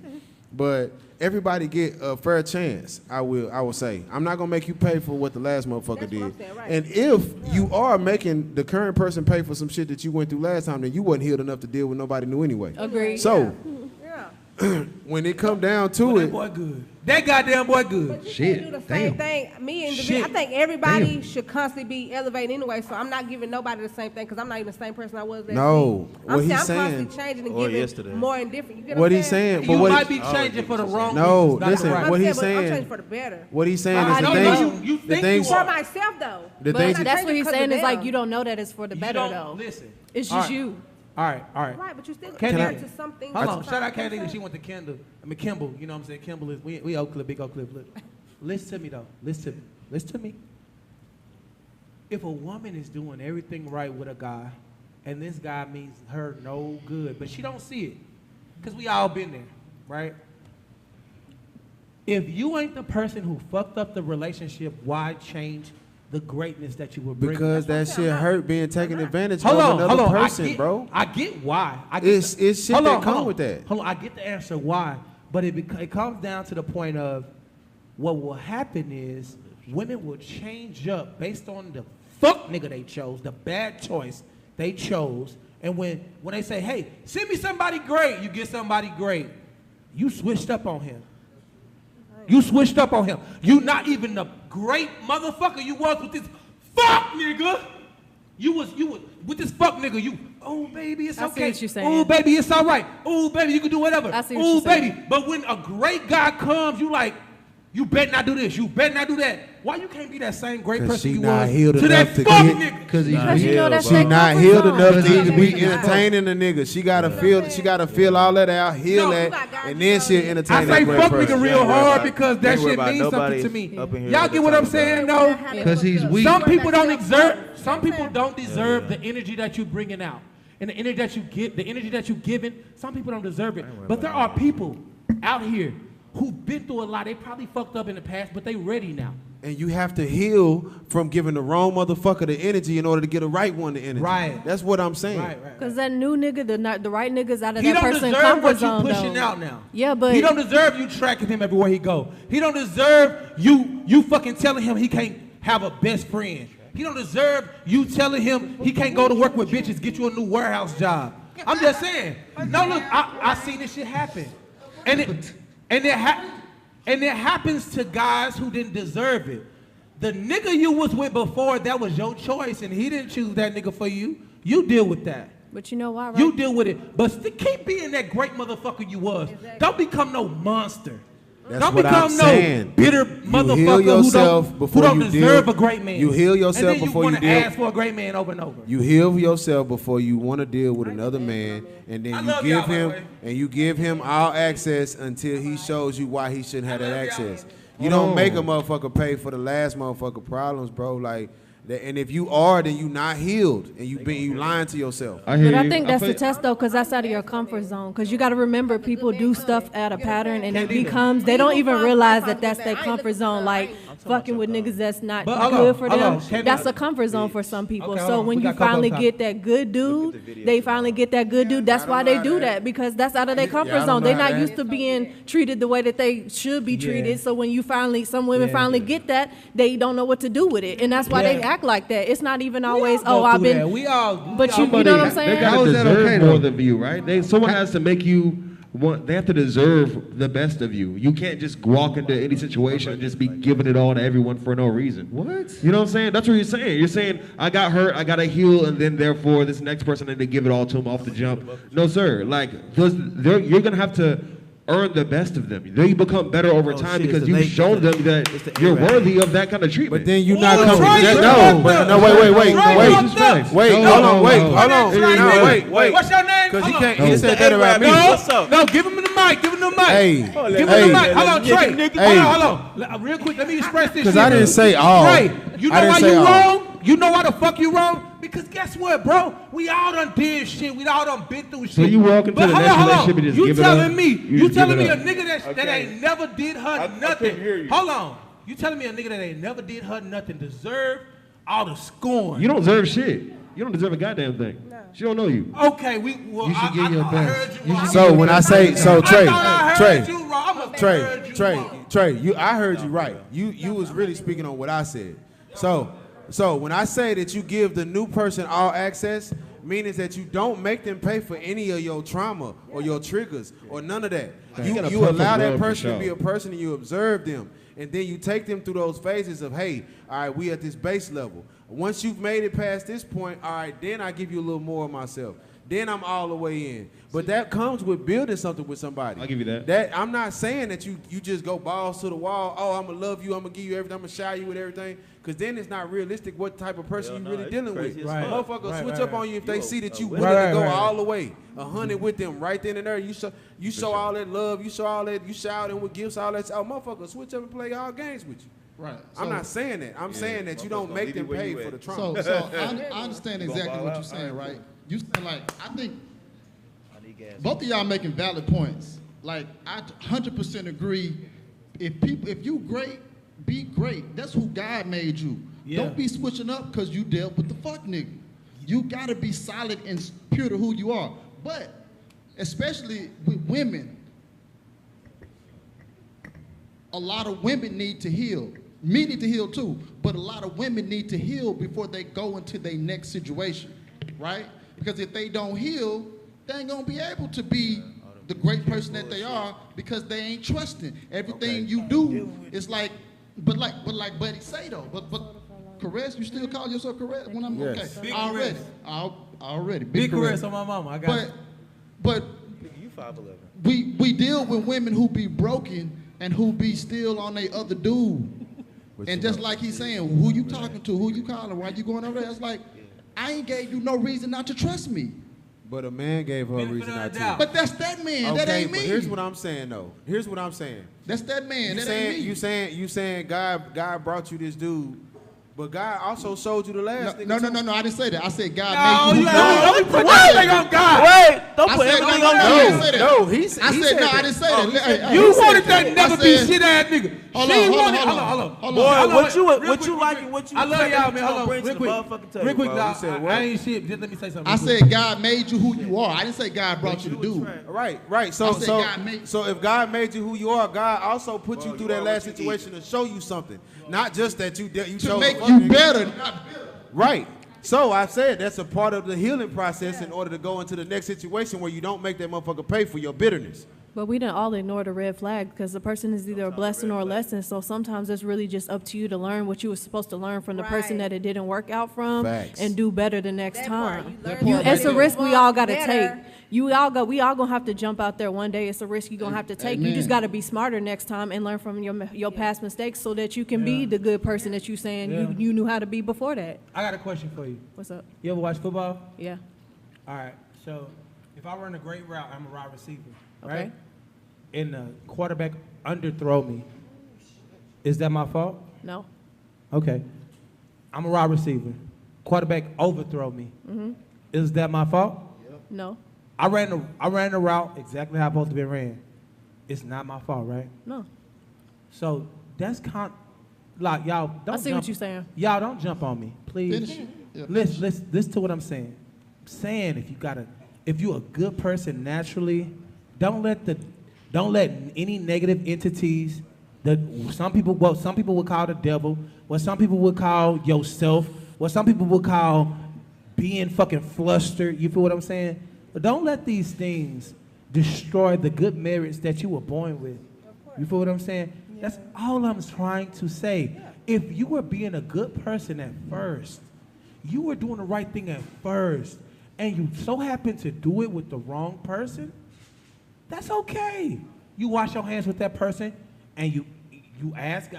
but everybody get a fair chance. I will say. I'm not gonna make you pay for what the last motherfucker did. And if you are making the current person pay for some shit that you went through last time, then you wasn't healed enough to deal with nobody new anyway. Agreed. So when it come down to it, that boy good. That goddamn boy good. But you can't do the same thing. Me individually, I think everybody should constantly be elevated anyway. So I'm not giving nobody the same thing because I'm not even the same person I was last No, week. what I'm he's saying- constantly changing and giving more and different. You get what I'm he's saying, but You what might he- be changing for the wrong No, reasons, not listen, the right. what he's I'm saying, changing for the better. what he's saying I is the know things, you the think things, you For myself though. the But things. that's what he's because saying of is like them. you don't know that it's for the better don't though. listen. It's All just right. you. All right. Right, but you still Can compare I- it to something. Hold on, shout out Candy. She went to Kimball. You know what I'm saying? Kimball is we Oak Cliff, big Oak Cliff. Look. Listen to me though. Listen to me. Listen to me. If a woman is doing everything right with a guy, and this guy means her no good, but she don't see it, because we all been there, right? If you ain't the person who fucked up the relationship, why change the greatness that you were bringing? Because that shit hurt being taken advantage Hold of on, another hold on. person, bro. I get why. I get It's shit that come with that. Hold on, I get the answer why, but it comes down to the point of what will happen is women will change up based on the fuck nigga they chose, the bad choice they chose, and when they say, hey, send me somebody great, you get somebody great, you switched up on him. You switched up on him. You not even the great motherfucker you was with this fuck nigga. You was with this fuck nigga. You, oh baby, it's I see okay. what you're saying. Oh baby, it's all right. Oh baby, you can do whatever. I see what Oh you're saying. baby, but when a great guy comes, you like, you better not do this. You better not do that. Why you can't be that same great 'Cause person she you not was healed to enough that to fuck get- nigga? Because he's You know that's She their not comfort healed zone. enough to Because even be he's- entertaining the nigga. She gotta feel all that out, heal No, that, you got and then she'll I entertain say that great fuck person. nigga real hard because that Ain't worry shit about means something nobody to me. up in here Y'all at get the what I'm time, saying bro. though? Because he's weak. Some people don't deserve. Some people don't deserve the energy that you're bringing out, and the energy that you get, the energy that you're giving. Some people don't deserve it, but there are people out here who've been through a lot. They probably fucked up in the past, but they ready now. And you have to heal from giving the wrong motherfucker the energy in order to get a right one the energy. Right. That's what I'm saying. Because that new nigga, the right niggas out of He that don't person's deserve comfort what you zone pushing though. out now. Yeah, but He don't deserve you tracking him everywhere he go. He don't deserve you fucking telling him he can't have a best friend. He don't deserve you telling him he can't go to work with bitches, get you a new warehouse job. I'm just saying. No, look, I seen this shit happen, and it happens to guys who didn't deserve it. The nigga you was with before, that was your choice, and he didn't choose that nigga for you. You deal with that. But you know why, right? You deal with it. But keep being that great motherfucker you was. Don't become no monster. That's don't what become I'm no saying. bitter You motherfucker heal yourself who before don't you deserve deal- a great man. You heal yourself and then before you wanna deal- ask for a great man over and over. You heal yourself before you want to deal with another man, and then I you love give y'all, by the him way. and you give him all access until he shows you why he shouldn't have that access. You don't make a motherfucker pay for the last motherfucker problems, bro. Like that, and if you are, then you not healed, and you lying to yourself. I hear But I you. think that's the feel- test though, because that's out of your comfort zone. Because you got to remember, people do stuff at a pattern, and it Can't do that. becomes they don't even realize that that's their comfort zone. Like fucking with niggas that's not But hold good on, for hold them. on. Can't That's do- a comfort zone for some people. Okay, hold So on. when We you got Coco finally time. get that good dude, they finally get that good dude. That's why they do that, because that's out of their comfort I don't zone. know They're how not that- used to being treated the way that they should be treated. Yeah. So when you finally, some women Yeah. finally get that, they don't know what to do with it, and that's why they Yeah. act like that. It's not even always, Go oh, I've through been. that. We all. But you know what I'm saying? They gotta How is that deserve okay, more though? than you, right? Someone has to make you want. They have to deserve the best of you. You can't just walk into any situation and just be giving it all to everyone for no reason. What? You know what I'm saying? That's what you're saying. You're saying I got hurt, I gotta heal, and then therefore this next person I need to give it all to him off the jump. No, sir. Like you're gonna have to earn the best of them. They become better over time shit, because it's you've innate- shown them it's that the you're A-Rap. worthy of that kind of treatment. But then you're Ooh, not coming. Trey, that- you no, fucked but up. no, Trey, wait, you fucked up. wait, No, hold no, on, wait, no, hold on, Trey, no, hey, wait. What's your name? Because he Hold on. can't. He said that about me. No, give him the mic. Give him the mic. Hey, Give him the mic. Hold on, Trey. Hey. Hold on. Real quick, let me express this. 'Cause shit. I didn't say all. Trey, you know I didn't why say you all. wrong? You know why the fuck you wrong? Because guess what, bro? We all done did shit. We all done been through shit. So you walk into But the hold next on, hold on. relationship and just You give it telling up? me? You You just telling give me it a up? nigga that ain't never did her nothing? couldn't hear you. Hold on. You telling me a nigga that ain't never did her nothing deserve all the scorn? You don't deserve shit. You don't deserve a goddamn thing. She don't know you. Okay, well, You should give your I best. heard you You wrong. should So when I say, so Trey, I Trey, heard you wrong. I must have heard you wrong. Trey, I heard you right. You was really speaking on what I said. So when I say that you give the new person all access, meaning that you don't make them pay for any of your trauma or your triggers or none of that. You got a You perfect allow that love for person to sure. be a person and you observe them. And then you take them through those phases of, hey, all right, we at this base level. Once you've made it past this point, all right, then I give you a little more of myself. Then I'm all the way in. But that comes with building something with somebody. I'll give you that. I'm not saying that you just go balls to the wall. Oh, I'm gonna love you. I'm gonna give you everything. I'm gonna shower you with everything. Because then it's not realistic what type of person you really dealing with. Right. Motherfuckers Right, switch right, up on right. you if they see that you Right, willing right, to go right. all the way, 100 with them right then and there. You show all that love. You show all that. You shower them with gifts. All that. Oh, motherfuckers switch up and play all games with you. Right. I'm not saying that. I'm saying that you don't make them pay for the trauma. So I understand exactly what you're saying, right? You saying like I think both of y'all making valid points. Like I 100% agree. If you great, be great. That's who God made you. Yeah. Don't be switching up because you dealt with the fuck nigga. You gotta be solid and pure to who you are. But especially with women, a lot of women need to heal. Me need to heal too, but a lot of women need to heal before they go into their next situation, right? Because if they don't heal, they ain't gonna be able to be the great person that they are because they ain't trusting. Everything you do is like Buddy say though, but Caress, you still call yourself Caress when I'm Yes. okay? Big Already, Caress. already. Big caress on my mama. I got you. But You 5'11". we deal with women who be broken and who be still on their other dude. And just like he's saying, who you talking to, who you calling, why you going over there? It's like, I ain't gave you no reason not to trust me. But a man gave her a reason not to. But that's that man. That Okay, ain't me. but here's what I'm saying though. Here's what I'm saying. That's that man. That ain't me. You saying God brought you this dude, but God also showed you the last nigga. No. I didn't say that. I said God No, made you. you don't put everything on God. Wait, don't I put said everything no, on I you. didn't say that. No, I said no. I didn't say that. You wanted that never I be said- shit ass nigga. Hold She on, wanted. hold on. Hold Hold Boy, on. what you Real what quick, you real like quick. what you I love y'all, man. Hold on, bring to real the quick. motherfucking table, Real quick, bro. dog. You said I what? ain't shit. Just let me say something. I real quick. said God made you who you are. I didn't say God brought you to do. Right. So I said God made- so if God made you who you are, God also put you through that last situation to show you something, not just that you To chose make a fuck you nigga. better, not bitter. Right. So I said that's a part of the healing process in order to go into the next situation where you don't make that motherfucker pay for your bitterness. But we didn't all ignore the red flag because the person is either a blessing or a lesson. So sometimes it's really just up to you to learn what you were supposed to learn from the person that it didn't work out from Facts. and do better the next time. That part It's a right risk we all got to Better. take. We all gonna have to jump out there one day. It's a risk you're gonna have to take. You just Amen. got to be smarter next time and learn from your past mistakes so that you can be the good person that you saying you knew how to be before that. I got a question for you. What's up? You ever watch football? Yeah. All right. So if I run a great route, I'm a wide receiver, Okay. right? And the quarterback underthrow me. Is that my fault? No. Okay. I'm a wide receiver. Quarterback overthrow me. Is that my fault? No. I ran the route exactly how I'm supposed to be ran. It's not my fault, right? No. So that's like y'all don't. I see what you're saying. Y'all don't jump on me, please. Finish it. Yeah, Listen to what I'm saying. I'm saying if you're a good person naturally, don't let any negative entities that some people would call the devil, what some people would call yourself, what some people would call being fucking flustered. You feel what I'm saying? But don't let these things destroy the good merits that you were born with. You feel what I'm saying? That's all I'm trying to say. If you were being a good person at first, you were doing the right thing at first, and you so happen to do it with the wrong person, that's okay. You wash your hands with that person, and you ask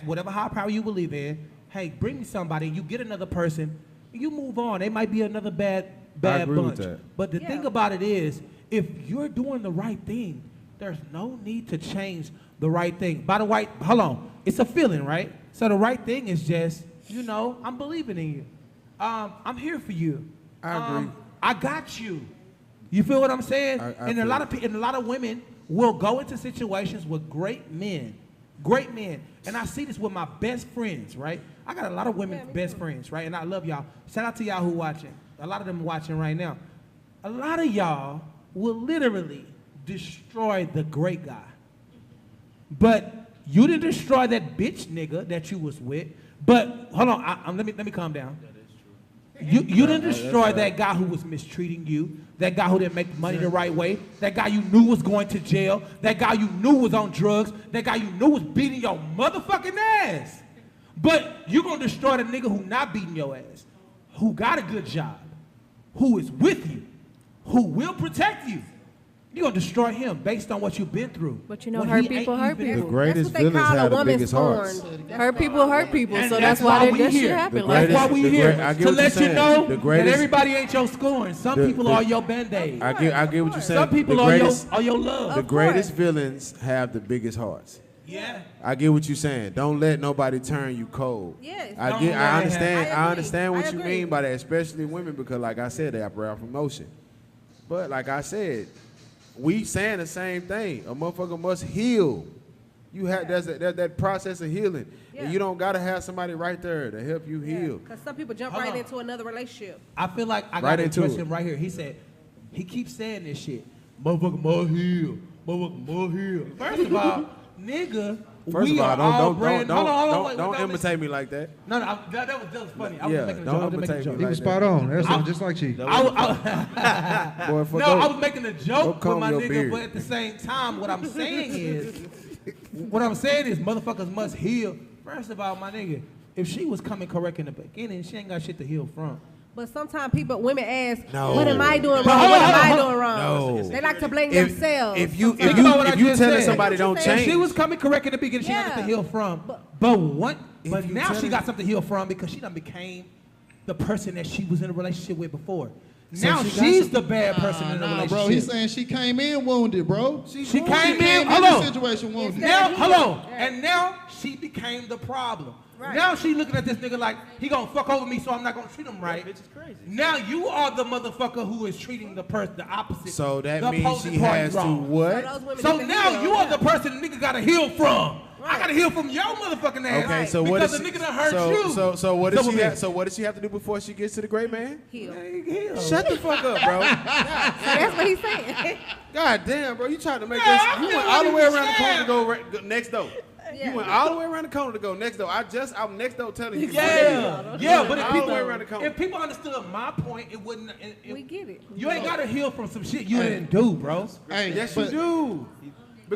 whatever high power you believe in. Hey, bring me somebody. You get another person. You move on. They might be another bad agree with bunch. that. But the thing about it is, if you're doing the right thing, there's no need to change the right thing. By the way, hold on. It's a feeling, right? So the right thing is just, I'm believing in you. I'm here for you. I agree. I got you. You feel what I'm saying? And a lot of women will go into situations with great men, and I see this with my best friends, right? I got a lot of women best friends, right? And I love y'all. Shout out to y'all who watching. A lot of them watching right now. A lot of y'all will literally destroy the great guy. But you didn't destroy that bitch nigga that you was with. But hold on, let me calm down. You didn't destroy that guy who was mistreating you, that guy who didn't make money the right way, that guy you knew was going to jail, that guy you knew was on drugs, that guy you knew was beating your motherfucking ass. But you're going to destroy the nigga who not beating your ass, who got a good job, who is with you, who will protect you. You're going to destroy him based on what you've been through. But hurt people hurt people. The greatest villains have the biggest hearts. Hurt people hurt people, And so that's why that shit happen. That's why we here, to let you know The that greatest- everybody ain't your scoring. Some people are your Band-Aid. I get what you're saying. Some people are your love. The greatest villains have the biggest hearts. Yeah. I get what you're saying. Don't let nobody turn you cold. Yes. I Don't understand. I I understand what I you agree. mean by that, especially women, because like I said, they operate off emotion. But like I said, we saying the same thing. A motherfucker must heal. You have there's that process of healing, Yeah. and you don't gotta have somebody right there to help you heal. Because some people jump Hold right on. into another relationship. I feel like I Right got to into address it. him right here. He keeps saying this shit. Motherfucker more heal. Motherfucker more heal. First of all, nigga, First we of are all, all brand. Hold on, wait, don't listen. imitate me like that. No, that was funny. I was Yeah, just making a don't joke. I was just making a imitate joke. me He was spot on. That sounded just like Chief. Boy, I was making a joke comb with my your nigga, beard. but at the same time, what I'm saying is motherfuckers must heal. First of all, my nigga, if she was coming correct in the beginning, she ain't got shit to heal from. But sometimes women ask, No. what am I doing But wrong? hold What on, am I hold on. doing wrong? No. They like to blame If- themselves. if you- sometimes. Think about what I you just telling said. somebody don't If change. she was coming correct in the beginning, she had nothing to heal from. But If you now she telling- got something to heal from because she done became the person that she was in a relationship with before. So Now she got she's some- the bad person in the Nah, relationship. bro, he's saying she came in wounded, bro. She came in. in Hold the on. situation wounded. Now, hold on. And now she became the problem. Now she looking at this nigga like he gonna fuck over me, so I'm not gonna treat him right. Bitch is crazy. Now you are the motherfucker who is treating the opposite. So that the means opposing she party has to wrong. what? So now you are the person the nigga gotta heal from. I gotta heal from your motherfucking ass. Okay, so what because does the she, nigga done hurt you. So what does Double she man. have? So what does she have to do before she gets to the great man? Heal. Shut the fuck up, bro. That's what he's saying. God damn, bro, you trying to make Yeah, this? I You feel went like all the you way around the saying. corner to go next door. Yeah. You went all the way around the corner to go next door. I'm next door telling you. Yeah, but if all the way people, around the corner. if people understood my point, it wouldn't. We get it. You ain't gotta heal from some shit you didn't do, bro. Hey, Yes, you but- do.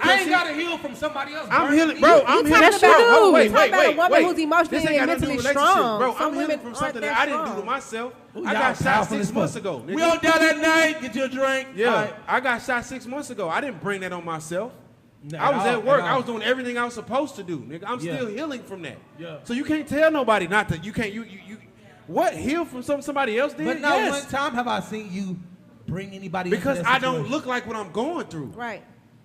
I ain't gotta heal from somebody else. I'm burning healing, me. bro. I'm You healing. talking about- Bro, you wait, talking about a woman wait. who's emotionally This ain't got and nothing to do mentally with relationships, strong. bro. Some I'm healing women from aren't something that that I didn't do strong. to myself. Ooh, I y'all got shot powerful 6 as months fuck. ago. Nigga. We on down that night. Get you a drink. Yeah, All right. I got shot 6 months ago. I didn't bring that on myself. No, I was all, at work. all. I was doing everything I was supposed to do, nigga. I'm Yeah. still healing from that. Yeah. So you can't tell nobody not to. You can't. You. What heal from somebody else did? But not Yes. one time have I seen you bring anybody Because into that I don't situation. look like what I'm going through. Right.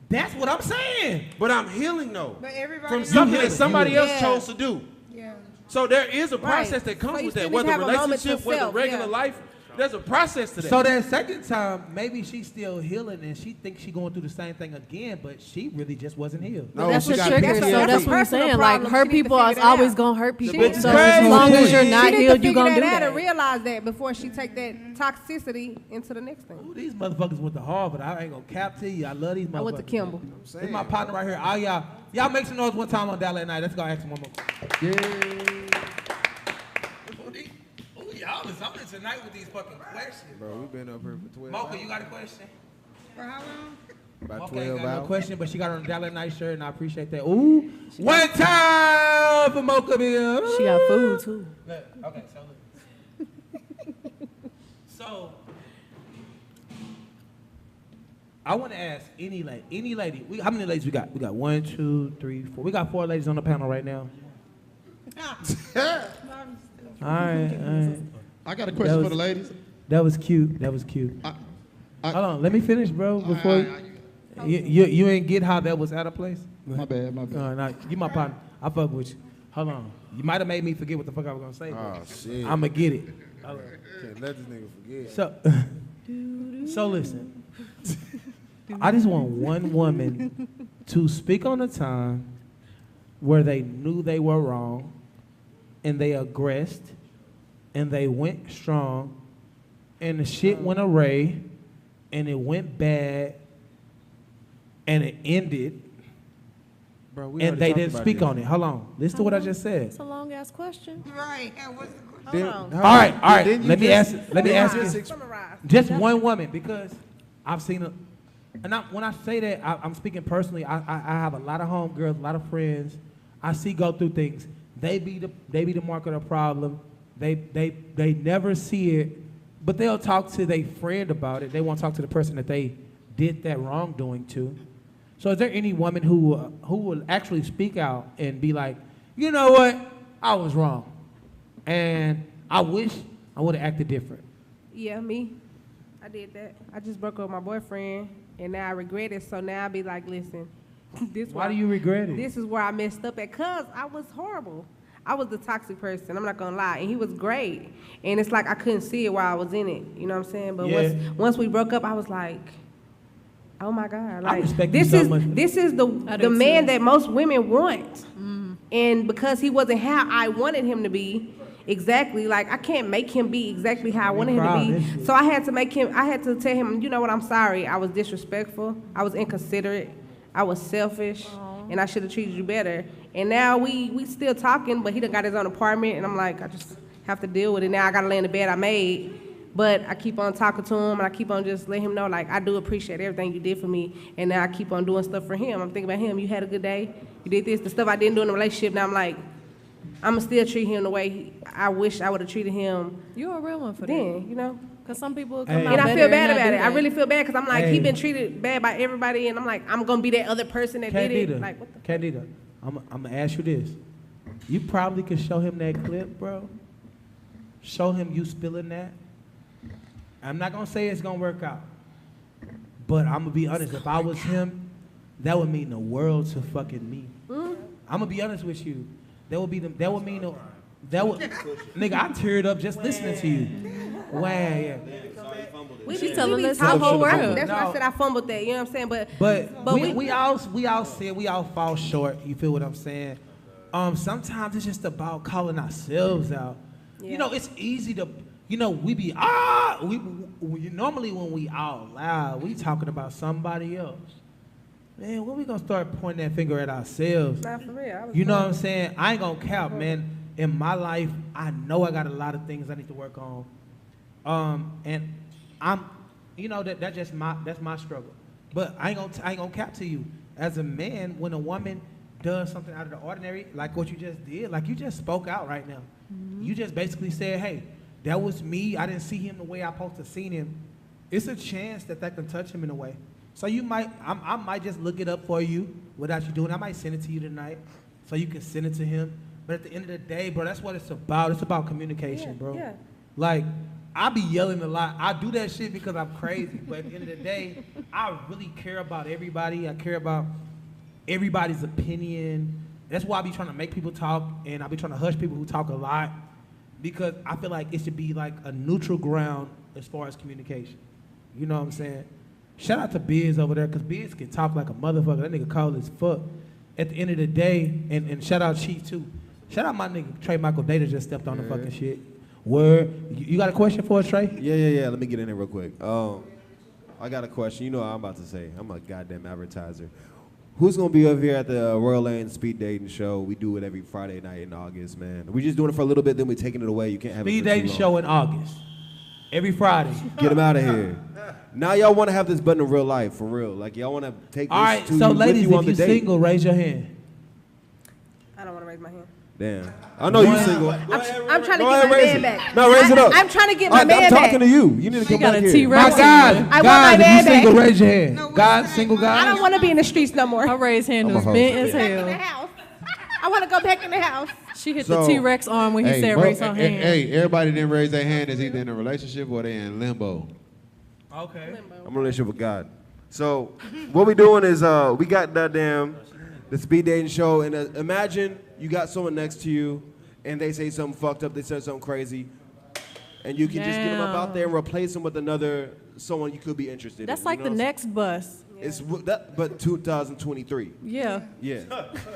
That's what I'm saying. But I'm healing though. But everybody From knows- something healing. that somebody You else healing. chose to do. Yeah. So there is a Right. process that comes So you with still that. need Whether to have a moment relationship, to whether self, regular yeah. life, there's a process to that. So that second time, maybe she's still healing and she thinks she's going through the same thing again, but she really just wasn't healed. no, That's she what got triggers. PTSD. So that's what I'm personal saying. Like problem. hurt She need to people is figure that always out. gonna hurt people. bitch is So crazy. as long as you're not She need to healed, you figure gonna that do out that. and realize that before she take that toxicity into the next thing. Ooh, these motherfuckers went to Harvard. I ain't gonna cap to you. I love these motherfuckers. I went to Kimball. This is my partner right here. All y'all make some noise one time on Dallas at night. Let's go ask him one more. Ooh, y'all is on it tonight with these fucking questions. Bro, we've been up here for 12 Mocha, hours. you got a question? For how long? About Mocha 12 ain't got no hours. question, but she got on a Dallas night shirt, and I appreciate that. Ooh, one time for Mocha Bill. She got food too. Look, okay, so look. So, I want to ask any lady. How many ladies we got? We got 1, 2, 3, 4. We got 4 ladies on the panel right now. All right. I got a question for the ladies. That was cute. Hold on, let me finish, bro. Before you ain't get how that was out of place. My bad. No, you my partner. I fuck with you. Hold on. You might have made me forget what the fuck I was gonna say. Oh shit. I'ma get it. Can't let this nigga forget. So listen. I just want one woman to speak on a time where they knew they were wrong and they aggressed and they went strong and the shit went array and it went bad and it ended. Bro, and they didn't speak on it. Hold on. Listen to what I just said. It's a long ass question. Right. What's the question? All right. Let me ask you. Just one woman, because I've seen it. And when I say that, I'm speaking personally. I have a lot of homegirls, a lot of friends. I see go through things. They be the mark of the problem. They never see it, but they'll talk to their friend about it. They won't talk to the person that they did that wrongdoing to. So is there any woman who will actually speak out and be like, you know what, I was wrong, and I wish I would have acted different? Yeah, me. I did that. I just broke up with my boyfriend, and now I regret it. So now I be like, listen, Why do you regret it? This is where I messed up at, cause I was horrible. I was the toxic person. I'm not gonna lie, and he was great. And it's like I couldn't see it while I was in it. You know what I'm saying? But once we broke up, I was like, oh my God! Like this is the man that most women want. And because he wasn't how I wanted him to be, exactly, like I can't make him be exactly how I wanted him to be. So I had to tell him, you know what, I'm sorry. I was disrespectful. I was inconsiderate. I was selfish. And I should have treated you better. And now we still talking, but he done got his own apartment, and I'm like, I just have to deal with it. Now I gotta lay in the bed I made. But I keep on talking to him, and I keep on just letting him know, like, I do appreciate everything you did for me. And now I keep on doing stuff for him. I'm thinking about him. You had a good day. You did this. The stuff I didn't do in the relationship, now I'm like, I'm going to still treat him the way I wish I would have treated him. You're a real one for then, that. you know? Because some people come out and I feel bad better about it. I really feel bad because I'm like, he been treated bad by everybody, and I'm like, I'm going to be that other person that did it. Like, what the Candida, I'm going to ask you this. You probably could show him that clip, bro. Show him you spilling that. I'm not going to say it's going to work out. But I'm going to be honest. If I was him, that would mean the world to fucking me. I'm going to be honest with you. That would mean nigga, I teared up just listening to you. Wow, yeah. She's telling us the whole world. That's why I said I fumbled that. You know what I'm saying? But we all fall short. You feel what I'm saying? Sometimes it's just about calling ourselves out. Yeah. You know, it's easy to. You know, we be normally when we out loud, we talking about somebody else. Man, when we gonna start pointing that finger at ourselves? Not for real. You know what I'm saying? I ain't gonna cap, man. In my life, I know I got a lot of things I need to work on. And I'm, you know, that's my struggle. But I ain't gonna cap to you. As a man, when a woman does something out of the ordinary, like what you just did, like you just spoke out right now. Mm-hmm. You just basically said, hey, that was me. I didn't see him the way I supposed to seen him. It's a chance that can touch him in a way. So I might just look it up for you without you doing it. I might send it to you tonight so you can send it to him. But at the end of the day, bro, that's what it's about. It's about communication, bro. Yeah. Like, I be yelling a lot. I do that shit because I'm crazy. But at the end of the day, I really care about everybody. I care about everybody's opinion. That's why I be trying to make people talk, and I be trying to hush people who talk a lot. Because I feel like it should be like a neutral ground as far as communication. You know what I'm saying? Shout out to Biz over there, because Biz can talk like a motherfucker. That nigga cold as fuck. At the end of the day, and shout out Chief too. Shout out my nigga Trey Michael Data just stepped on the fucking shit. Word. You got a question for us, Trey? Yeah. Let me get in there real quick. I got a question. You know what I'm about to say. I'm a goddamn advertiser. Who's gonna be over here at the Royal Lane Speed Dating Show? We do it every Friday night in August, man. We're just doing it for a little bit, then we're taking it away. You can't have Speed it for too Dating long. Show in August. Every Friday. Get them out of here. Now y'all want to have this button in real life, for real. Like y'all want to take this All right, to so you, ladies, with you on if the you're date. single, raise your hand. I don't want to raise my hand. Damn. I know you single. I'm trying to get Go my ahead, raise man it. back. No, raise it up. I'm trying to get my man I'm back. talking to you. You need to come got back a here. T-Rex. My God, I want my guys, if man you single, back. raise your hand. God, single I guys. don't want to be in the streets no more. Her raised hand I'm was a hoe. bent as Back in the hell. house. I want to go back in the house. She hit So- the T-Rex arm when he said raise her hand. Hey, everybody didn't raise their hand is either in a relationship or they in limbo. Okay. I'm in a relationship with God. So what we doing is we got the speed dating show, and imagine you got someone next to you, and they say something fucked up, they say something crazy, and you can just get them up out there and replace them with someone you could be interested That's in. like you the know? next bus. It's but 2023. Yeah. Yeah,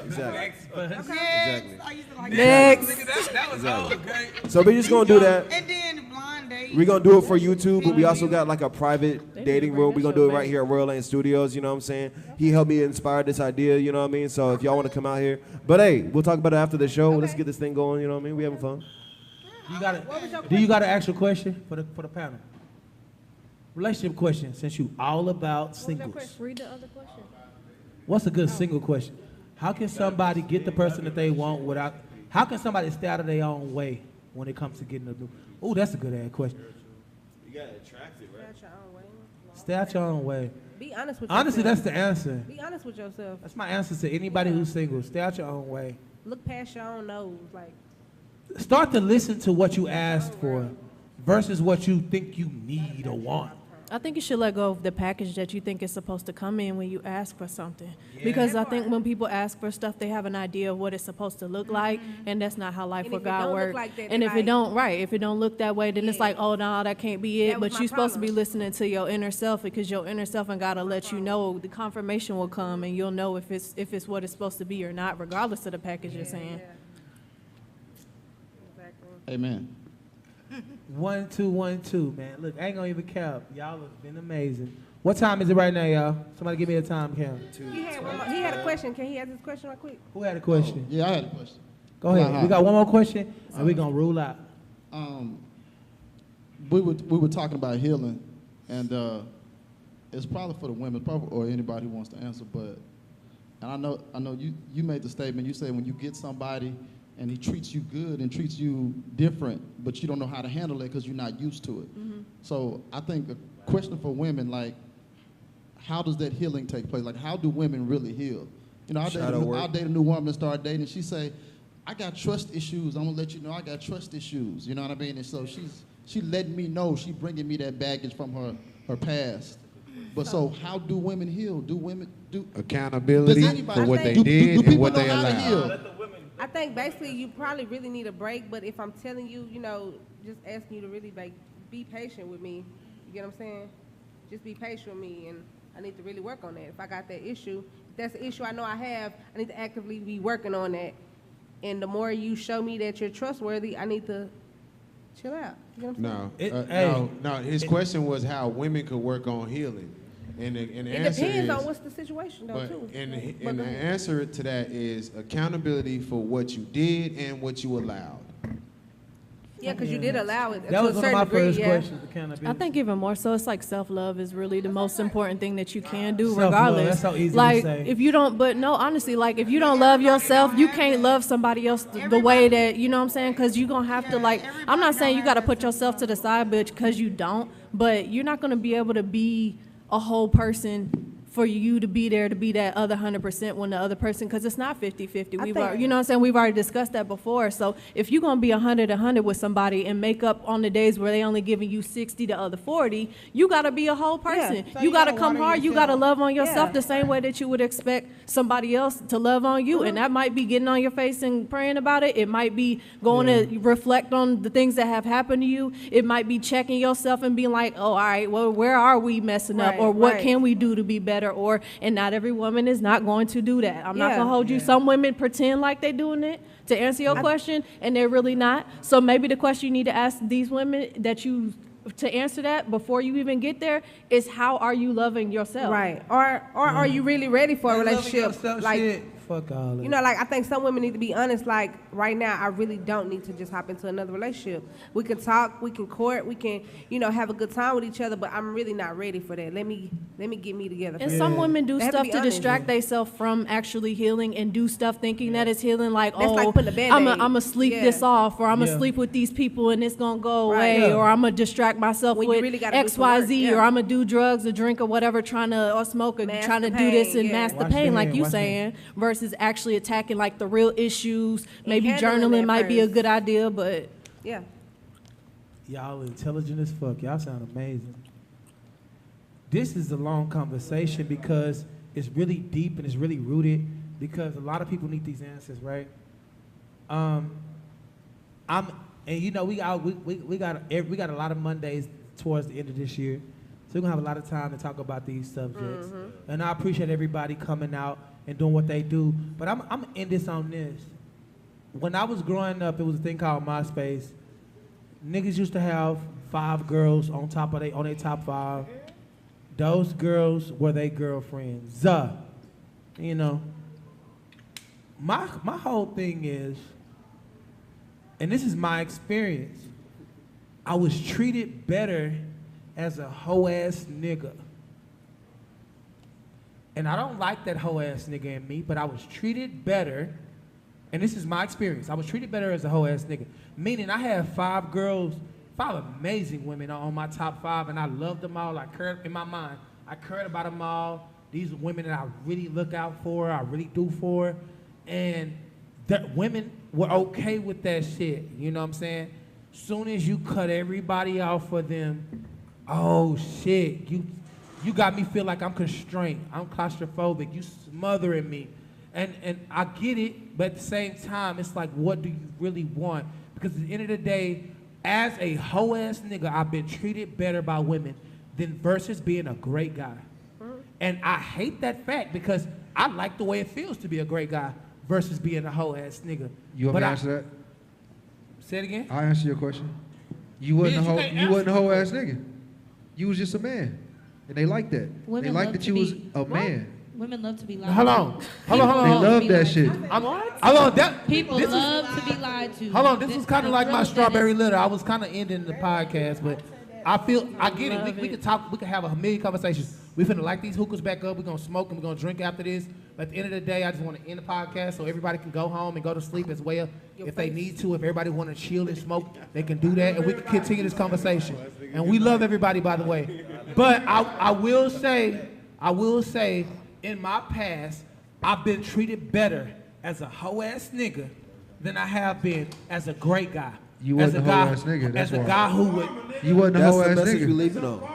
exactly. Exactly. Next. That was all great. So we just gonna do that. And then the blind date. We're gonna do it for YouTube, but we also got like a private dating room. We're gonna do it right here at Royal Lane Studios, you know what I'm saying? He helped me inspire this idea, you know what I mean? So if y'all wanna come out here. But hey, we'll talk about it after the show. Let's get this thing going, you know what I mean? We having fun. Do you got an actual question for the panel? Relationship question, since you all about singles. Read the other question. What's a good single question? How can somebody get the person that they want without, how can somebody stay out of their own way when it comes to getting a new? Oh, that's a good ass question. You got attracted, right? Stay out your own way. Be honest with Honestly, yourself. that's the answer. Be honest with yourself. That's my answer to anybody who's single. Stay out your own way. Look past your own nose. Like, Start to listen to what you asked for versus what you think you need or want. I think you should let go of the package that you think is supposed to come in when you ask for something. Because I think when people ask for stuff, they have an idea of what it's supposed to look like, and that's not how life And with if it God don't look works. like that, And then if it don't, if it don't look that way, then it's Yeah. like, oh no, that can't be it. That was But my you're supposed to be problem. listening to your inner self, because your inner self and God will let you know. The confirmation will come, and you'll know if it's what it's supposed to be or not, regardless of the package it's in. Amen. 1 2 1 2, man. Look, I ain't gonna even cap. Y'all have been amazing. What time is it right now, y'all? Somebody give me a time count. he had a question. Can he ask his question right quick? Who had a question? Yeah, I had a question. Go ahead. Uh-huh. We got one more question, and we're gonna rule out. We were talking about healing, and it's probably for the women, probably, or anybody who wants to answer. But and I know you made the statement. You said when you get somebody and he treats you good and treats you different, but you don't know how to handle it because you're not used to it. Mm-hmm. So I think the question for women, like, how does that healing take place? Like, how do women really heal? You know, I'll date a new woman and start dating, and she say, I got trust issues. I'm gonna let you know I got trust issues. You know what I mean? And so she letting me know, she bringing me that baggage from her past. But so how do women heal? Do women do Accountability does anybody- for what they do did and people what know they how to allowed. heal? I think basically you probably really need a break, but if I'm telling you, you know, just asking you to really like be patient with me. You get what I'm saying? Just be patient with me, and I need to really work on that. If I got that issue, if that's an issue I know I have, I need to actively be working on that. And the more you show me that you're trustworthy, I need to chill out. You know what I'm saying? No. His question was how women could work on healing, and the It answer depends is, on what's the situation, though, too. And the answer to that is accountability for what you did and what you allowed. Yeah, because you did allow it That to a was one of certain my degree. first Yeah. questions. Accountability. I think even more so, it's like self-love is really the most important thing that you can do, Self-love, regardless. that's so easy to like, say. if you don't, but no, honestly, like, if you don't love yourself, you can't love somebody else the way that, you know what I'm saying? Because you're going to have to, like, I'm not saying you got to put yourself to the side, but because you don't, but you're not going to be able to be a whole person for you to be there to be that other 100% when the other person, because it's not 50-50. You know what I'm saying? We've already discussed that before. So if you're going to be 100 with somebody and make up on the days where they only giving you 60 the other 40, you got to be a whole person. So you you got to gotta come water hard. You got to yourself. love on yourself Yeah. the same way that you would expect somebody else to love on you. And that might be getting on your face and praying about it. It might be going to reflect on the things that have happened to you. It might be checking yourself and being like, oh, all right, well, where are we messing up? Right, Or what right. can we do to be better? Or, and not every woman is not going to do that. I'm not Yeah. going to hold you. Some women pretend like they're doing it to answer your question, and they're really not. So maybe the question you need to ask these women to answer that before you even get there is, how are you loving yourself? Right. Or are you really ready for a And loving relationship? yourself, Like, shit, fuck all that. You know, like I think some women need to be honest. Like right now, I really don't need to just hop into another relationship. We can talk, we can court, we can, you know, have a good time with each other. But I'm really not ready for that. Let me get me together. And some women do They have stuff be to honest. distract themselves from actually healing and do stuff thinking that it's healing. Like, That's like putting a Band-Aid. I'm gonna sleep Yeah. this off, or I'm gonna Yeah. sleep with these people and it's gonna go Right. away, Yeah. or I'm gonna distract myself When you with really gotta do some work, XYZ, yeah. or I'm gonna do drugs or drink or whatever, or smoke or Mask trying to the do this pain, and yeah. mask the Wash the pain, like hand, you wash the saying, versus actually attacking like the real issues. Maybe handling journaling that might be a first. good idea, but Yeah. Y'all intelligent as fuck. Y'all sound amazing. This is a long conversation because it's really deep and it's really rooted because a lot of people need these answers, right? And you know we got a lot of Mondays towards the end of this year, so we're gonna have a lot of time to talk about these subjects. And I appreciate everybody coming out and doing what they do. But I'm gonna end this on this. When I was growing up, it was a thing called MySpace. Niggas used to have 5 girls on their top 5. Those girls were their girlfriends. You know. My whole thing is, and this is my experience, I was treated better as a hoe ass nigga. And I don't like that hoe ass nigga in me, but I was treated better, and this is my experience. I was treated better as a hoe ass nigga. Meaning I had 5 girls, 5 amazing women on my top 5, and I loved them all. In my mind, I cared about them all. These are women that I really look out for, I really do for. And the women were okay with that shit. You know what I'm saying? Soon as you cut everybody off for them, oh shit, you got me feel like I'm constrained. I'm claustrophobic. You smothering me. And I get it, but at the same time, it's like, what do you really want? Because at the end of the day, as a hoe ass nigga, I've been treated better by women than versus being a great guy. And I hate that fact because I like the way it feels to be a great guy versus being a hoe ass nigga. You want me to answer that? Say it again. I'll answer your question. You wasn't a hoe ass nigga. You was just a man, and they liked that. Women they liked love that to you was be- a man. Women love to be lied Hold to. on. Hold on. They love that shit. Hold on. People love to be lied to. Hold on. This was kind of like my strawberry letter. letter. I was kind of ending the podcast, but I get it. We can talk. We can have a million conversations. We finna light these hookahs back up. We're gonna smoke and we're gonna drink after this. But at the end of the day, I just want to end the podcast so everybody can go home and go to sleep as well. If they need to, if everybody want to chill and smoke, they can do that, and we can continue this conversation. And we love everybody, by the way. But I will say, in my past, I've been treated better as a hoe ass nigga than I have been as a great guy. You wasn't a hoe ass nigga. That's as a why. guy who would. You wasn't a hoe ass message we nigga. leaving on.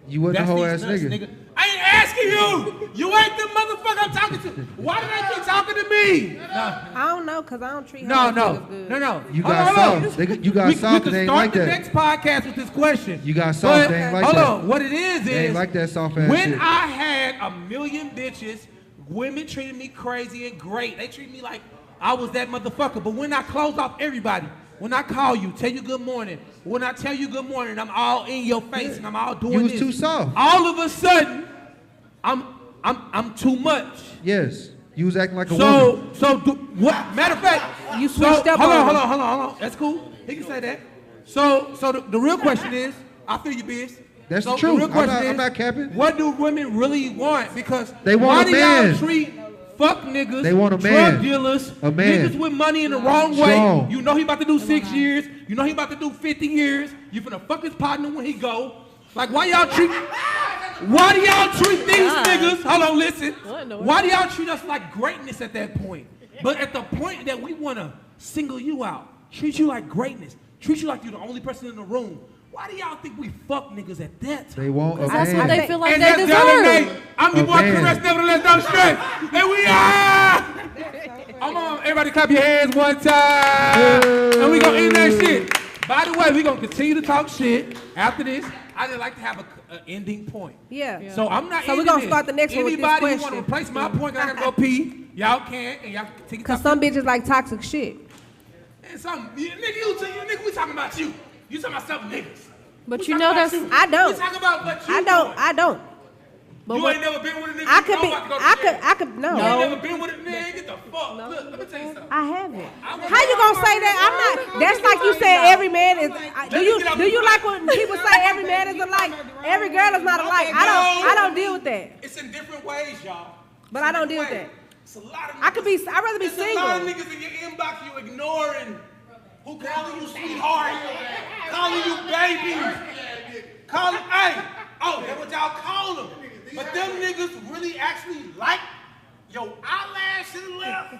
You wasn't a That's hoe these ass nuts, nigga. I ain't asking you. You ain't the motherfucker I'm talking to. Why did they keep talking to me? I don't know, cause I don't treat No. niggas good. You got soft. You got soft. We They can ain't start like the that. next podcast with this question. You got soft. They ain't like hold that. on. What it is They ain't like that soft ass when shit. I had a million bitches, women treated me crazy and great. They treated me like I was that motherfucker. But when I close off everybody, when I call you, tell you good morning, when I tell you good morning, I'm all in your face and I'm all doing You was this. too soft. All of a sudden, I'm too much. Yes. You was acting like a woman. What? Matter of fact, You switched up Hold on on. That's cool. He can say that. So the real question is, I feel you, Biz. That's So the truth. real question I'm not capping. What do women really want? Because They want why a do man. y'all treat fuck niggas, They want a man. drug dealers, A man. niggas with money in the wrong Strong. way? You know he about to do 6 years. You know he about to do 50 years. You finna fuck his partner when he go. Like why do y'all treat these niggas? Hold on, listen. Why do y'all treat us like greatness at that point? But at the point that we wanna single you out, treat you like greatness, treat you like you're the only person in the room. Why do y'all think we fuck niggas at that time? They want a that's man. what they feel like And they that's the other deserve. day. I'm the A boy man. caress, nevertheless, don't stress. And we are. Come on, everybody clap your hands one time. And we gonna end that shit. By the way, we gonna continue to talk shit after this. I just like to have an ending point. Yeah. So I'm not So we're ending gonna this. start the next one with this Anybody who want question. to replace my point, 'cause I gotta go pee. Y'all can, and y'all can continue Cause talking. some bitches like toxic shit. And some nigga, we talking about you. You talking about some niggas. But We you talking know about that's you. I don't. We talking about what you I don't. But you what- ain't never been with a nigga. I you could know be. about to go to I jail. could. No. You ain't never been with a nigga. Get the fuck. Look, let me tell you something. I haven't. How you gonna say that? I'm not. That's like you said. Every man is. Do you like when people say every man is alike? Every girl is not alike. I don't deal with that. It's in different ways, y'all. But I don't deal with that. It's a lot of niggas. I could be. I'd rather be There's a lot of single. niggas in your inbox you ignoring. Who calling you sweetheart? Calling you baby? Calling, hey, oh, that's what y'all call them. But them niggas really actually like your eyelash to the left.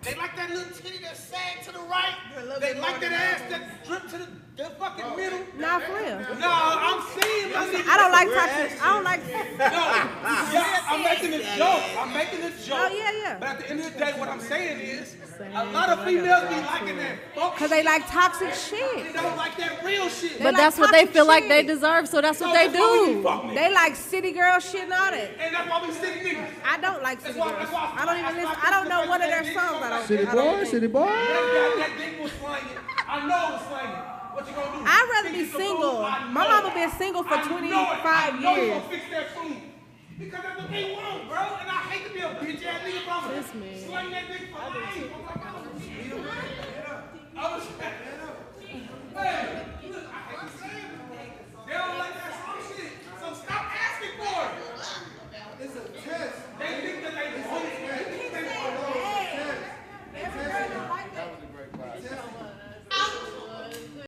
They like that little titty that sag to the right. They like that ass that drip to the fucking middle. Nah, for real. No, I'm saying my niggas. I don't like toxic. I don't like. No, yeah, I'm making this joke. I'm making this joke. Oh, yeah. But at the end of the day, what I'm saying is, a lot of females be liking that fuck Cause they shit. like toxic They shit. don't like that real shit. But that's what they feel like they deserve, so that's what they do. They like city girl shit and all that. And that's why we city niggas. I don't like city why- girls. that's why- I don't even listen. I don't know one of their songs. I don't. City I don't boy, think. city boy. That dick was slanging. I know it was slanging. What you gonna do? I'd rather be Fix the single. food? I My know mama it. been single for I know it. 25 I know you years. gonna fix that food. Because that's what they want, bro. And I hate to be a bitch ass nigga, bro. This man. Slang that dick for life. I was, hey, look, I hate to say it. They don't